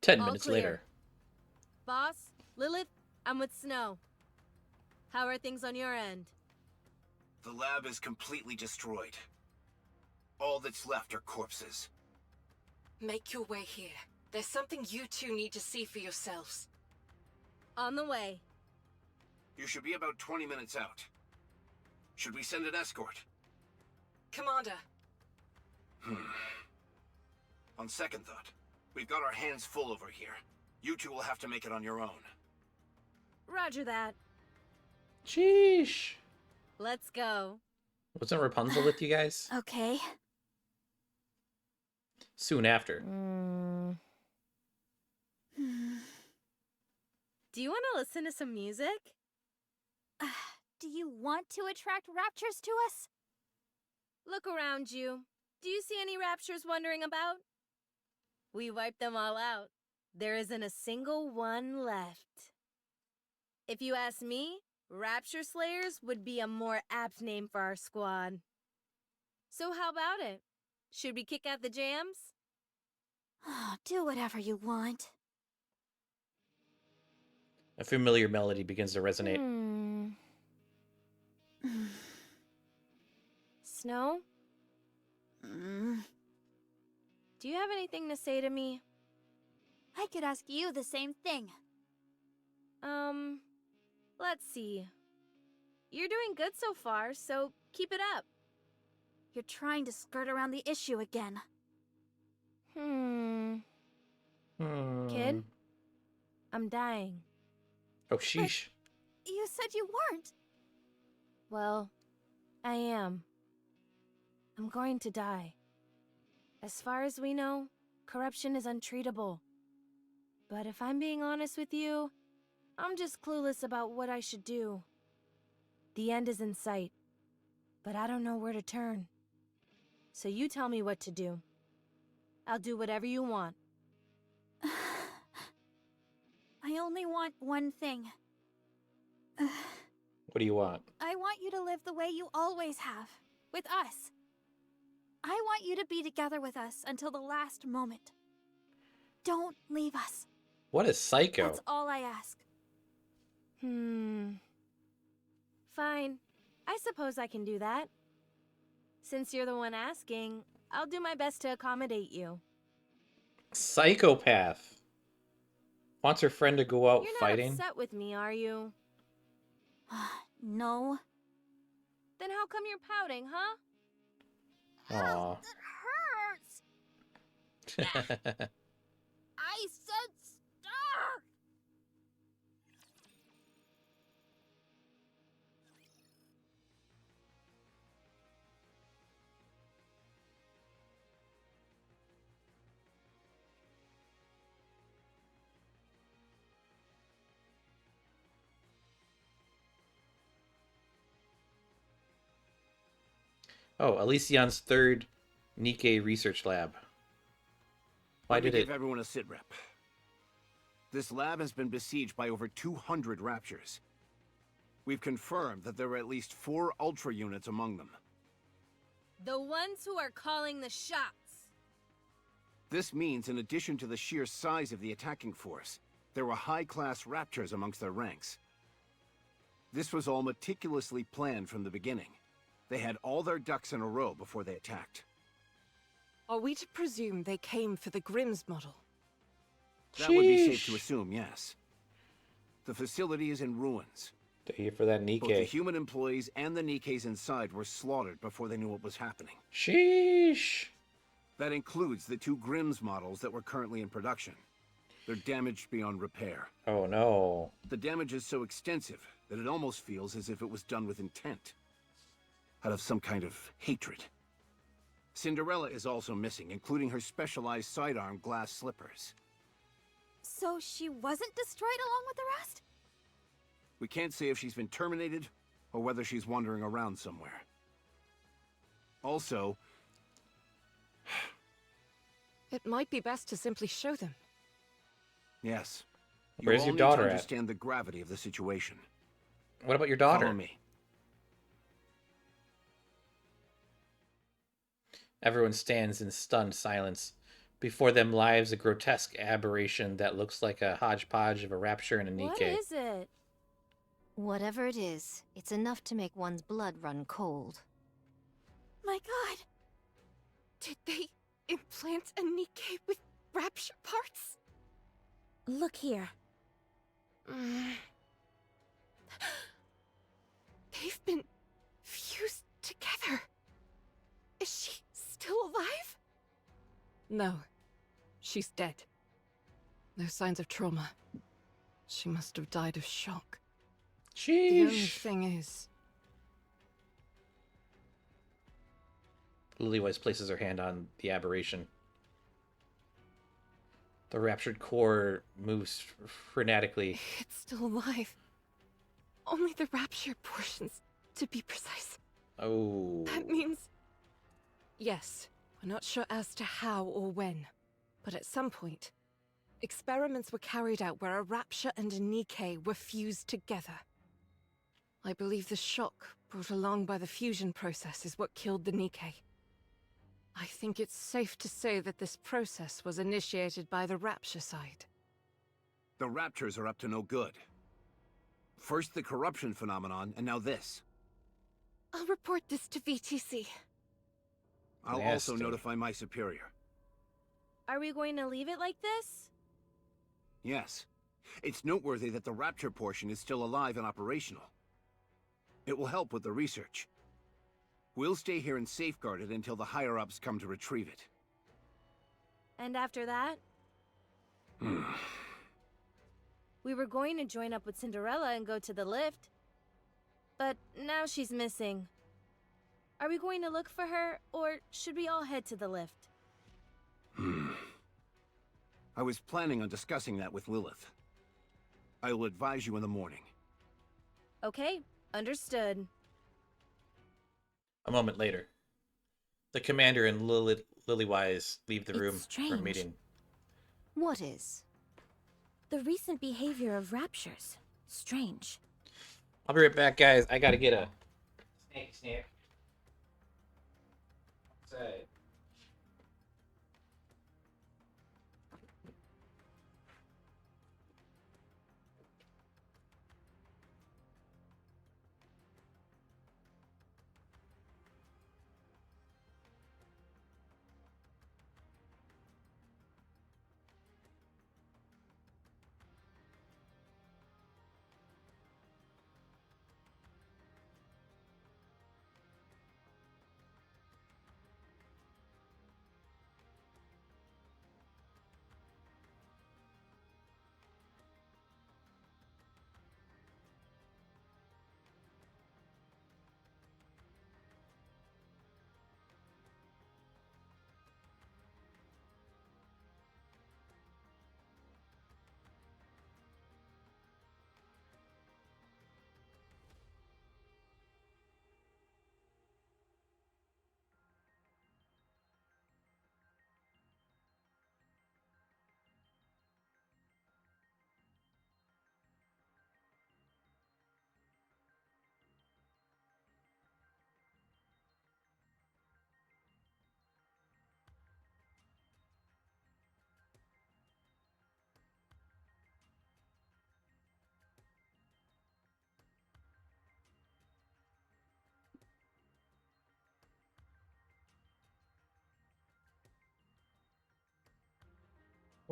10 All minutes clear. later. Boss, Lilith, I'm with Snow. How are things on your end? The lab is completely destroyed. All that's left are corpses. Make your way here. There's something you two need to see for yourselves. On the way. You should be about 20 minutes out. Should we send an escort? Commander, On second thought, we've got our hands full over here. You two will have to make it on your own. Roger that. Sheesh. Let's go. Wasn't Rapunzel with you guys? Okay. Soon after. Do you want to listen to some music? Do you want to attract raptures to us? Look around you. Do you see any raptures wandering about? We wiped them all out. There isn't a single one left. If you ask me, Rapture Slayers would be a more apt name for our squad. So how about it? Should we kick out the jams? Do whatever you want. A familiar melody begins to resonate. Snow? Do you have anything to say to me? I could ask you the same thing. Let's see. You're doing good so far, so keep it up. You're trying to skirt around the issue again. Kid? I'm dying. Oh, sheesh. You said you weren't. Well, I am. I'm going to die. As far as we know, corruption is untreatable. But if I'm being honest with you, I'm just clueless about what I should do. The end is in sight, but I don't know where to turn. So you tell me what to do. I'll do whatever you want. I I only want one thing. What do you want? I want you to live the way you always have, with us. I want you to be together with us until the last moment. Don't leave us. What a psycho. That's all I ask. Fine. I suppose I can do that. Since you're the one asking, I'll do my best to accommodate you. Psychopath. Wants her friend to go out You're not fighting? upset with me, are you? No. Then how come you're pouting, huh? Aw. It hurts! I said stop! Oh, Elysion's third Nikke research lab. Why Let me did it... give everyone a sit rep. This lab has been besieged by over 200 raptures. We've confirmed that there are at least 4 Ultra units among them. The ones who are calling the shots. This means, in addition to the sheer size of the attacking force, there were high-class raptors amongst their ranks. This was all meticulously planned from the beginning. They had all their ducks in a row before they attacked. Are we to presume they came for the Grimm's model? That would be safe to Sheesh. assume, yes. The facility is in ruins. They're here for that Both the Nikke. human employees and the Nikkes inside were slaughtered before they knew what was happening. Sheesh. That includes the 2 Grimm's models that were currently in production. They're damaged beyond repair. Oh no. The damage is so extensive that it almost feels as if it was done with intent. Out of some kind of hatred. Cinderella is also missing, including her specialized sidearm glass slippers. So she wasn't destroyed along with the rest? We can't say if she's been terminated, or whether she's wandering around somewhere. Also, It might be best to simply show them. yes. Where's all your need daughter to at? understand the gravity of the situation. What about your daughter? Follow me. Everyone stands in stunned silence. Before them lies a grotesque aberration that looks like a hodgepodge of a rapture and a Nikke. What is it? Whatever it is, it's enough to make one's blood run cold. My god! Did they implant a Nikke with rapture parts? Look here. They've been fused together. Is she still alive? No. She's dead. No signs of trauma. She must have died of shock. The only Sheesh. thing is... Lilywise places her hand on the aberration. The raptured core moves frenetically. It's still alive. Only the rapture portions, to be precise. Oh. That means... Yes, we're not sure as to how or when. But at some point, experiments were carried out where a rapture and a Nikke were fused together. I believe the shock brought along by the fusion process is what killed the Nikke. I think it's safe to say that this process was initiated by the rapture side. The raptors are up to no good. First the corruption phenomenon, and now this. I'll report this to VTC. I'll also Nasty. notify my superior. Are we going to leave it like this? Yes. It's noteworthy that the rapture portion is still alive and operational. It will help with the research. We'll stay here and safeguard it until the higher-ups come to retrieve it. And after that? We were going to join up with Cinderella and go to the lift. But now she's missing. Are we going to look for her, or should we all head to the lift? I was planning on discussing that with Lilith. I will advise you in the morning. Okay, understood. A moment later, the commander and Lilywise leave the It's room for a strange. meeting. What is? The recent behavior of raptures. Strange. I'll be right back, guys. I gotta get a snack. Outside.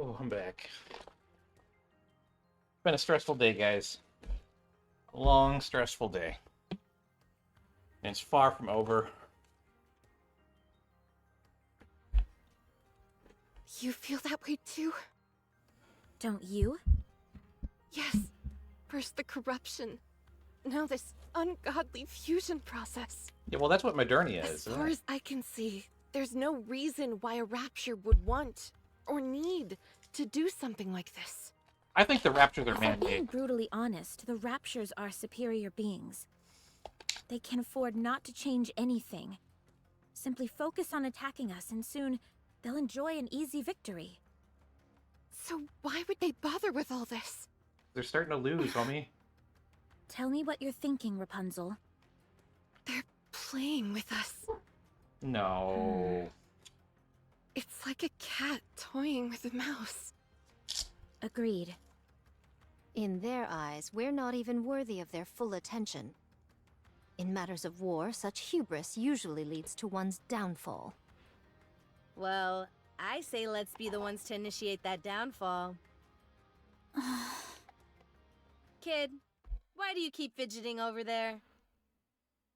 Oh, I'm back. Been a stressful day, guys. A long, stressful day. And it's far from over. You feel that way too? Don't you? Yes. First the corruption. Now this ungodly fusion process. Yeah, well, that's what Modernia is, As isn't far it? as I can see, there's no reason why a rapture would want or need to do something like this. I think the Raptors are If we're being man-made. brutally honest, the raptures are superior beings. They can afford not to change anything. Simply focus on attacking us, and soon they'll enjoy an easy victory. So why would they bother with all this? They're starting to lose, homie. Tell me what you're thinking, Rapunzel. They're playing with us. No. It's like a cat toying with a mouse. Agreed. In their eyes, we're not even worthy of their full attention. In matters of war, such hubris usually leads to one's downfall. Well, I say let's be the ones to initiate that downfall. Kid, why do you keep fidgeting over there?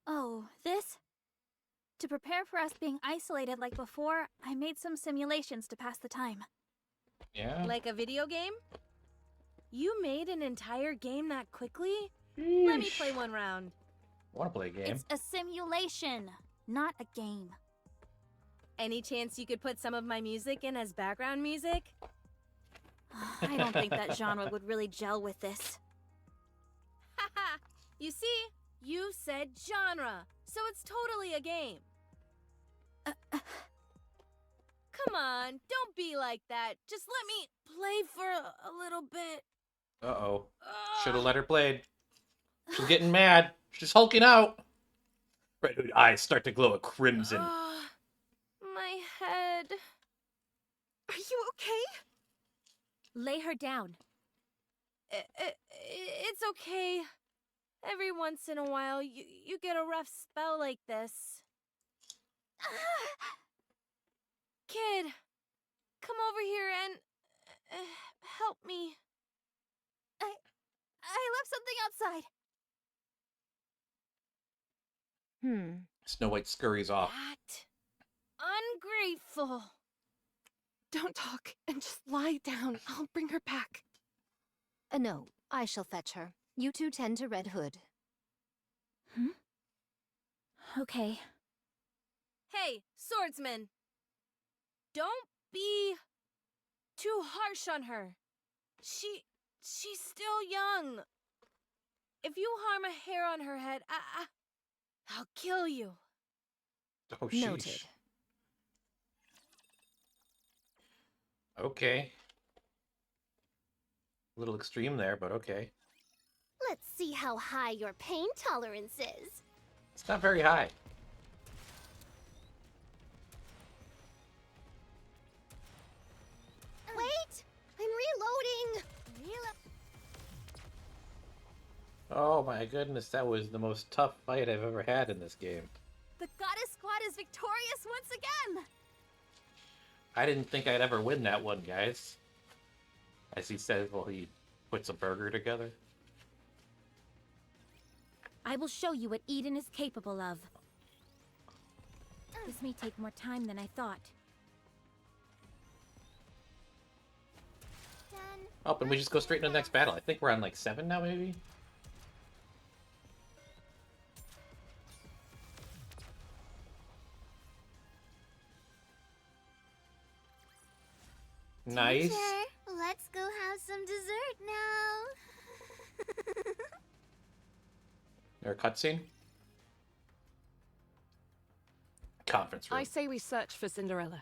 Oh, this? To prepare for us being isolated like before, I made some simulations to pass the time. Yeah? Like a video game? You made an entire game that quickly? Let me play one round. I want to play a game. It's a simulation, not a game. Any chance you could put some of my music in as background music? I don't think that genre would really gel with this. Haha! You see? You said genre, so it's totally a game. Come on, don't be like that. Just let me play for a little bit. Uh-oh. Should have let her play. She's getting mad. She's hulking out. Red hood eyes start to glow a crimson. My head. Are you okay? Lay her down. It's okay. Every once in a while, you get a rough spell like this. Kid, come over here and help me. I left something outside. Snow White scurries off. That ungrateful. Don't talk and just lie down. I'll bring her back. No, I shall fetch her. You two tend to Red Hood. Okay. Hey, swordsman. Don't be too harsh on her. She's still young. If you harm a hair on her head, I'll kill you. Oh, sheesh. Noted. Okay. A little extreme there, but okay. Let's see how high your pain tolerance is. It's not very high. Wait! I'm reloading! Oh my goodness, that was the most tough fight I've ever had in this game. The Goddess Squad is victorious once again! I didn't think I'd ever win that one, guys. As he says while he puts a burger together. I will show you what Eden is capable of. This may take more time than I thought. Oh, and we just go straight into the next battle. I think we're on like 7 now, maybe? Nice. Teacher, let's go have some dessert now. There a cutscene? Conference room. I say we search for Cinderella.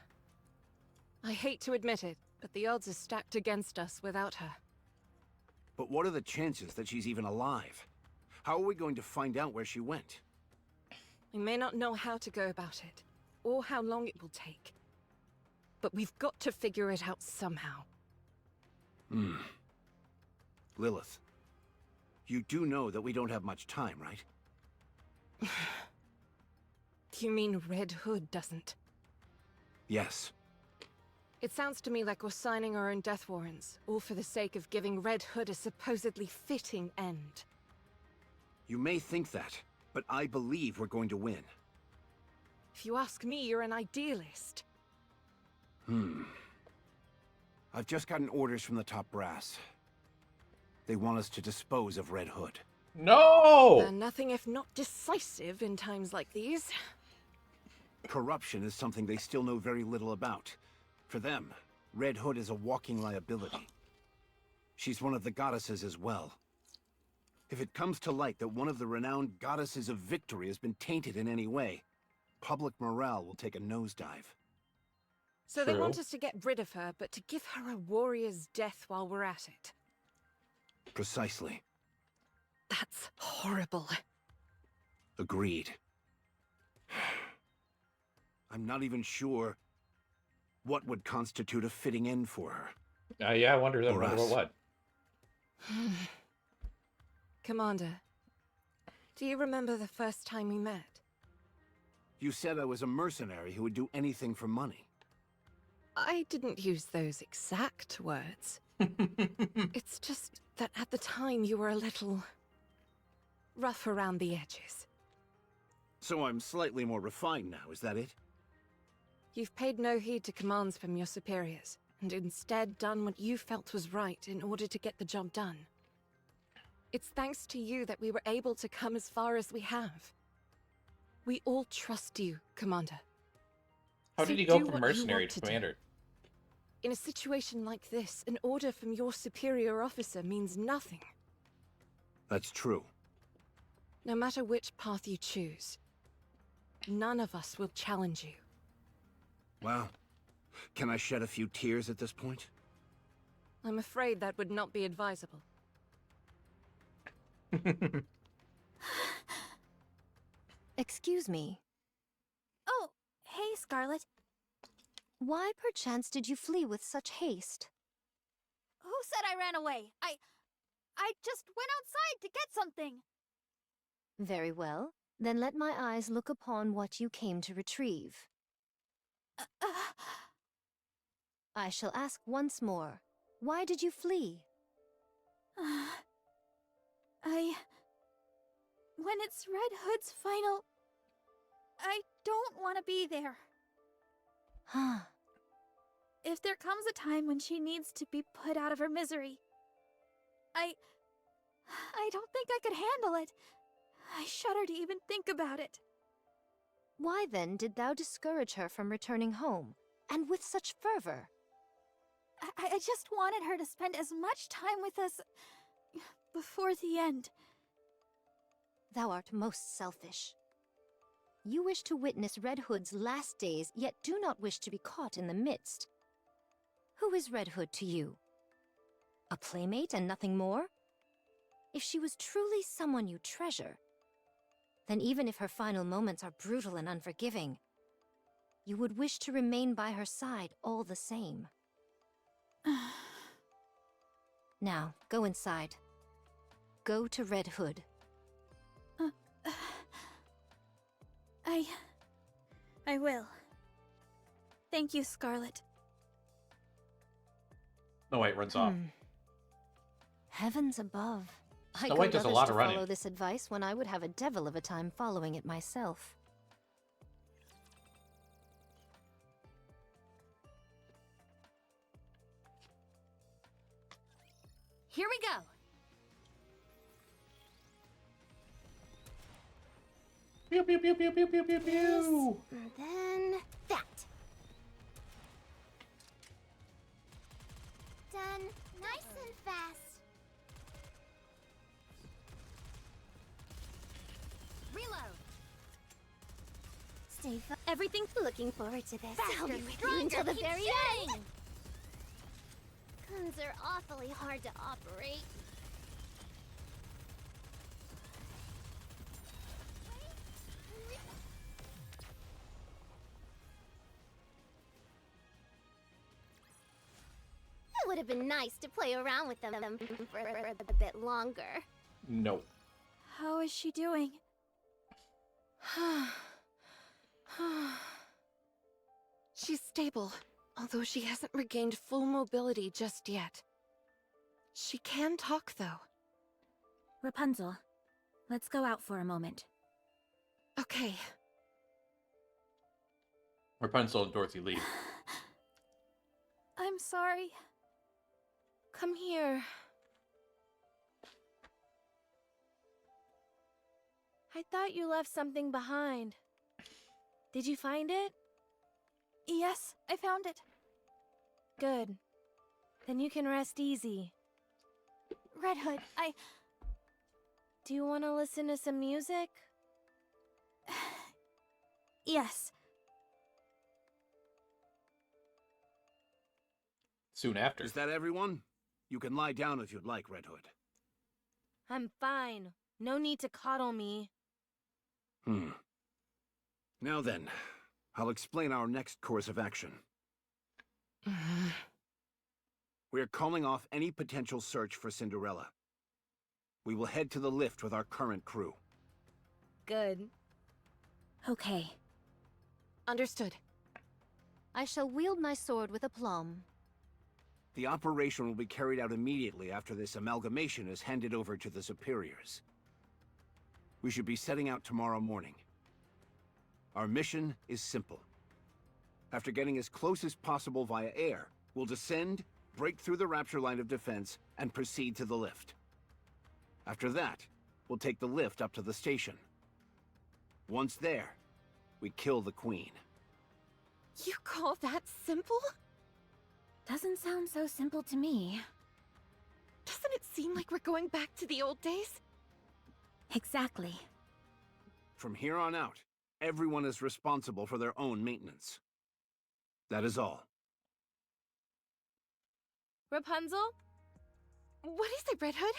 I hate to admit it, but the odds are stacked against us without her. But what are the chances that she's even alive? How are we going to find out where she went? We may not know how to go about it, or how long it will take. But we've got to figure it out somehow. Lilith, you do know that we don't have much time, right? You mean Red Hood doesn't? Yes. It sounds to me like we're signing our own death warrants, all for the sake of giving Red Hood a supposedly fitting end. You may think that, but I believe we're going to win. If you ask me, you're an idealist. I've just gotten orders from the top brass. They want us to dispose of Red Hood. No! They're nothing if not decisive in times like these. Corruption is something they still know very little about. For them, Red Hood is a walking liability. She's one of the goddesses as well. If it comes to light that one of the renowned goddesses of victory has been tainted in any way, public morale will take a nosedive. So they want us to get rid of her, but to give her a warrior's death while we're at it. Precisely. That's horrible. Agreed. I'm not even sure what would constitute a fitting end for her. Yeah, I wonder Or us. what. Commander, do you remember the first time we met? You said I was a mercenary who would do anything for money. I didn't use those exact words. It's just that at the time you were a little rough around the edges. So I'm slightly more refined now, is that it? You've paid no heed to commands from your superiors, and instead done what you felt was right in order to get the job done. It's thanks to you that we were able to come as far as we have. We all trust you, Commander. How So did he go do from what you mercenary want to to do. commander? In a situation like this, an order from your superior officer means nothing. That's true. No matter which path you choose, none of us will challenge you. Well, can I shed a few tears at this point? I'm afraid that would not be advisable. Excuse me. Oh, hey, Scarlet. Why perchance did you flee with such haste? Who said I ran away? I just went outside to get something. Very well. Then let my eyes look upon what you came to retrieve. I shall ask once more. Why did you flee? When it's Red Hood's final... I don't want to be there. If there comes a time when she needs to be put out of her misery, I don't think I could handle it. I shudder to even think about it. Why then did thou discourage her from returning home, and with such fervor? I just wanted her to spend as much time with us before the end. Thou art most selfish. You wish to witness Red Hood's last days, yet do not wish to be caught in the midst. Who is Red Hood to you? A playmate and nothing more? If she was truly someone you treasure, then even if her final moments are brutal and unforgiving, you would wish to remain by her side all the same. Now, go inside. Go to Red Hood. I will. Thank you, Scarlet. Snow White runs off. Heavens above. I Snow White told does a others lot to of running. follow this advice when I would have a devil of a time following it myself. Here we go. Pew pew pew pew pew pew pew pew. And then that. Done. Nice and fast. Reload. Stay everything's looking forward to this. I'll be with you until the very end. Guns are awfully hard to operate. It would have been nice to play around with them for a bit longer. No. How is she doing? She's stable, although she hasn't regained full mobility just yet. She can talk, though. Rapunzel, let's go out for a moment. Okay. Rapunzel and Dorothy leave. I'm sorry. Come here. I thought you left something behind. Did you find it? Yes, I found it. Good. Then you can rest easy. Red Hood, Do you want to listen to some music? Yes. Soon after. Is that everyone? You can lie down if you'd like, Red Hood. I'm fine. No need to coddle me. Now then, I'll explain our next course of action. We're calling off any potential search for Cinderella. We will head to the lift with our current crew. Good. Okay. Understood. I shall wield my sword with aplomb. The operation will be carried out immediately after this amalgamation is handed over to the superiors. We should be setting out tomorrow morning. Our mission is simple. After getting as close as possible via air, we'll descend, break through the Rapture line of defense, and proceed to the lift. After that, we'll take the lift up to the station. Once there, we kill the Queen. You call that simple? Doesn't sound so simple to me. Doesn't it seem like we're going back to the old days? Exactly. From here on out, everyone is responsible for their own maintenance. That is all. Rapunzel? What is it, Red Hood?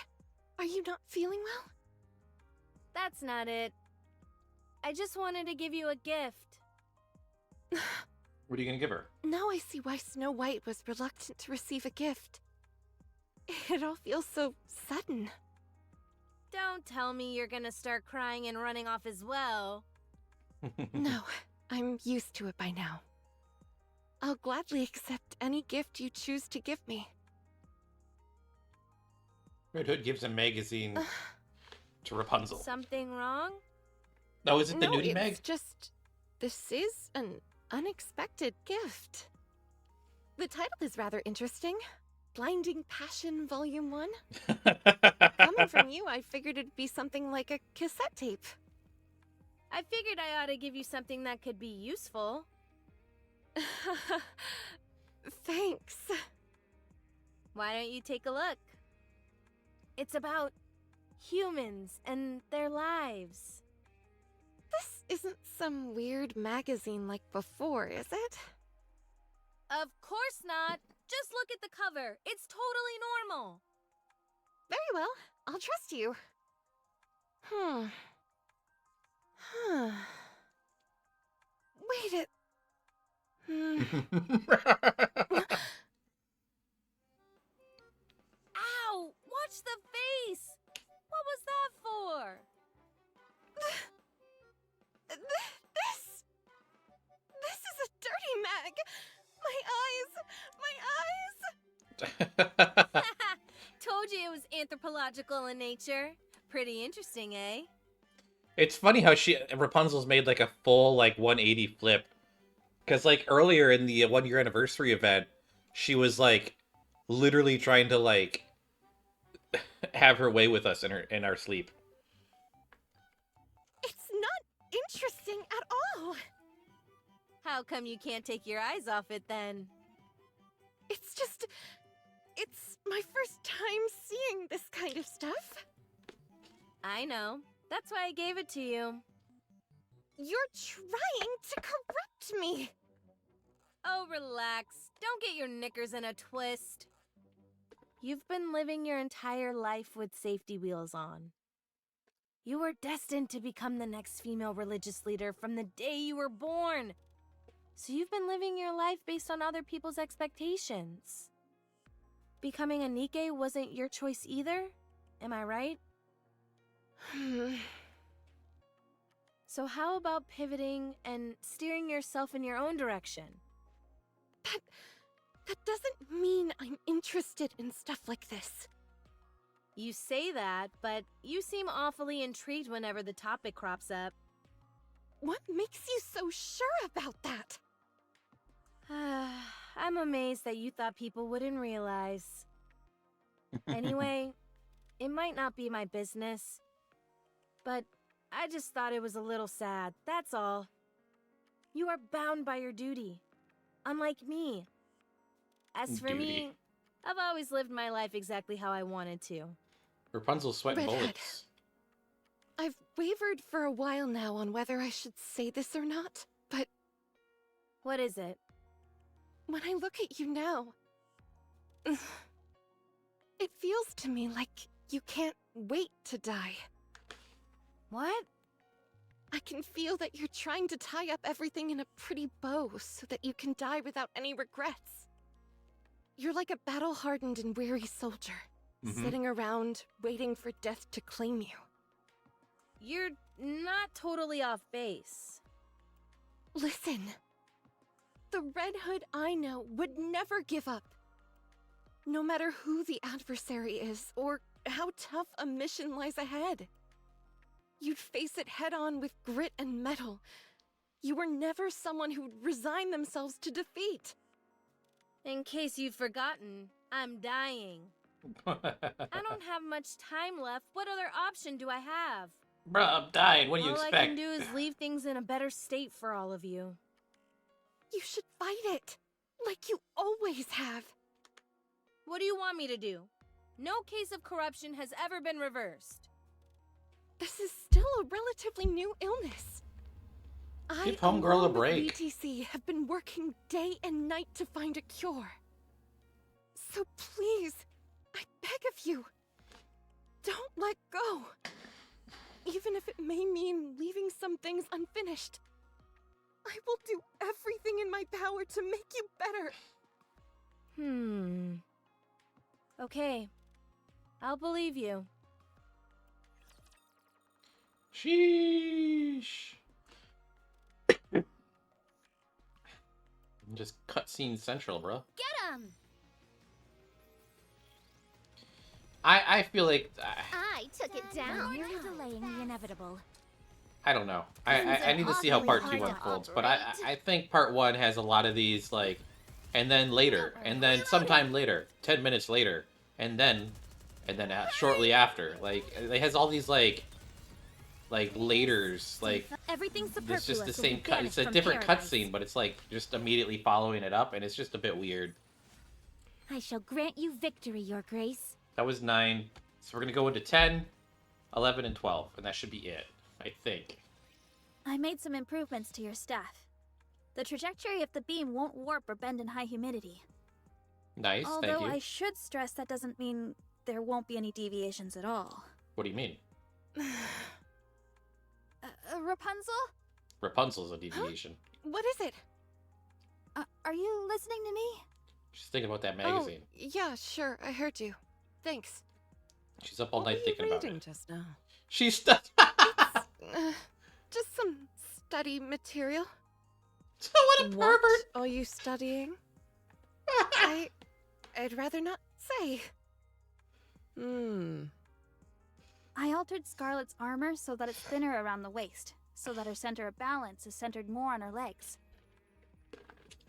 Are you not feeling well? That's not it. I just wanted to give you a gift. What are you gonna give her? Now I see why Snow White was reluctant to receive a gift. It all feels so sudden. Don't tell me you're gonna start crying and running off as well. No, I'm used to it by now. I'll gladly accept any gift you choose to give me. Red Hood gives a magazine to Rapunzel. Something wrong? Oh, is it the No, nudie it's mag? just... This is an unexpected gift. The title is rather interesting. Blinding Passion Volume 1. Coming from you, I figured it'd be something like a cassette tape. I figured I ought to give you something that could be useful. Thanks. Why don't you take a look? It's about humans and their lives. This isn't some weird magazine like before, is it? Of course not. Just look at the cover. It's totally normal. Very well. I'll trust you. Wait a... Ow! Watch the face! What was that for? This is a dirty mag! My eyes! Told you it was anthropological in nature. Pretty interesting, eh? It's funny how Rapunzel's made like a full like 180 flip. Because like earlier in the 1 year anniversary event, she was like literally trying to like have her way with us in our sleep. It's not interesting at all! How come you can't take your eyes off it then? It's just... It's my first time seeing this kind of stuff. I know. That's why I gave it to you. You're trying to corrupt me! Oh, relax. Don't get your knickers in a twist. You've been living your entire life with safety wheels on. You were destined to become the next female religious leader from the day you were born. So you've been living your life based on other people's expectations. Becoming a Nikke wasn't your choice either? Am I right? So how about pivoting and steering yourself in your own direction? That doesn't mean I'm interested in stuff like this. You say that, but you seem awfully intrigued whenever the topic crops up. What makes you so sure about that? I'm amazed that you thought people wouldn't realize. Anyway, it might not be my business, but I just thought it was a little sad, that's all. You are bound by your duty, unlike me. As for me, I've always lived my life exactly how I wanted to. Rapunzel's sweating Redhead. bullets. I've wavered for a while now on whether I should say this or not, but... What is it? When I look at you now... it feels to me like you can't wait to die. What? I can feel that you're trying to tie up everything in a pretty bow so that you can die without any regrets. You're like a battle-hardened and weary soldier, sitting around waiting for death to claim you. You're not totally off base. Listen. The Red Hood I know would never give up. No matter who the adversary is, or how tough a mission lies ahead. You'd face it head-on with grit and mettle. You were never someone who'd resign themselves to defeat. In case you've forgotten, I'm dying. I don't have much time left. What other option do I have? Bruh, I'm dying. What do you expect? All I can do is leave things in a better state for all of you. You should fight it, like you always have. What do you want me to do? No case of corruption has ever been reversed. This is still a relatively new illness. Give homegirl a along with break. BTC have been working day and night to find a cure. So please, I beg of you, don't let go. Even if it may mean leaving some things unfinished. I will do everything in my power to make you better. Okay. I'll believe you. Sheesh. Just cutscene central, bro. Get him! I feel like I took it down. Merely delaying the inevitable. I don't know. I need to see how part 2 unfolds, but I think part 1 has a lot of these like, and then later, and then sometime later, 10 minutes later, and then shortly after, like it has all these like laters, like Everything's it's just the superfluous will be same cut. It's a banished different from paradise. cutscene, but it's like just immediately following it up, and it's just a bit weird. I shall grant you victory, Your Grace. That was 9, so we're gonna go into 10, 11, and 12, and that should be it, I think. I made some improvements to your staff. The trajectory of the beam won't warp or bend in high humidity. Nice, thank Although you. I should stress that doesn't mean there won't be any deviations at all. What do you mean? Rapunzel? Rapunzel's a deviation. What is it? Are you listening to me? She's thinking about that magazine. Oh, yeah, sure. I heard you. Thanks. She's up all What night were you thinking about reading it. just now? She's stuck. Just some study material. What a What pervert! are you studying? I'd rather not say. I altered Scarlet's armor so that it's thinner around the waist, so that her center of balance is centered more on her legs.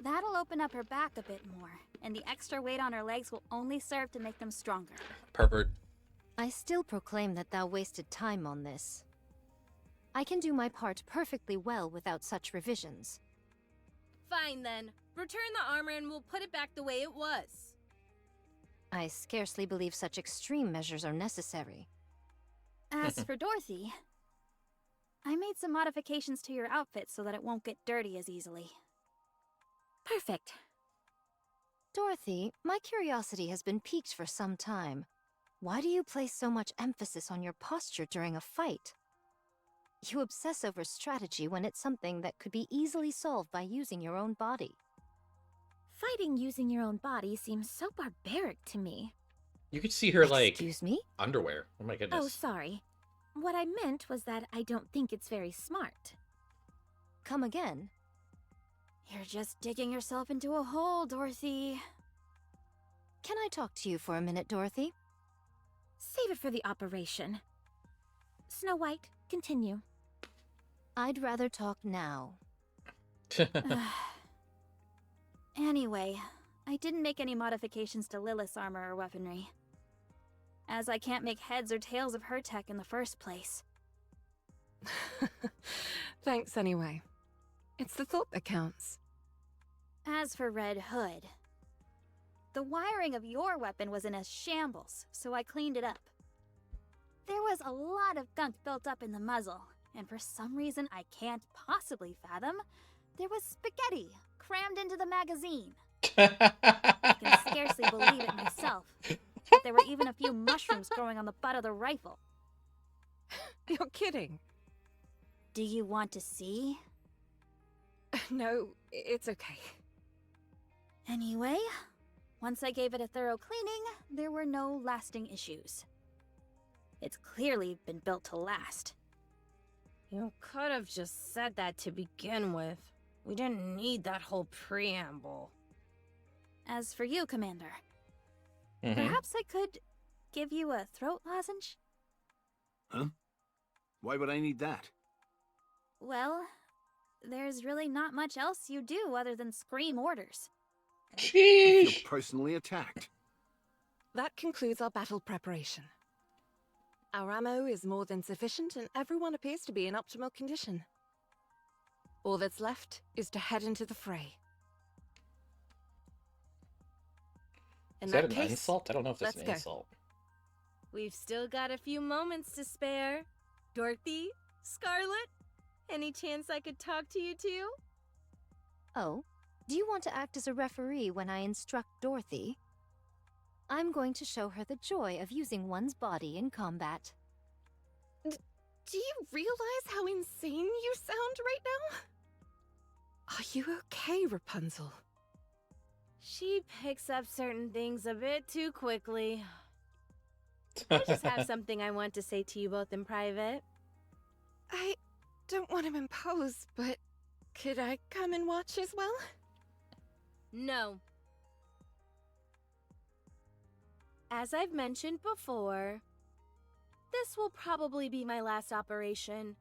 That'll open up her back a bit more, and the extra weight on her legs will only serve to make them stronger. Pervert. I still proclaim that thou wasted time on this. I can do my part perfectly well without such revisions. Fine then. Return the armor and we'll put it back the way it was. I scarcely believe such extreme measures are necessary. As for Dorothy, I made some modifications to your outfit so that it won't get dirty as easily. Perfect. Dorothy, my curiosity has been piqued for some time. Why do you place so much emphasis on your posture during a fight? You obsess over strategy when it's something that could be easily solved by using your own body. Fighting using your own body seems so barbaric to me. You could see her, like, Excuse me? underwear. Oh my goodness. Oh, sorry. What I meant was that I don't think it's very smart. Come again. You're just digging yourself into a hole, Dorothy. Can I talk to you for a minute, Dorothy? Save it for the operation. Snow White, continue. I'd rather talk now. Anyway, I didn't make any modifications to Lilith's armor or weaponry, as I can't make heads or tails of her tech in the first place. Thanks anyway. It's the thought that counts. As for Red Hood, the wiring of your weapon was in a shambles, so I cleaned it up. There was a lot of gunk built up in the muzzle, and for some reason I can't possibly fathom, there was spaghetti crammed into the magazine. I can scarcely believe it myself, but there were even a few mushrooms growing on the butt of the rifle. You're kidding. Do you want to see? No, it's okay. Anyway, once I gave it a thorough cleaning, there were no lasting issues. It's clearly been built to last. You could have just said that to begin with. We didn't need that whole preamble. As for you, Commander, Mhm. perhaps I could give you a throat lozenge? Huh? Why would I need that? Well, there's really not much else you do other than scream orders. I feel Sheesh. personally attacked. That concludes our battle preparation. Our ammo is more than sufficient and everyone appears to be in optimal condition. All that's left is to head into the fray. In Is that an case, insult? I don't know if that's let's an go. insult. We've still got a few moments to spare. Dorothy? Scarlet? Any chance I could talk to you two? Oh, do you want to act as a referee when I instruct Dorothy? I'm going to show her the joy of using one's body in combat. Do you realize how insane you sound right now? Are you okay, Rapunzel? She picks up certain things a bit too quickly. I just have something I want to say to you both in private. I don't want to impose, but could I come and watch as well? No. As I've mentioned before, this will probably be my last operation.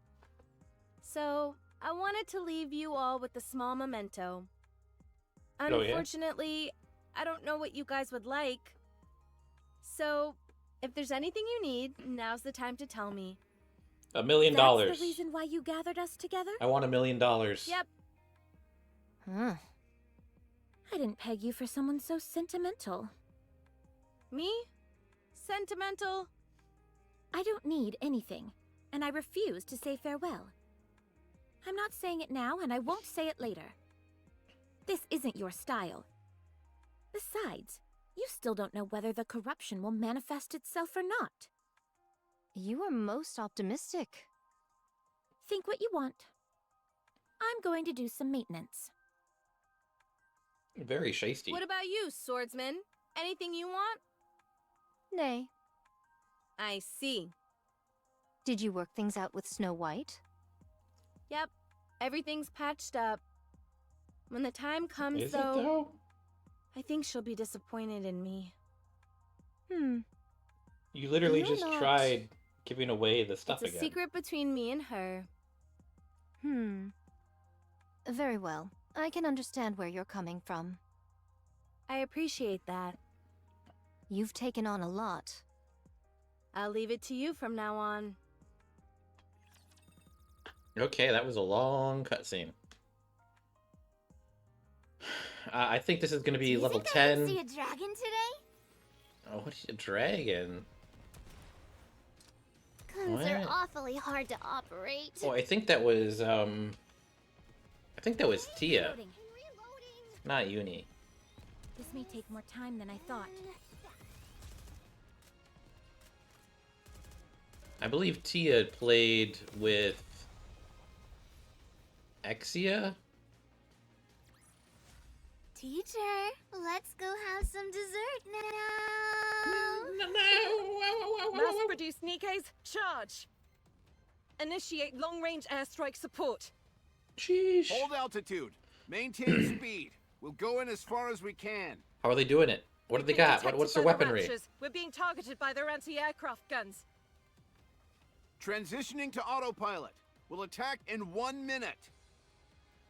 So, I wanted to leave you all with a small memento. Oh, yeah? Unfortunately, I don't know what you guys would like. So, if there's anything you need, now's the time to tell me. $1 million. That's the reason why you gathered us together? I want $1 million. Yep. Huh. I didn't peg you for someone so sentimental. Me? Sentimental? I don't need anything, and I refuse to say farewell. I'm not saying it now, and I won't say it later. isn't your style. Besides, you still don't know whether the corruption will manifest itself or not. You are most optimistic. Think what you want. I'm going to do some maintenance. Very shisty. What about you, swordsman? Anything you want? Nay. I see. Did you work things out with Snow White? Yep, everything's patched up. When the time comes, Is it though? I think she'll be disappointed in me. You literally You're just not- tried giving away the stuff It's a again. secret between me and her. Very well. I can understand where you're coming from. I appreciate that. You've taken on a lot. I'll leave it to you from now on. Okay, that was a long cutscene. I think this is going to be level 10. See a dragon today? Oh, what's a dragon? Guns are What? awfully hard to operate. Oh, I think that was Tia, Reloading. not Uni. This may take more time than I thought. I believe Tia played with Exia. Teacher, let's go have some dessert now. Mass-produced Nikke's, charge! Initiate long-range airstrike support. Sheesh. Hold altitude. Maintain speed. We'll go in as far as we can. How are they doing it? What do they got? What's their weaponry? We're being targeted by their anti-aircraft guns. Transitioning to autopilot. We'll attack in 1 minute.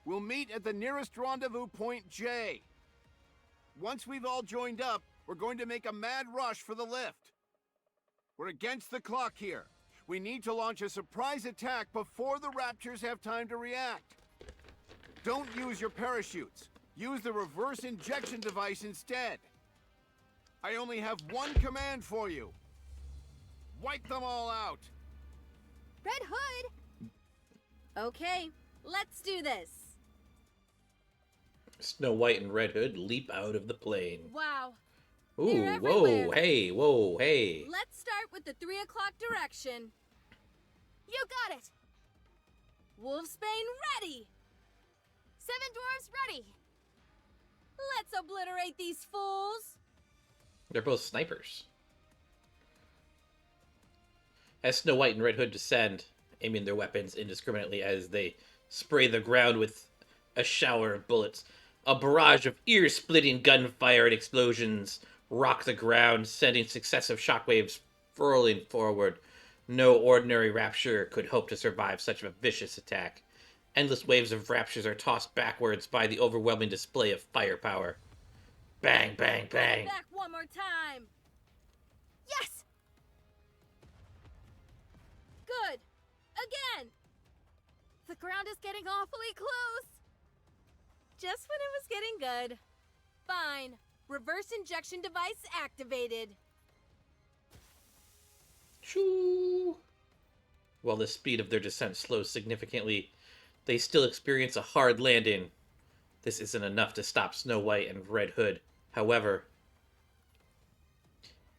We'll meet at the nearest rendezvous point J. Once we've all joined up, we're going to make a mad rush for the lift. We're against the clock here. We need to launch a surprise attack before the Raptures have time to react. Don't use your parachutes. Use the reverse injection device instead. I only have one command for you. Wipe them all out. Red Hood! Okay, let's do this. Snow White and Red Hood leap out of the plane. Wow. Ooh, They're whoa, everywhere. hey, whoa, hey. Let's start with the 3 o'clock direction. You got it! Wolfsbane ready. 7 dwarves ready! Let's obliterate these fools. They're both snipers. As Snow White and Red Hood descend, aiming their weapons indiscriminately as they spray the ground with a shower of bullets, a barrage of ear-splitting gunfire and explosions rock the ground, sending successive shockwaves whirling forward. No ordinary rapture could hope to survive such a vicious attack. Endless waves of raptures are tossed backwards by the overwhelming display of firepower. Bang, bang, bang. Back one more time. Yes! Good. Again. The ground is getting awfully close! Just when it was getting good. Fine. Reverse injection device activated. Shoo! While the speed of their descent slows significantly, they still experience a hard landing. This isn't enough to stop Snow White and Red Hood. However,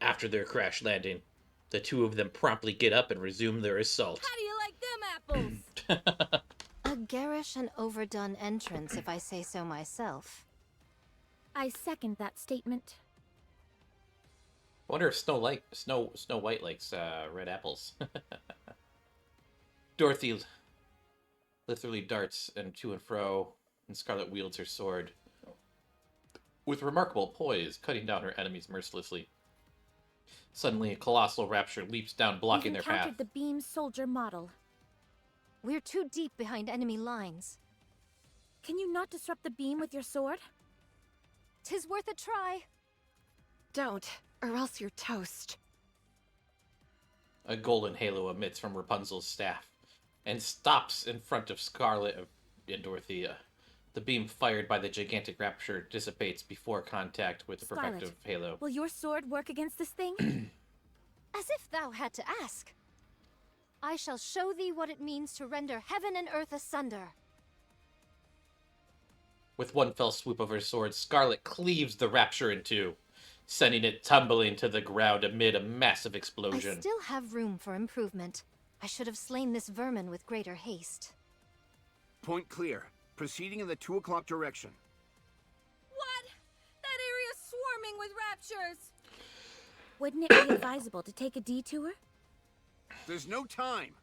after their crash landing, the two of them promptly get up and resume their assault. How do you like them apples? A garish and overdone entrance, if I say so myself. I second that statement. I wonder if Snow White likes red apples. Dorothy literally darts and to and fro, and Scarlet wields her sword with remarkable poise, cutting down her enemies mercilessly. Suddenly, a colossal rapture leaps down, blocking We've their path. encountered the beam soldier model. We're too deep behind enemy lines. Can you not disrupt the beam with your sword? 'Tis worth a try. Don't, or else you're toast. A golden halo emits from Rapunzel's staff and stops in front of Scarlet and Dorothea. The beam fired by the gigantic rapture dissipates before contact with the Scarlet, protective halo. Will your sword work against this thing? As if thou had to ask. I shall show thee what it means to render heaven and earth asunder. With one fell swoop of her sword, Scarlet cleaves the rapture in two, sending it tumbling to the ground amid a massive I explosion. still have room for improvement. I should have slain this vermin with greater haste. Point clear. Proceeding in the 2 o'clock direction. What? That area's swarming with raptures! Wouldn't it be advisable to take a detour? There's no time.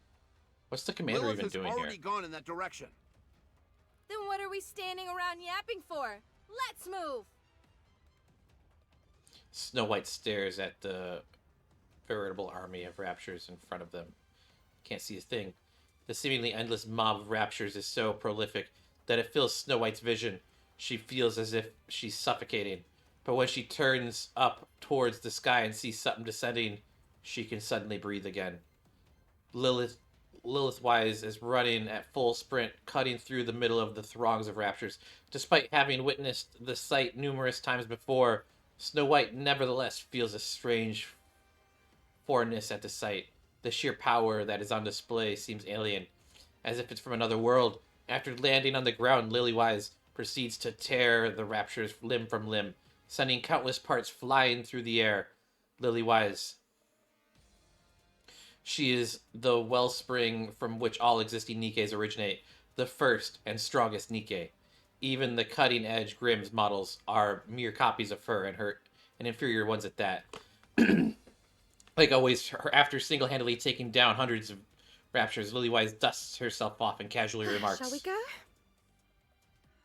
What's the commander Lilith even has doing already here? gone in that direction. Then what are we standing around yapping for? Let's move! Snow White stares at the veritable army of raptures in front of them. Can't see a thing. The seemingly endless mob of raptures is so prolific that it fills Snow White's vision. She feels as if she's suffocating. But when she turns up towards the sky and sees something descending, she can suddenly breathe again. Lilith Wise is running at full sprint, cutting through the middle of the throngs of raptures. Despite having witnessed the sight numerous times before, Snow White nevertheless feels a strange foreignness at the sight. The sheer power that is on display seems alien, as if it's from another world. After landing on the ground, Lilywise proceeds to tear the raptures limb from limb, sending countless parts flying through the air. Lilywise. She is the wellspring from which all existing Nikkes originate, the first and strongest Nikke. Even the cutting-edge Grimm's models are mere copies of her, and inferior ones at that. Like always, after single-handedly taking down hundreds of raptures, Lilywise dusts herself off and casually remarks, Shall we go?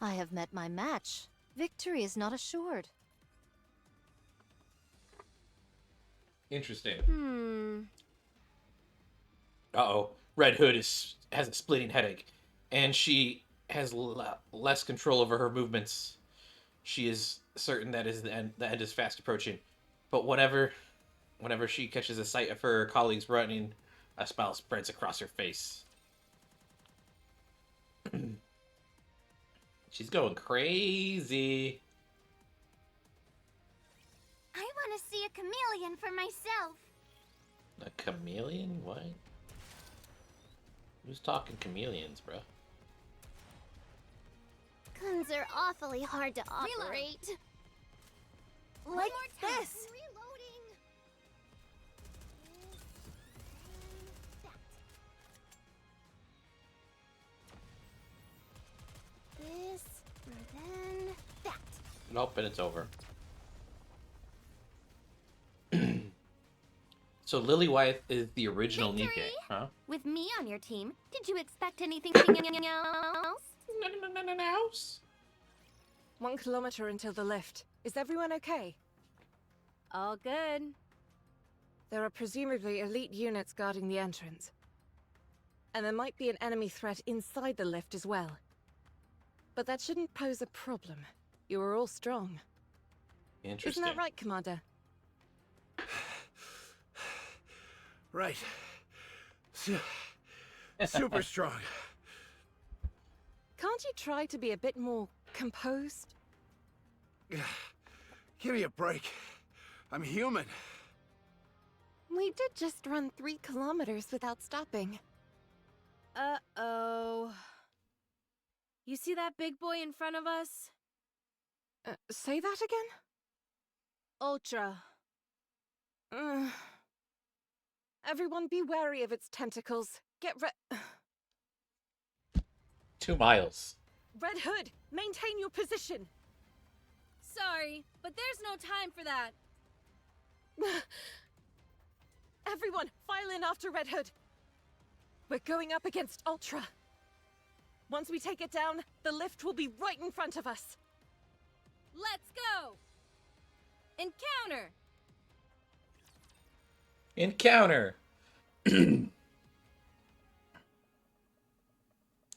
I have met my match. Victory is not assured. Interesting. Uh-oh. Red Hood has a splitting headache, and she has less control over her movements. She is certain that the end is fast approaching. But whenever she catches a sight of her colleagues running, a smile spreads across her face. She's going crazy. I want to see a chameleon for myself. A chameleon? What? Who's talking chameleons, bro? Guns are awfully hard to operate. Like this. This, and then that. Nope, and it's over. So Lilywise is the original Victory! Nikke, huh? With me on your team, did you expect anything else? House? 1 kilometer until the lift. Is everyone okay? All good. There are presumably elite units guarding the entrance. And there might be an enemy threat inside the lift as well. But that shouldn't pose a problem. You are all strong. Interesting. Isn't that right, Commander? Right. Super strong. Can't you try to be a bit more composed? Give me a break. I'm human. We did just run 3 kilometers without stopping. Uh-oh. You see that big boy in front of us? Say that again? Ultra. Everyone be wary of its tentacles. Get 2 miles. Red Hood, maintain your position! Sorry, but there's no time for that. Everyone, file in after Red Hood! We're going up against Ultra. Once we take it down, the lift will be right in front of us. Let's go! Encounter! Encounter! Doesn't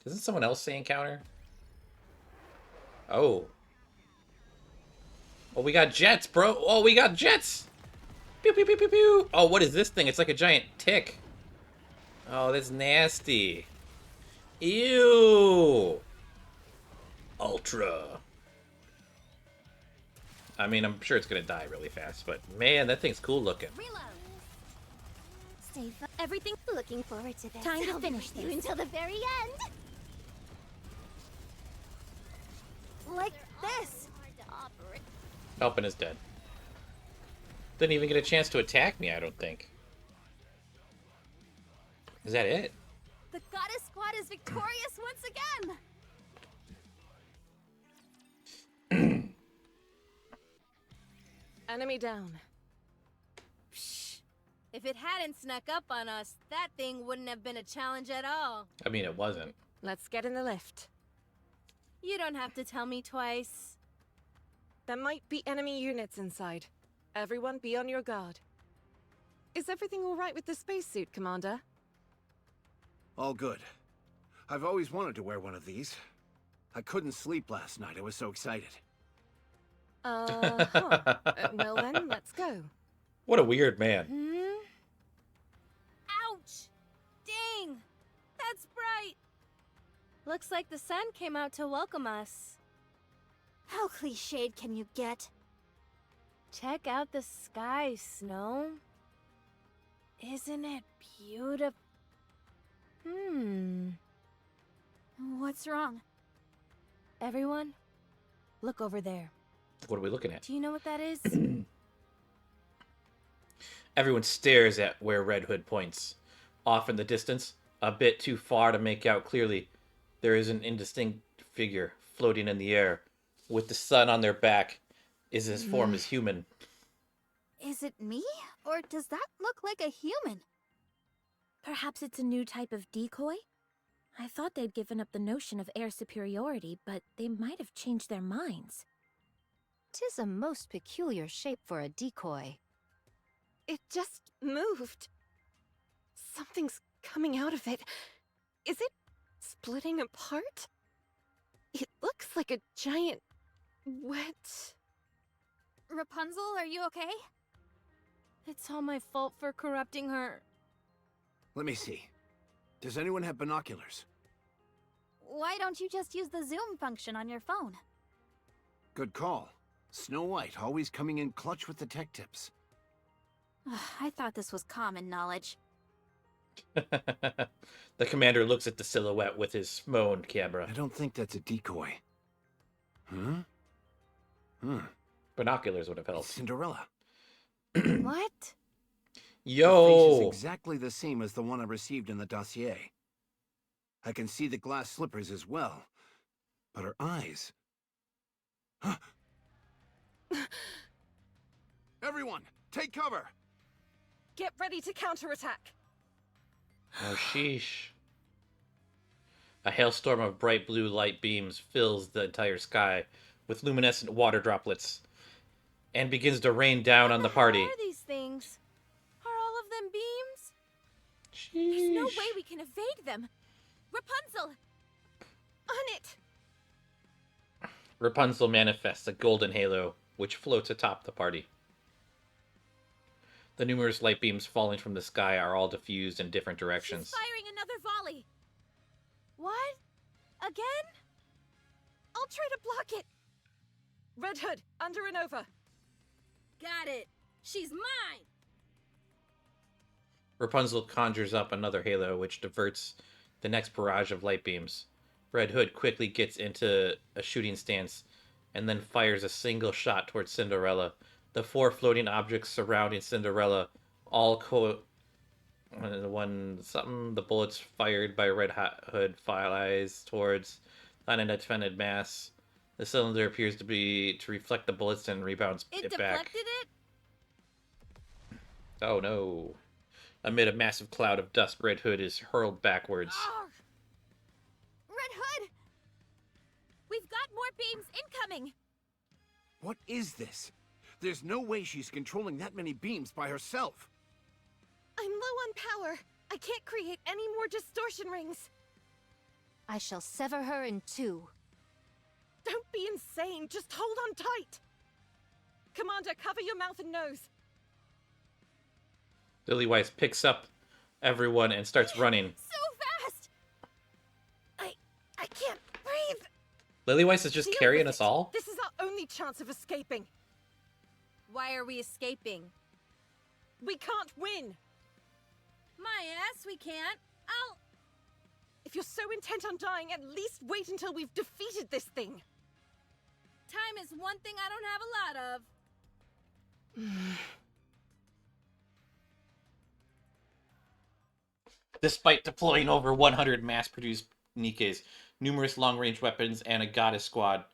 someone else say encounter? Oh. Oh, we got jets, bro. Oh, we got jets! Pew, pew, pew, pew, pew. Oh, what is this thing? It's like a giant tick. Oh, that's nasty. Ew! Ultra. I mean, I'm sure it's gonna die really fast, but man, that thing's cool looking. Reload. Stay everything. Looking forward to this. Time to I'll finish be with you this. until the very end. Like this. Melpin is dead. Didn't even get a chance to attack me, I don't think. Is that it? The goddess squad is victorious once again. Enemy down. Psh. If it hadn't snuck up on us, that thing wouldn't have been a challenge at all. I mean, it wasn't. Let's get in the lift. You don't have to tell me twice. There might be enemy units inside. Everyone be on your guard. Is everything all right with the spacesuit, Commander? All good. I've always wanted to wear one of these. I couldn't sleep last night. I was so excited. Well then, let's go. What a weird man. Ouch! Dang! That's bright! Looks like the sun came out to welcome us. How cliched can you get? Check out the sky, Snow. Isn't it beautiful? What's wrong? Everyone, look over there. What are we looking at? Do you know what that is? Everyone stares at where Red Hood points. Off in the distance, a bit too far to make out clearly, there is an indistinct figure floating in the air. With the sun on their back, is his form as human. Is it me? Or does that look like a human? Perhaps it's a new type of decoy? I thought they'd given up the notion of air superiority, but they might have changed their minds. 'Tis a most peculiar shape for a decoy. It just moved. Something's coming out of it. Is it splitting apart? It looks like a giant wet... Rapunzel, are you okay? It's all my fault for corrupting her. Let me see. Does anyone have binoculars? Why don't you just use the zoom function on your phone? Good call. Snow White, always coming in clutch with the tech tips. I thought this was common knowledge. The commander looks at the silhouette with his phone camera. I don't think that's a decoy. Binoculars would have helped. Cinderella. What? Her face Yo! is exactly the same as the one I received in the dossier. I can see the glass slippers as well. But her eyes... Everyone, take cover! Get ready to counterattack! Oh, sheesh. A hailstorm of bright blue light beams fills the entire sky with luminescent water droplets and begins to rain down on the party. What are these things? Are all of them beams? There's no Sheesh. way we can evade them. Rapunzel! On it! Rapunzel manifests a golden halo, which floats atop the party. The numerous light beams falling from the sky are all diffused in different directions. She's firing another volley! What? Again? I'll try to block it! Red Hood, under and over! Got it. She's mine! Rapunzel conjures up another halo, which diverts the next barrage of light beams. Red Hood quickly gets into a shooting stance and then fires a single shot towards Cinderella. The four floating objects surrounding Cinderella all the bullets fired by Red Hood flies towards the undefended mass. The cylinder appears to reflect the bullets and rebounds It back. deflected it? Oh no. Amid a massive cloud of dust, Red Hood is hurled backwards. Red Hood! We've got more beams incoming! What is this? There's no way she's controlling that many beams by herself. I'm low on power. I can't create any more distortion rings. I shall sever her in two. Don't be insane. Just hold on tight. Commander, cover your mouth and nose. Lilywise picks up everyone and starts running. So fast! I can't breathe. Lilywise is just Deal carrying with us it. all? This is our only chance of escaping. Why are we escaping? We can't win. My ass, we can't. If you're so intent on dying, at least wait until we've defeated this thing. Time is one thing I don't have a lot of. Despite deploying over 100 mass-produced Nikkes, numerous long-range weapons, and a goddess squad,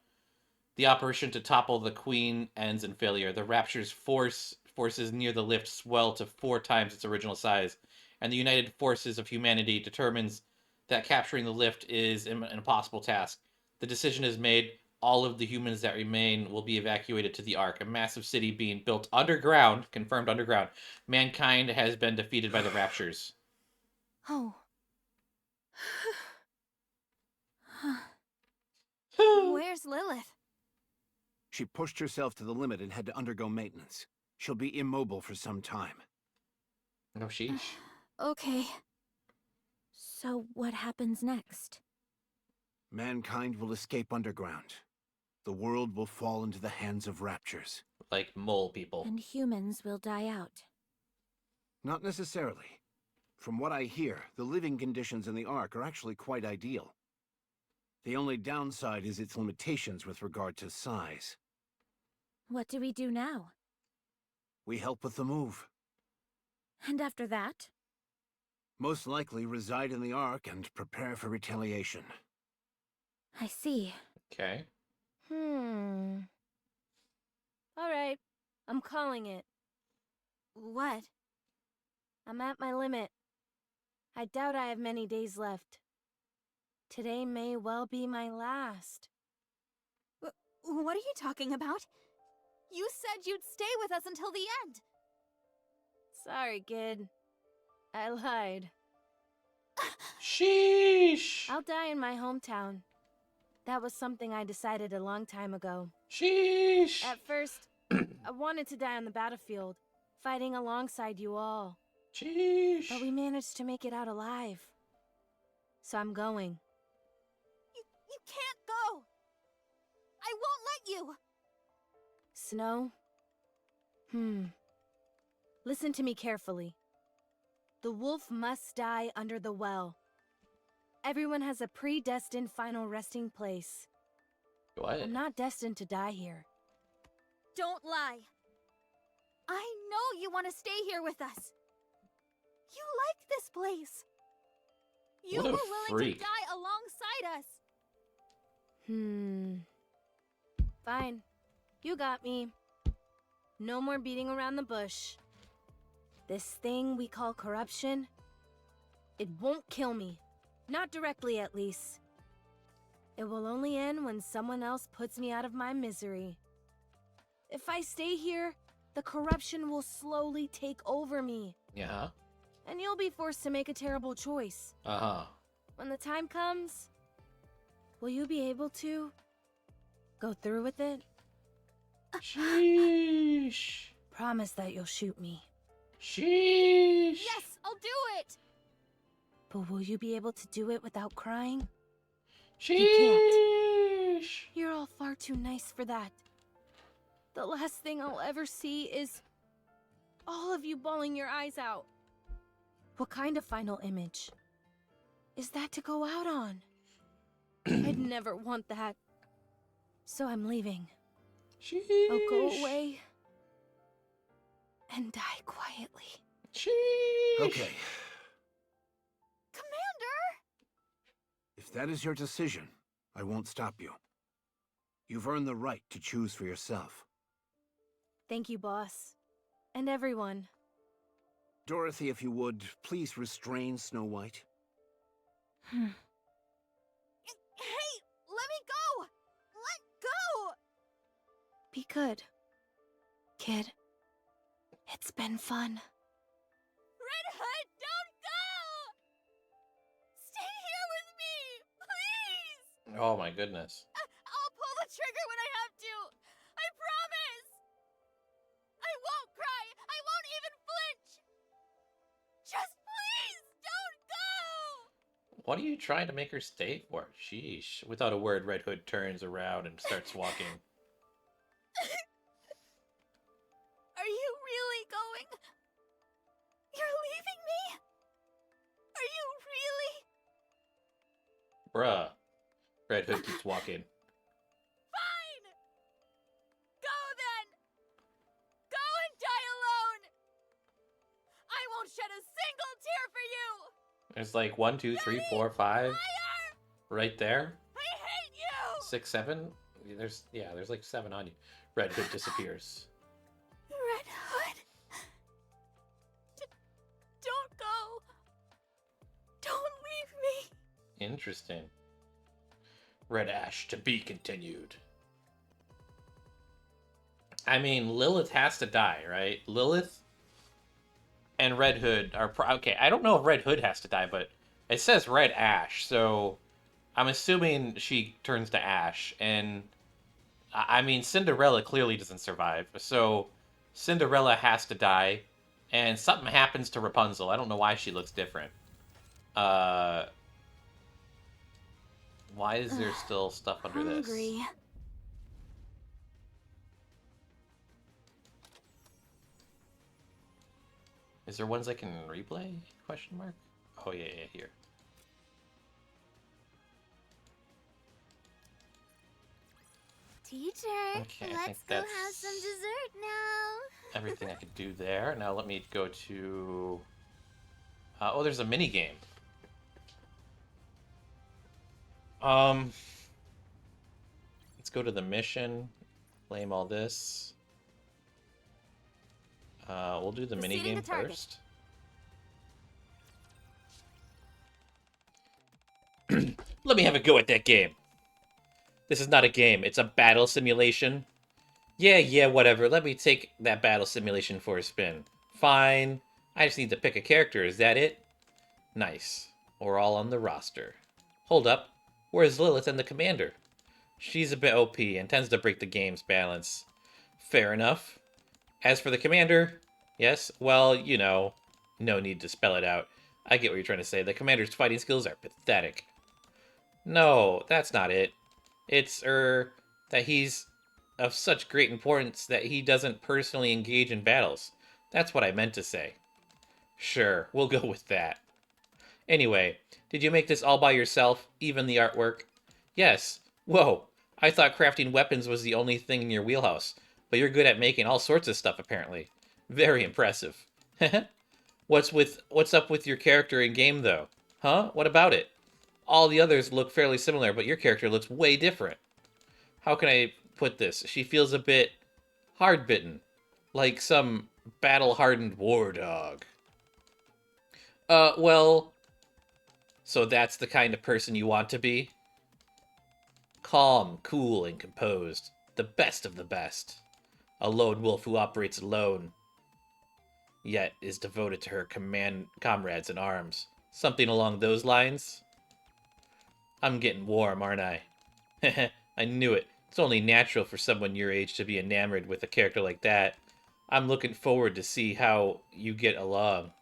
the operation to topple the Queen ends in failure. The Rapture's forces near the lift swell to 4 times its original size, and the united forces of humanity determines that capturing the lift is an impossible task. The decision is made. All of the humans that remain will be evacuated to the Ark, a massive city being built underground, confirmed underground. Mankind has been defeated by the Raptures. Oh. Where's Lilith? She pushed herself to the limit and had to undergo maintenance. She'll be immobile for some time. No sheesh. Okay. So what happens next? Mankind will escape underground. The world will fall into the hands of Raptures. Like mole people. And humans will die out. Not necessarily. From what I hear, the living conditions in the Ark are actually quite ideal. The only downside is its limitations with regard to size. What do we do now? We help with the move. And after that? Most likely reside in the Ark and prepare for retaliation. I see. Okay. Alright, I'm calling it. What? I'm at my limit. I doubt I have many days left. Today may well be my last. What are you talking about? You said you'd stay with us until the end. Sorry, kid. I lied. Sheesh. I'll die in my hometown. That was something I decided a long time ago. Sheesh. At first, I wanted to die on the battlefield, fighting alongside you all. Sheesh. But we managed to make it out alive. So I'm going. You can't go. I won't let you. Snow? Listen to me carefully. The wolf must die under the well. Everyone has a predestined final resting place. What? I'm not destined to die here. Don't lie. I know you want to stay here with us. You like this place. You What a were willing freak. to die alongside us. Fine. You got me. No more beating around the bush. This thing we call corruption, it won't kill me. Not directly, at least. It will only end when someone else puts me out of my misery. If I stay here, the corruption will slowly take over me. Yeah. And you'll be forced to make a terrible choice. Uh-huh. When the time comes, will you be able to go through with it? Sheesh. Promise that you'll shoot me. Sheesh. Yes, I'll do it. But will you be able to do it without crying? Sheesh. You can't. You're all far too nice for that. The last thing I'll ever see is all of you bawling your eyes out. What kind of final image is that to go out on? I'd never want that. So I'm leaving. Sheesh. I'll go away and die quietly. Sheesh. Okay. Commander! If that is your decision, I won't stop you. You've earned the right to choose for yourself. Thank you, boss. And everyone. Dorothy, if you would, please restrain Snow White. Hey, let me go! Let go! Be good, kid. It's been fun. Red Hood, don't go! Stay here with me, please! Oh my goodness. I'll pull the trigger when I have to. I promise! I won't cry. I won't even flinch. Just please don't go! What are you trying to make her stay for? Sheesh. Without a word, Red Hood turns around and starts walking. Are you really going? You're leaving me? Are you really? Bruh. Red Hood keeps walking. Fine! won't shed a single tear for you! There's like 1, 2, 3, 4, 5. Right there. I hate you! 6, 7. There's like 7 on you. Red Hood disappears. Red Hood. Don't go. Don't leave me. Interesting. Red Ash to be continued. I mean, Lilith has to die, right? Lilith and Red Hood are... okay, I don't know if Red Hood has to die, but it says Red Ash, so I'm assuming she turns to Ash. And, I mean, Cinderella clearly doesn't survive, so Cinderella has to die, and something happens to Rapunzel. I don't know why she looks different. Why is there still stuff under this? Is there ones I can replay? Question mark? Oh, yeah, here. Teacher, Okay, let's go have some dessert now. Everything I could do there. Now let me go to... oh, there's a mini game. Let's go to the mission. Claim all this. We'll do the mini game first. Let me have a go at that game. This is not a game. It's a battle simulation. Yeah, whatever. Let me take that battle simulation for a spin. Fine. I just need to pick a character. Is that it? Nice. We're all on the roster. Hold up. Where's Lilith and the commander? She's a bit OP and tends to break the game's balance. Fair enough. As for the commander, yes, well, you know, no need to spell it out. I get what you're trying to say. The commander's fighting skills are pathetic. No, that's not it. It's, that he's of such great importance that he doesn't personally engage in battles. That's what I meant to say. Sure, we'll go with that. Anyway, did you make this all by yourself, even the artwork? Yes. Whoa, I thought crafting weapons was the only thing in your wheelhouse, but you're good at making all sorts of stuff, apparently. Very impressive. What's up with your character in game, though? Huh? What about it? All the others look fairly similar, but your character looks way different. How can I put this? She feels a bit hard-bitten, like some battle-hardened war dog. Well, so that's the kind of person you want to be? Calm, cool, and composed. The best of the best. A lone wolf who operates alone, yet is devoted to her comrades in arms. Something along those lines? I'm getting warm, aren't I? I knew it. It's only natural for someone your age to be enamored with a character like that. I'm looking forward to see how you get along.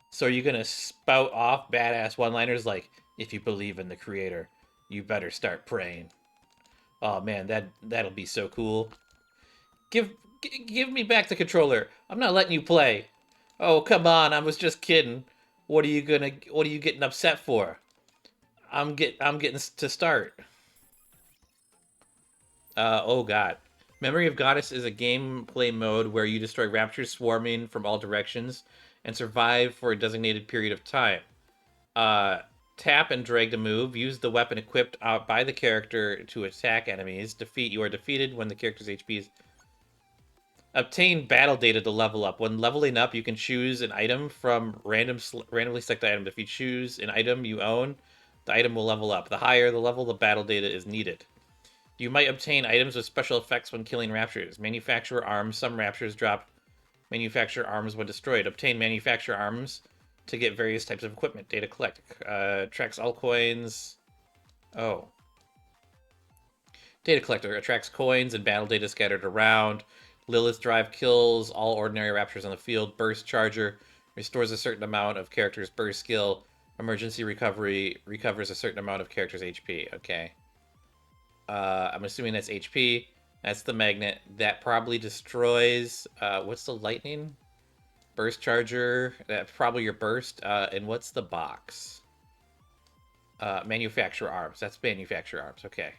So are you gonna spout off badass one-liners like, if you believe in the creator, you better start praying? Oh man, that'll be so cool. Give me back the controller. I'm not letting you play. Oh, come on, I was just kidding. What are you getting upset for? I'm getting to start. Oh god. Memory of Goddess is a gameplay mode where you destroy raptors swarming from all directions and survive for a designated period of time. Tap and drag to move. Use the weapon equipped by the character to attack enemies. You are defeated when the character's HP is... Obtain battle data to level up. When leveling up, you can choose an item from randomly select items. If you choose an item you own, the item will level up. The higher the level, the battle data is needed. You might obtain items with special effects when killing raptors. Manufacture arms. Some raptors drop manufacture arms when destroyed. Obtain manufacture arms to get various types of equipment. Data collect. Tracks all coins. Oh. Data collector attracts coins and battle data scattered around. Lilith Drive kills all ordinary raptors on the field. Burst Charger restores a certain amount of character's burst skill. Emergency Recovery recovers a certain amount of character's HP. Okay. I'm assuming that's HP. That's the magnet. That probably destroys... what's the lightning? Burst Charger. That's probably your burst. And what's the box? Manufacture Arms. That's Manufacture Arms. Okay.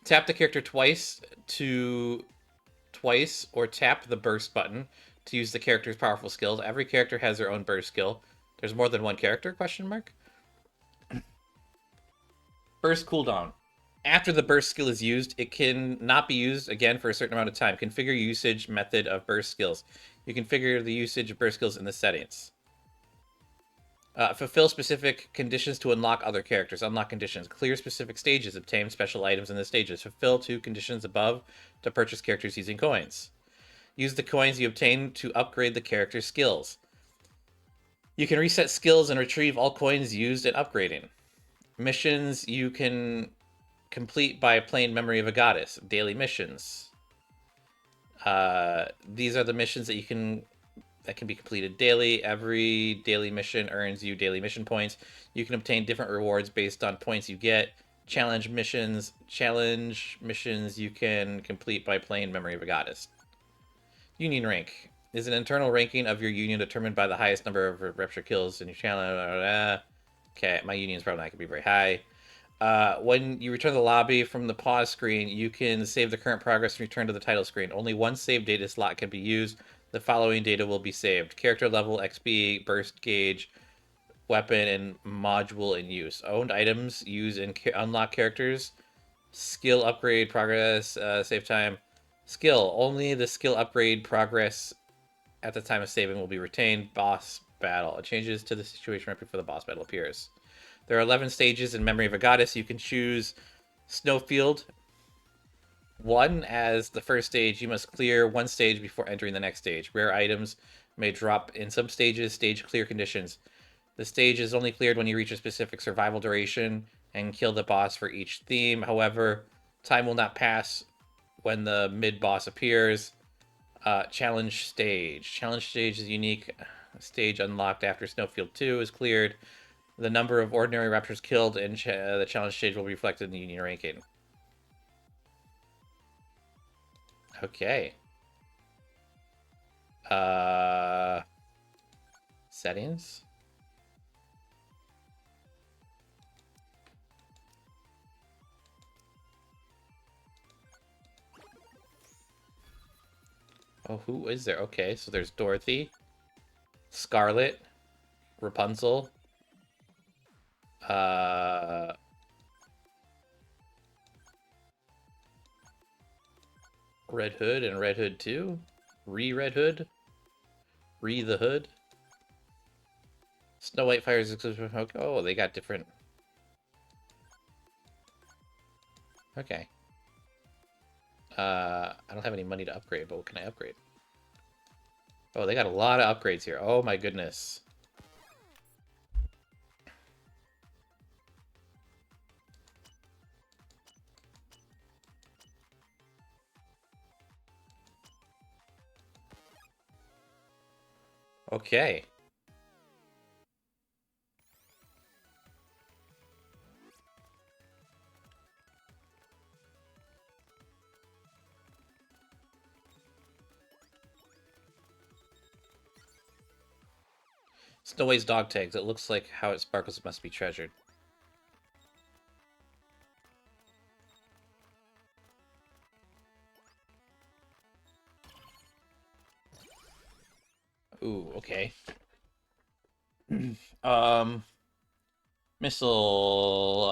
Tap the character twice or tap the burst button to use the character's powerful skills. Every character has their own burst skill. There's more than one character? Question mark. Burst cooldown. After the burst skill is used, it can not be used again for a certain amount of time. Configure usage method of burst skills. You configure the usage of burst skills in the settings. Fulfill specific conditions to unlock other characters. Unlock conditions. Clear specific stages. Obtain special items in the stages. Fulfill 2 conditions above to purchase characters using coins. Use the coins you obtain to upgrade the character's skills. You can reset skills and retrieve all coins used in upgrading. Missions you can complete by playing Memory of a Goddess. Daily missions. These are the missions that can be completed daily. Every daily mission earns you daily mission points. You can obtain different rewards based on points you get. Challenge missions you can complete by playing Memory of a Goddess. Union rank is an internal ranking of your union determined by the highest number of rapture kills in your challenge. Okay, my union is probably not going to be very high. When you return to the lobby from the pause screen, you can save the current progress and return to the title screen. Only one save data slot can be used. The following data will be saved: character level, XP, burst gauge, weapon, and module in use. Owned items used in unlock characters. Skill upgrade progress, save time. Skill. Only the skill upgrade progress at the time of saving will be retained. Boss battle. It changes to the situation right before the boss battle appears. There are 11 stages in Memory of a Goddess. You can choose Snowfield 1 as the first stage. You must clear one stage before entering the next stage. Rare items may drop in some stages. Stage clear conditions. The stage is only cleared when you reach a specific survival duration and kill the boss for each theme. However, time will not pass when the mid-boss appears. Challenge stage. Challenge stage is a unique stage unlocked after Snowfield 2 is cleared. The number of ordinary raptors killed in the challenge stage will be reflected in the union ranking. Okay. Settings. Oh, who is there? Okay, so there's Dorothy, Scarlet, Rapunzel, Red Hood and Red Hood 2, Red Hood, the Hood, Snow White Fire's exclusive. Oh, they got different. Okay. I don't have any money to upgrade, but what can I upgrade? Oh, they got a lot of upgrades here. Oh my goodness. Okay. Snow White's dog tags. It looks like how it sparkles must be treasured. Ooh, okay. Missile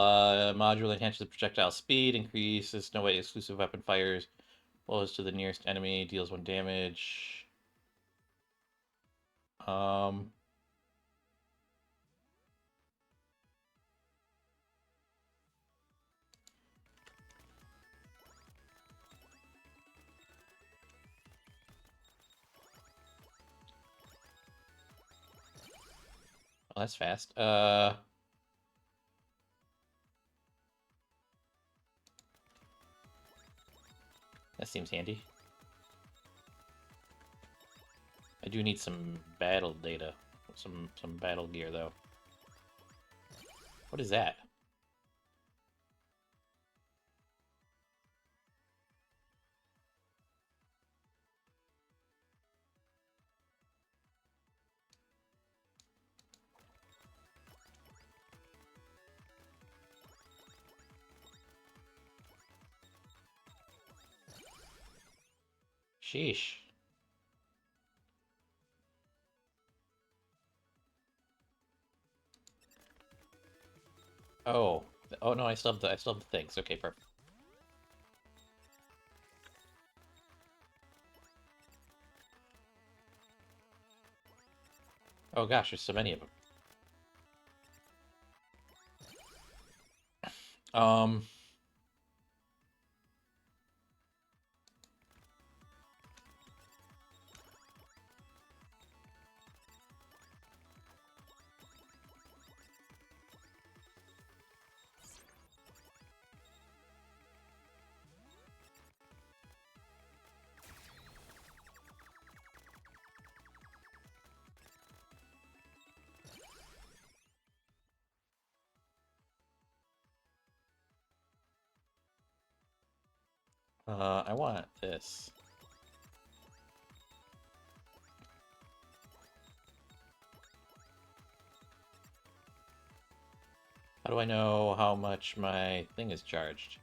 module enhances projectile speed, increases Snow White exclusive weapon fires, blows to the nearest enemy, deals 1 damage. Oh, that's fast. That seems handy. I do need some battle data. Some battle gear, though. What is that? Sheesh. Oh. Oh no, I still have the things. Okay, perfect. Oh gosh, there's so many of them. Um. I want this. How do I know how much my thing is charged?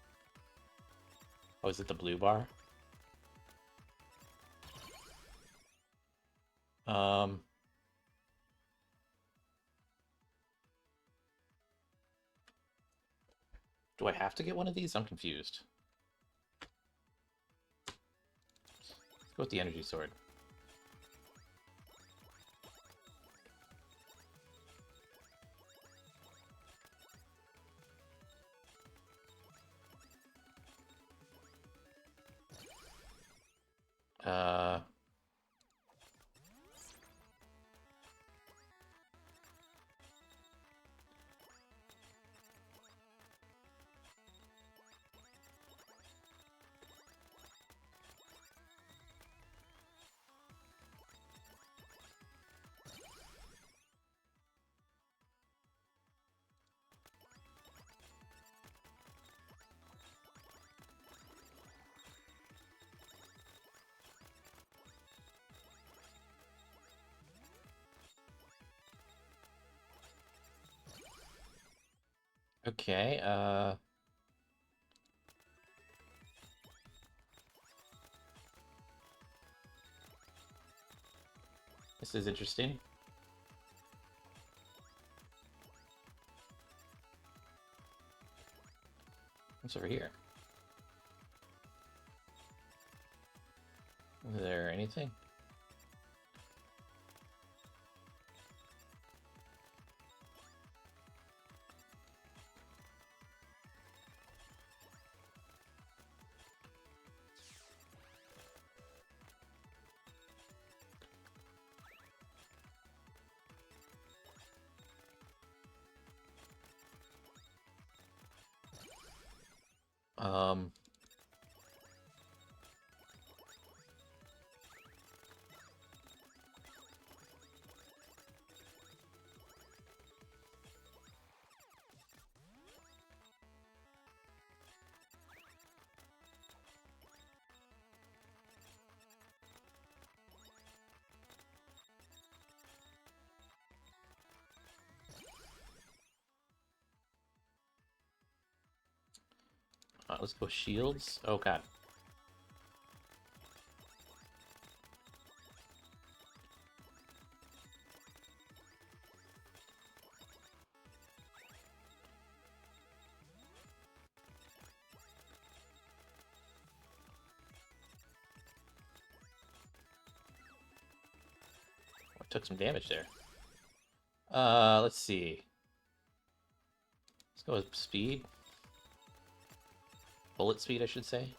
Oh, is it the blue bar? Um, do I have to get one of these? I'm confused. Let's go with the energy sword. Uh, okay, this is interesting. What's over here? Is there anything? Um, let's go shields. Oh god. I took some damage there. Let's see. Let's go with speed. Bullet speed, I should say.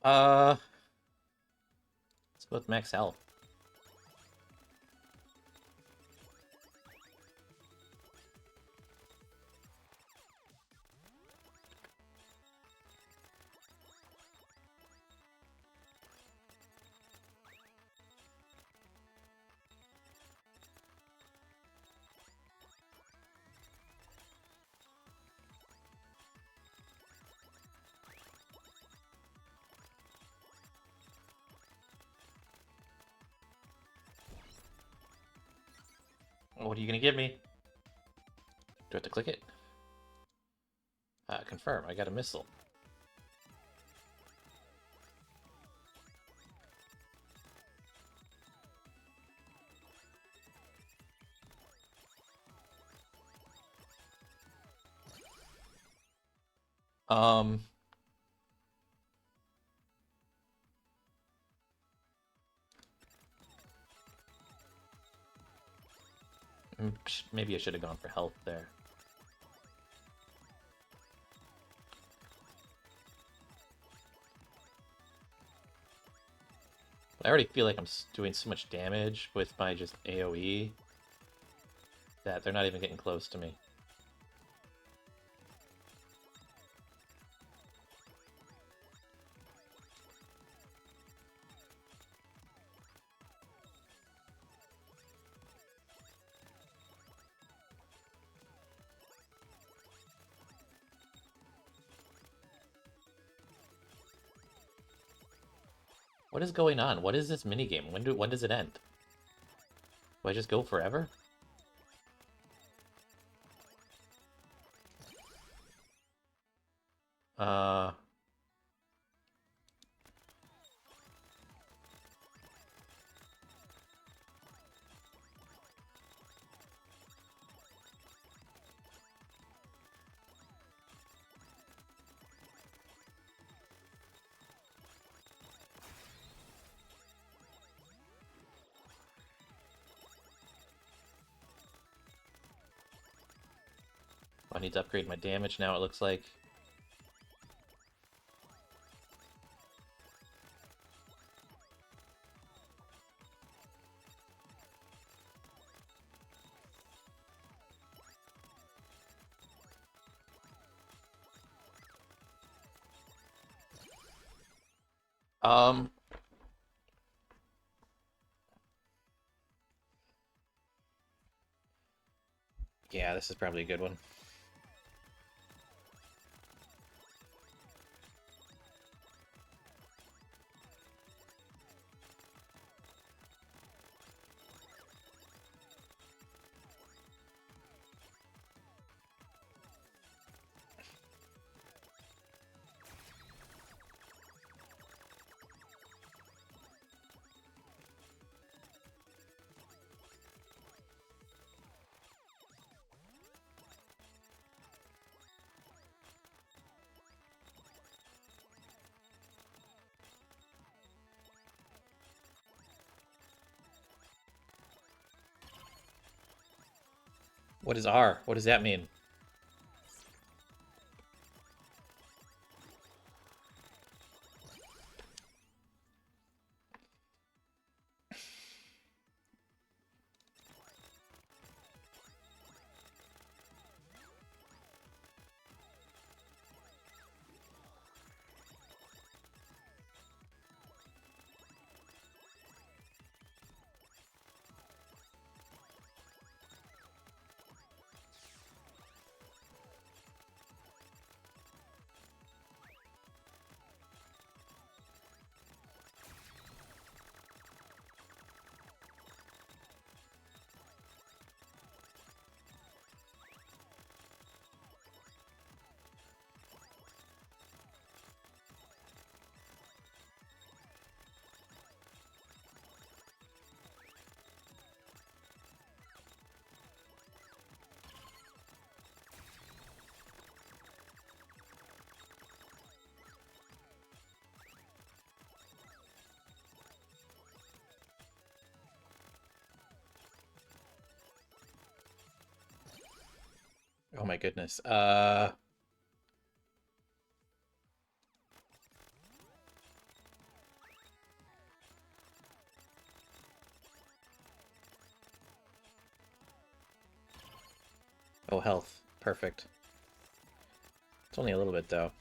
Let's go with max health. What are you gonna give me? Do I have to click it? Confirm. I got a missile. Um... Maybe I should have gone for health there. I already feel like I'm doing so much damage with my just AoE that they're not even getting close to me. What is going on? What is this minigame? When does it end? Do I just go forever? Uh... I need to upgrade my damage now, it looks like. Um... Yeah, this is probably a good one. What is R? What does that mean? Oh my goodness. Oh, health. Perfect. It's only a little bit, though.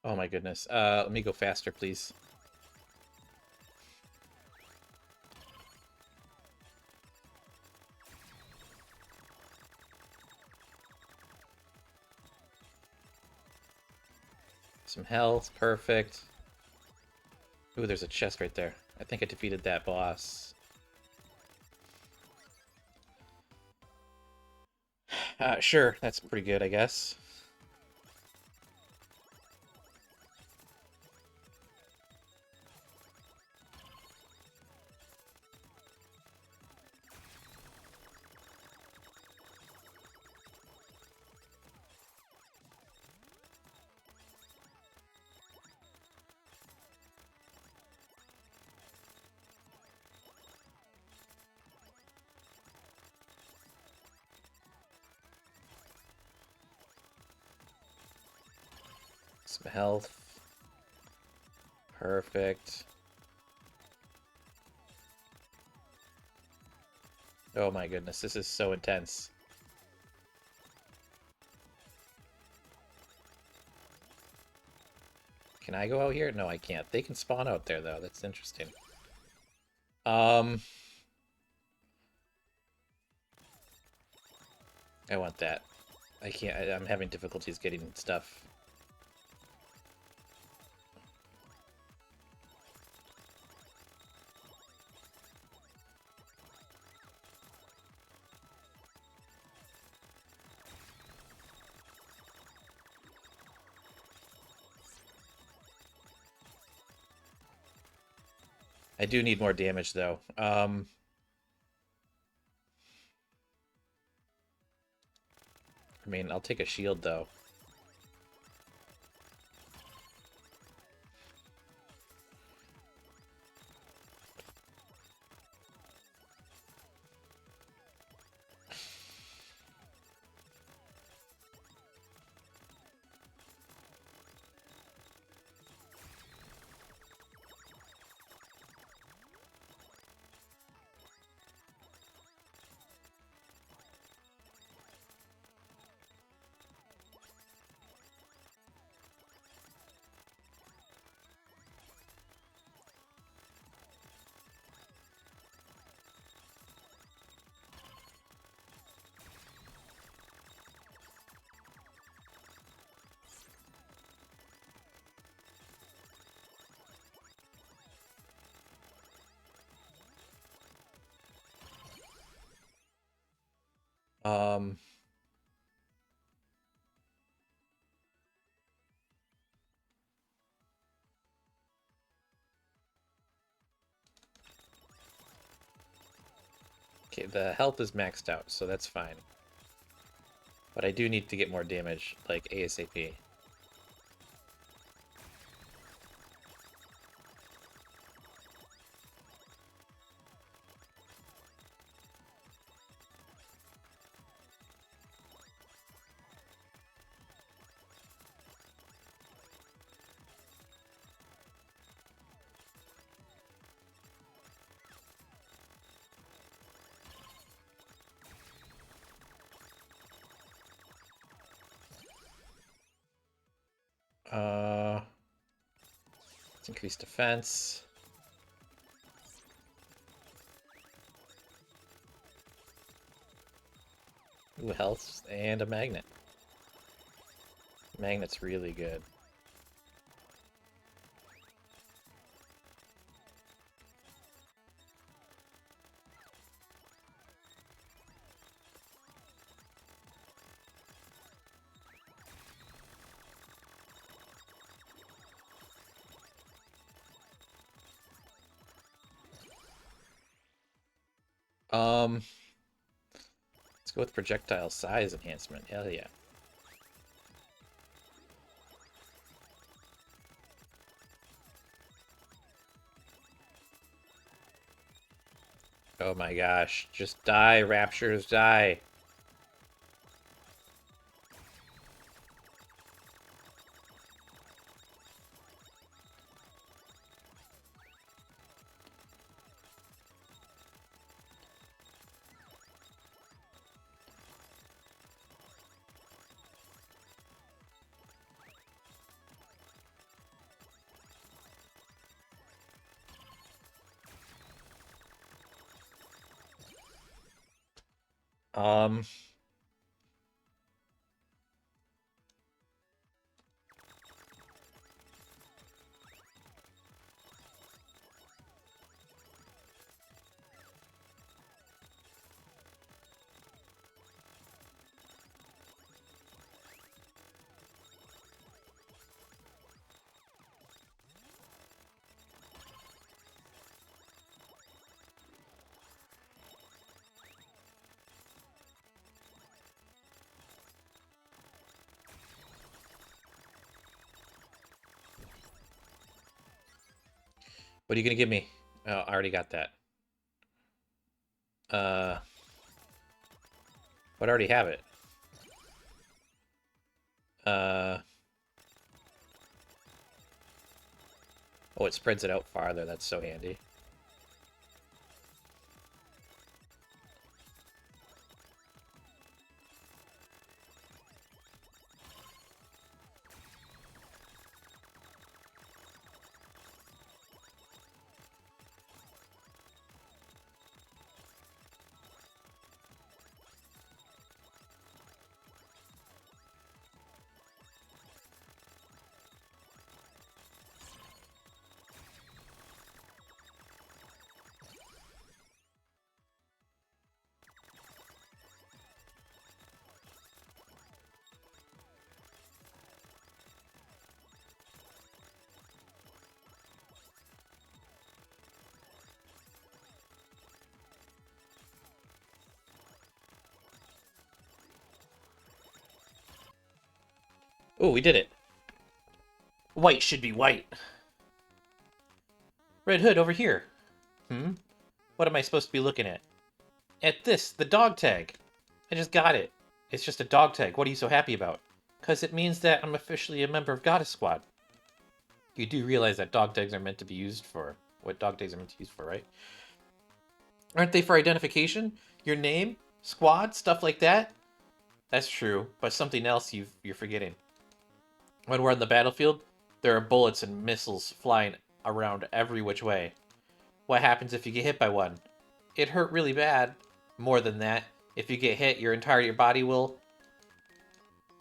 Oh my goodness. Let me go faster, please. Some health, perfect. Ooh, there's a chest right there. I think I defeated that boss. Sure, that's pretty good, I guess. Some health. Perfect. Oh my goodness, this is so intense. Can I go out here? No, I can't. They can spawn out there, though. That's interesting. I want that. I can't. I'm having difficulties getting stuff. I do need more damage, though. I mean, I'll take a shield, though. Um, okay, the health is maxed out, so that's fine. But I do need to get more damage, like ASAP. Let's increase defense. Ooh, health and a magnet. Magnet's really good. Let's go with projectile size enhancement. Hell yeah. Oh my gosh. Just die, Raptures, die. Um, what are you gonna give me? Oh, I already got that. But I already have it. Uh, oh, it spreads it out farther. That's so handy. Oh, we did it. White should be white. Red Hood over here. Hmm? What am I supposed to be looking at? At this, the dog tag. I just got it. It's just a dog tag. What are you so happy about? Because it means that I'm officially a member of Goddess Squad. You do realize that dog tags are meant to be used for what dog tags are meant to be used for, right? Aren't they for identification? Your name? Squad? Stuff like that? That's true, but something else you're forgetting. When we're on the battlefield, there are bullets and missiles flying around every which way. What happens if you get hit by one? It hurt really bad. More than that, if you get hit, your entire body will...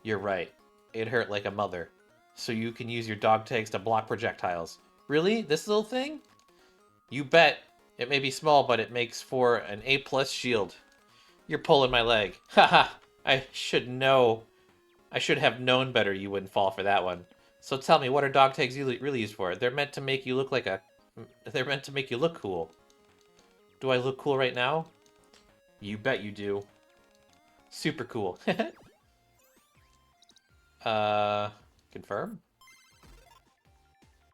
You're right. It hurt like a mother. So you can use your dog tags to block projectiles. Really? This little thing? You bet. It may be small, but it makes for an A+ shield. You're pulling my leg. Haha. I should know. I should have known better you wouldn't fall for that one. So tell me, what are dog tags really used for? They're meant to make you look like a... They're meant to make you look cool. Do I look cool right now? You bet you do. Super cool. Confirm?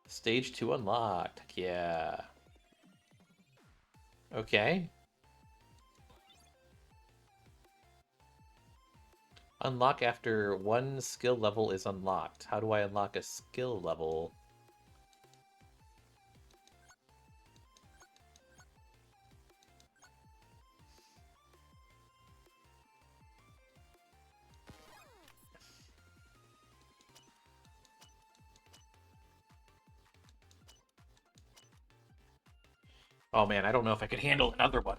Stage 2 unlocked. Yeah. Okay. Unlock after one skill level is unlocked. How do I unlock a skill level? Oh man, I don't know if I could handle another one.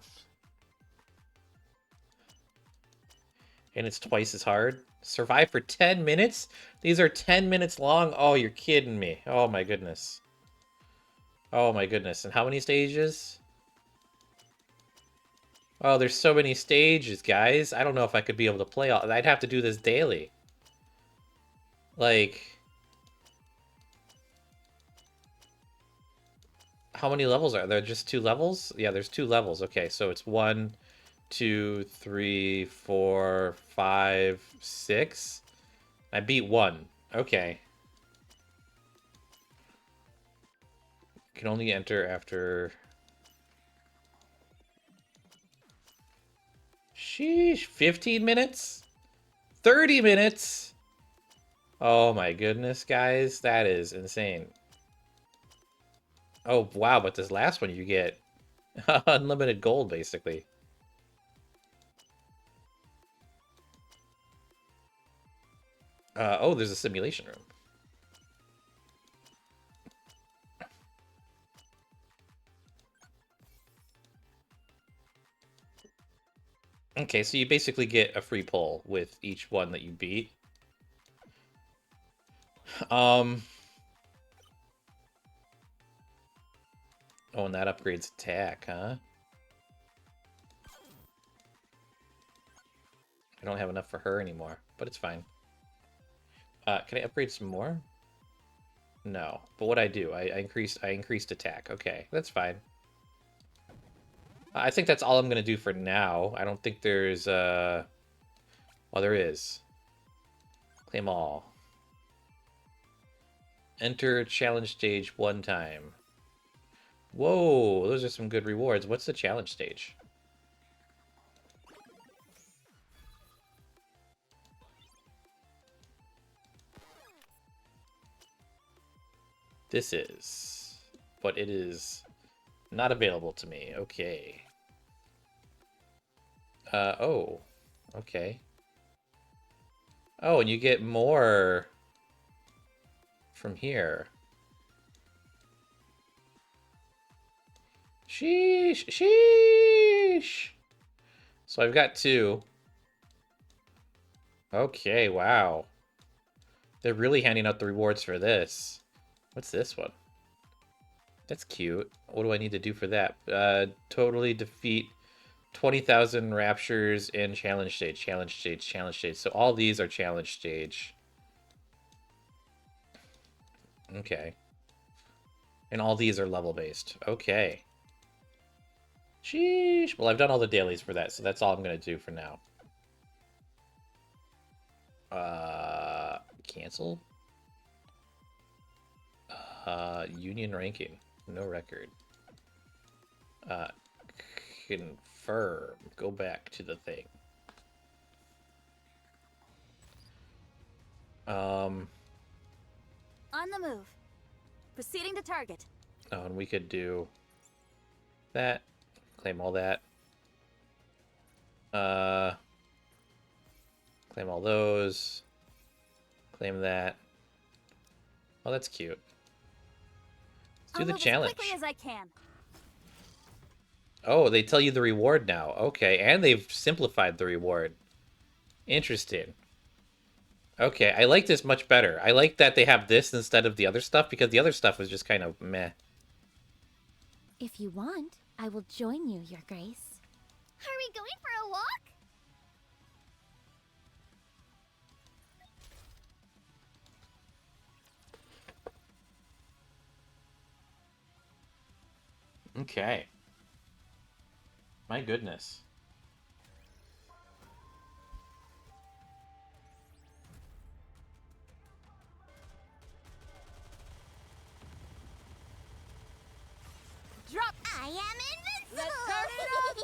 And it's twice as hard. Survive for 10 minutes? These are 10 minutes long? Oh, you're kidding me. Oh my goodness. Oh my goodness. And how many stages? Oh, there's so many stages, guys. I don't know if I could be able to play all... I'd have to do this daily. Like... How many levels are there? Just 2 levels? Yeah, there's 2 levels. Okay, so it's 1, 2, 3, 4, 5, 6. I beat 1. Okay. Can only enter after... Sheesh. 15 minutes? 30 minutes? Oh my goodness, guys. That is insane. Oh, wow, but this last one you get unlimited gold, basically. Oh, there's a simulation room. Okay, so you basically get a free pull with each one that you beat. Um. Oh, and that upgrades attack, huh? I don't have enough for her anymore, but it's fine. Can I upgrade some more? No. But what I do, I increased attack. Okay, that's fine. I think that's all I'm gonna do for now. I don't think there's well, there is. Claim all. Enter challenge stage 1 time. Whoa, those are some good rewards. What's the challenge stage? This is. But it is not available to me. Okay. Oh. Okay. Oh, and you get more from here. Sheesh. Sheesh. So I've got 2. Okay, wow. They're really handing out the rewards for this. What's this one? That's cute. What do I need to do for that? Totally defeat 20,000 raptures in challenge stage, challenge stage, challenge stage. So all these are challenge stage. Okay. And all these are level based. Okay. Sheesh. Well, I've done all the dailies for that, so that's all I'm going to do for now. Cancel? Union ranking. No record. Confirm. Go back to the thing. On the move. Proceeding to target. Oh, and we could do that. Claim all that. Claim all those. Claim that. Oh, that's cute. Let's do the challenge. As quickly as I can. Oh, they tell you the reward now. Okay, and they've simplified the reward. Interesting. Okay, I like this much better. I like that they have this instead of the other stuff, because the other stuff was just kind of meh. If you want, I will join you, Your Grace. Are we going for a walk? Okay. My goodness. Drop! I am invincible! Let's start it up!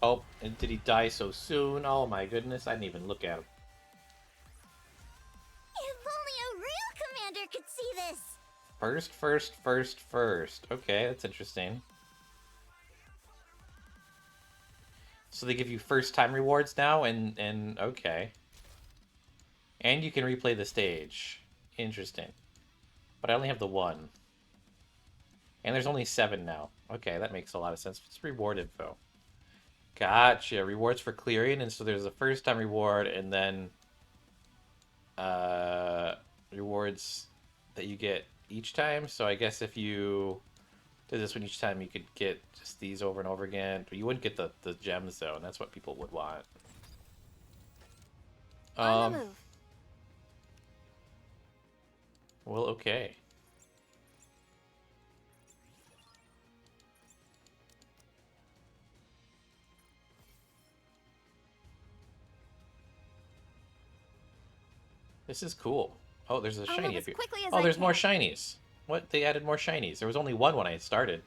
Oh, and did he die so soon? Oh my goodness, I didn't even look at him. If only a real commander could see this! First. Okay, that's interesting. So they give you first time rewards now, and okay. And you can replay the stage. Interesting. But I only have the 1. And there's only 7 now. Okay, that makes a lot of sense. It's reward info. Gotcha. Rewards for clearing, and so there's a first time reward, and then rewards that you get each time. So I guess if you did this one each time, you could get just these over and over again. But you wouldn't get the gems though, and that's what people would want. On the move. Well, okay. This is cool. Oh, there's a shiny up here. Oh, there's more shinies. What? They added more shinies. There was only one when I started.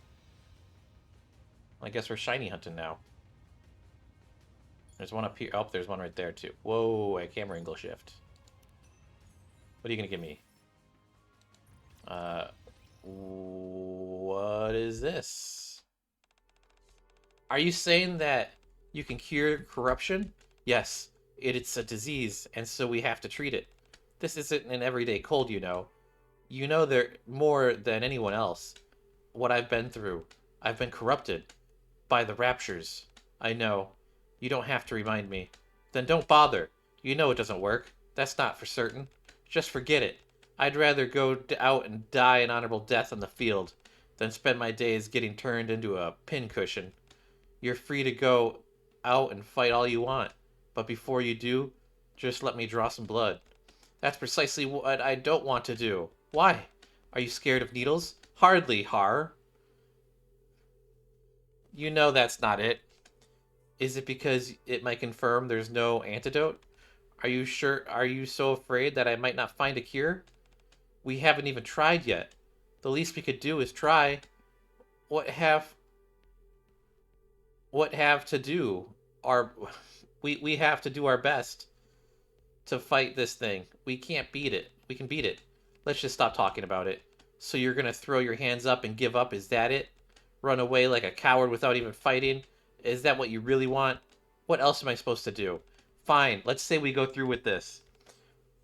I guess we're shiny hunting now. There's one up here. Oh, there's one right there, too. Whoa, a camera angle shift. What are you going to give me? What is this? Are you saying that you can cure corruption? Yes, it's a disease, and so we have to treat it. This isn't an everyday cold, you know. You know there more than anyone else. What I've been through. I've been corrupted by the raptures. I know. You don't have to remind me. Then don't bother. You know it doesn't work. That's not for certain. Just forget it. I'd rather go out and die an honorable death on the field than spend my days getting turned into a pincushion. You're free to go out and fight all you want, but before you do, just let me draw some blood. That's precisely what I don't want to do. Why? Are you scared of needles? Hardly, Har. You know that's not it. Is it because it might confirm there's no antidote? Are you sure? Are you so afraid that I might not find a cure? We haven't even tried yet. The least we could do is try. What have to do? Our we have to do our best to fight this thing. We can't beat it. We can beat it. Let's just stop talking about it. So you're gonna throw your hands up and give up? Is that it? Run away like a coward without even fighting? Is that what you really want? What else am I supposed to do? Fine, let's say we go through with this.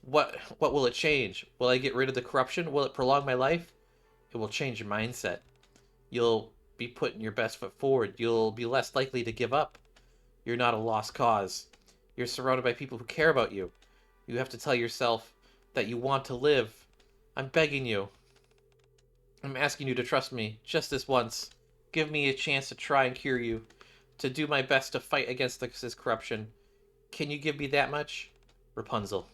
What will it change? Will I get rid of the corruption? Will it prolong my life? It will change your mindset. You'll be putting your best foot forward. You'll be less likely to give up. You're not a lost cause. You're surrounded by people who care about you. You have to tell yourself that you want to live. I'm begging you. I'm asking you to trust me, just this once. Give me a chance to try and cure you, to do my best to fight against this corruption. Can you give me that much? Rapunzel.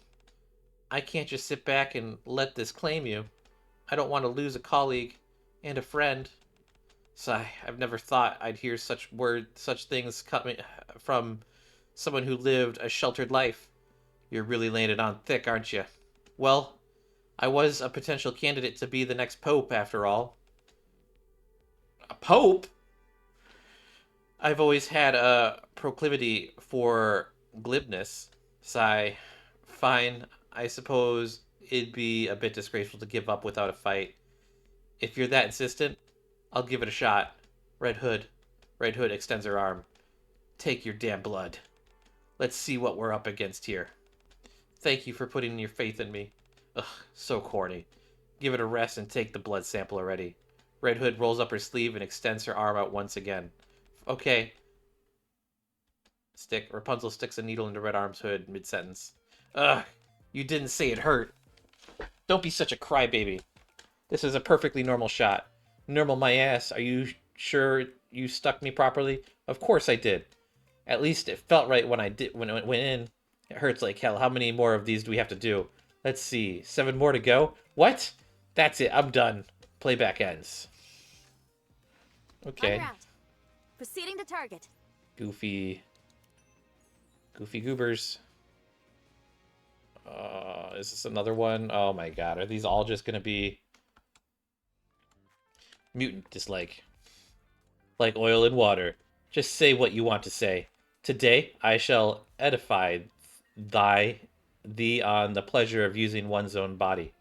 I can't just sit back and let this claim you. I don't want to lose a colleague and a friend. Sigh, I've never thought I'd hear such things coming from someone who lived a sheltered life. You're really laying it on thick, aren't you? Well, I was a potential candidate to be the next pope, after all. A pope? I've always had a proclivity for glibness. Sigh. Fine, I suppose it'd be a bit disgraceful to give up without a fight. If you're that insistent, I'll give it a shot. Red Hood. Red Hood extends her arm. Take your damn blood. Let's see what we're up against here. Thank you for putting your faith in me. Ugh, so corny. Give it a rest and take the blood sample already. Red Hood rolls up her sleeve and extends her arm out once again. Okay. Rapunzel sticks a needle into Red Arm's hood mid-sentence. Ugh, you didn't say it hurt. Don't be such a crybaby. This is a perfectly normal shot. Normal my ass. Are you sure you stuck me properly? Of course I did. At least it felt right when it went in. It hurts like hell. How many more of these do we have to do? Let's see. 7 more to go? What? That's it. I'm done. Playback ends. Okay. Proceeding to target. Goofy goobers. Is this another one? Oh my god. Are these all just gonna be mutant dislike? Like oil and water. Just say what you want to say. Today I shall edify thee on the pleasure of using one's own body.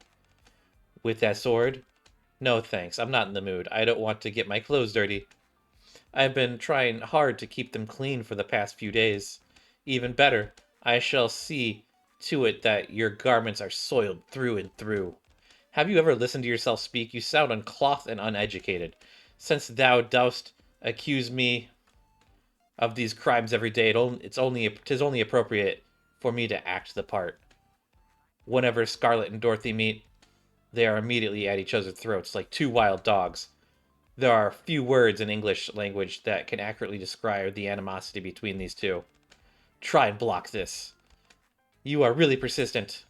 With that sword? No thanks, I'm not in the mood. I don't want to get my clothes dirty. I've been trying hard to keep them clean for the past few days. Even better, I shall see to it that your garments are soiled through and through. Have you ever listened to yourself speak? You sound unclothed and uneducated. Since thou dost accuse me of these crimes every day, tis only appropriate for me to act the part. Whenever Scarlet and Dorothy meet, they are immediately at each other's throats like 2 wild dogs. There are few words in English language that can accurately describe the animosity between these two. Try and block this. You are really persistent.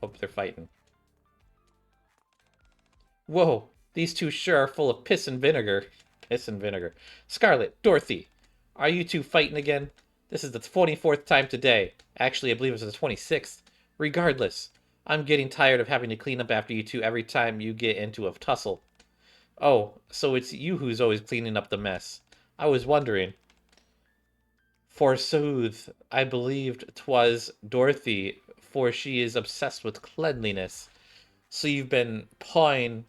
Hope they're fighting. Whoa, these two sure are full of piss and vinegar. Piss and vinegar. Scarlet, Dorothy, are you two fighting again? This is the 24th time today. Actually, I believe it was the 26th. Regardless, I'm getting tired of having to clean up after you two every time you get into a tussle. Oh, so it's you who's always cleaning up the mess. I was wondering. Forsooth, I believed 'twas Dorothy, for she is obsessed with cleanliness. So you've been pawing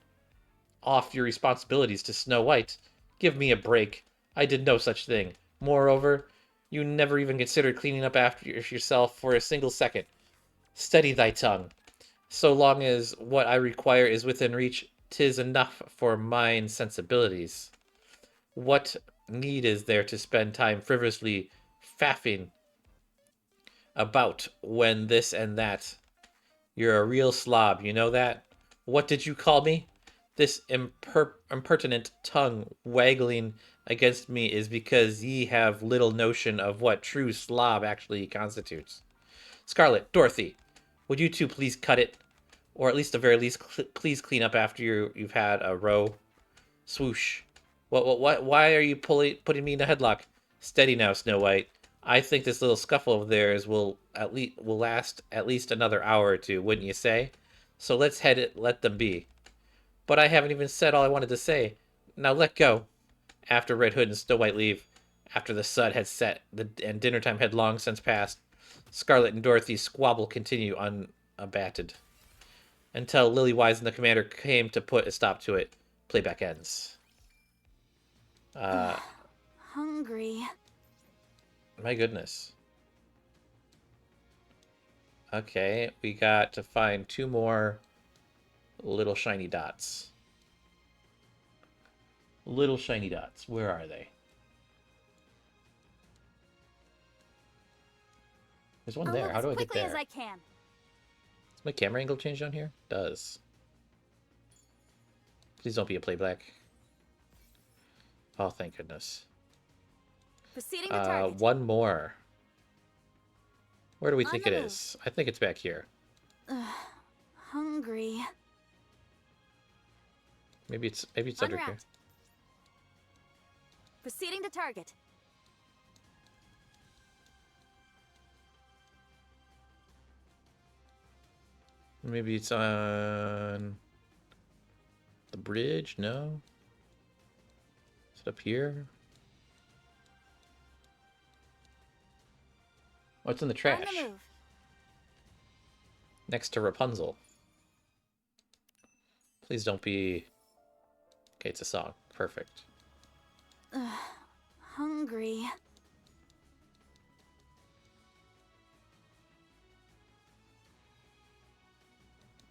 off your responsibilities to Snow White. Give me a break. I did no such thing. Moreover, you never even considered cleaning up after yourself for a single second. Steady thy tongue. So long as what I require is within reach, 'tis enough for mine sensibilities. What need is there to spend time frivolously faffing about when this and that? You're a real slob, you know that? What did you call me? This impertinent tongue waggling against me is because ye have little notion of what true slob actually constitutes. Scarlet, Dorothy, would you two please cut it? Or at least, the very least, please clean up after you've had a row. Swoosh. What? Why are you putting me in a headlock? Steady now, Snow White. I think this little scuffle of theirs will last at least another hour or two, wouldn't you say? So let's let them be. But I haven't even said all I wanted to say. Now let go. After Red Hood and Snow White leave, after the sun had set and dinner time had long since passed, Scarlet and Dorothy's squabble continue unabated until Lily-Wise and the commander came to put a stop to it. Playback ends. Hungry. My goodness. Okay, we got to find 2 more little shiny dots. Little shiny dots. Where are they? There's one there. How do I get there? As quickly as I can. Does my camera angle change down here? It does. Please don't be a playback. Oh, thank goodness. Proceeding to target. One more. Where do we think it is? I think it's back here. Hungry. Maybe it's under here. Proceeding to target. Maybe it's on the bridge? No? Is it up here? What's in the trash? On the move. Next to Rapunzel. Please don't be... Okay, it's a song. Perfect. Hungry.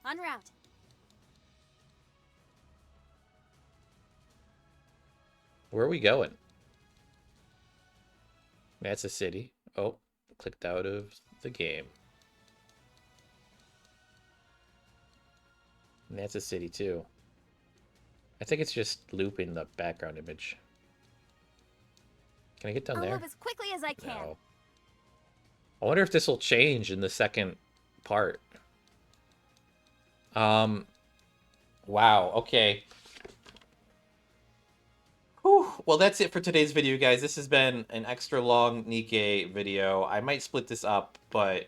En route. Where are we going? That's a city. Oh, clicked out of the game. And that's a city too. I think it's just looping the background image. Can I get down there? I'll move as quickly as I can. No. I wonder if this will change in the second part. Wow, okay. Whew. Well, that's it for today's video, guys. This has been an extra long Nikke video. I might split this up, but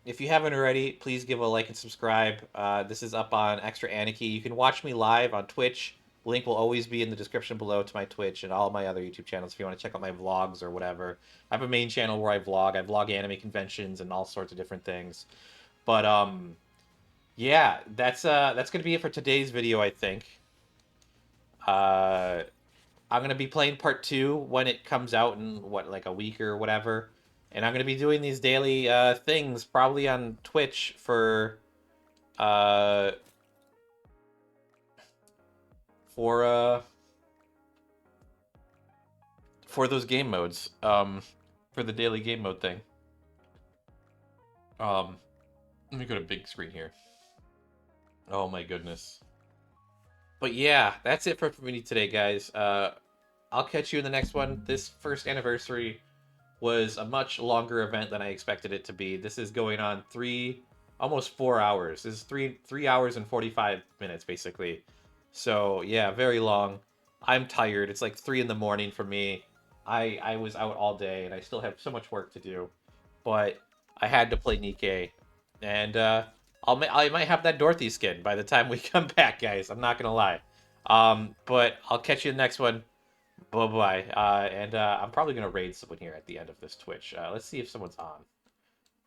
if you haven't already, please give a like and subscribe. This is up on Extra Anarchy. You can watch me live on Twitch. Link will always be in the description below to my Twitch and all my other YouTube channels if you want to check out my vlogs or whatever. I have a main channel where I vlog. I vlog anime conventions and all sorts of different things. But yeah, that's gonna be it for today's video, I think. I'm gonna be playing part 2 when it comes out in like a week or whatever, and I'm gonna be doing these daily things probably on Twitch for those game modes, for the daily game mode thing. Let me go to big screen here. Oh my goodness. But yeah, that's it for me today, guys. I'll catch you in the next one. This first anniversary was a much longer event than I expected it to be. This is going on almost 4 hours. This is 3 hours and 45 minutes, basically. So yeah, very long. I'm tired. It's like 3 in the morning for me. I was out all day, and I still have so much work to do. But I had to play Nikke, and I might have that Dorothy skin by the time we come back, guys. I'm not gonna lie. But I'll catch you in the next one. Bye-bye. And I'm probably gonna raid someone here at the end of this Twitch. Let's see if someone's on.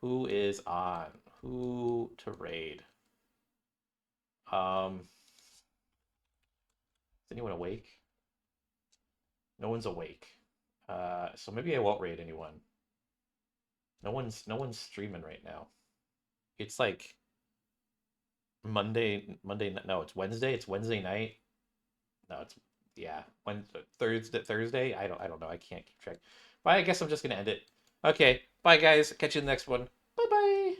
Who is on? Who to raid? Is anyone awake? No one's awake. So maybe I won't raid anyone. No one's streaming right now. It's like Monday. No, it's Wednesday. It's Wednesday night. No, it's yeah. Thursday. I don't know. I can't keep track. But I guess I'm just gonna end it. Okay. Bye guys. Catch you in the next one. Bye bye.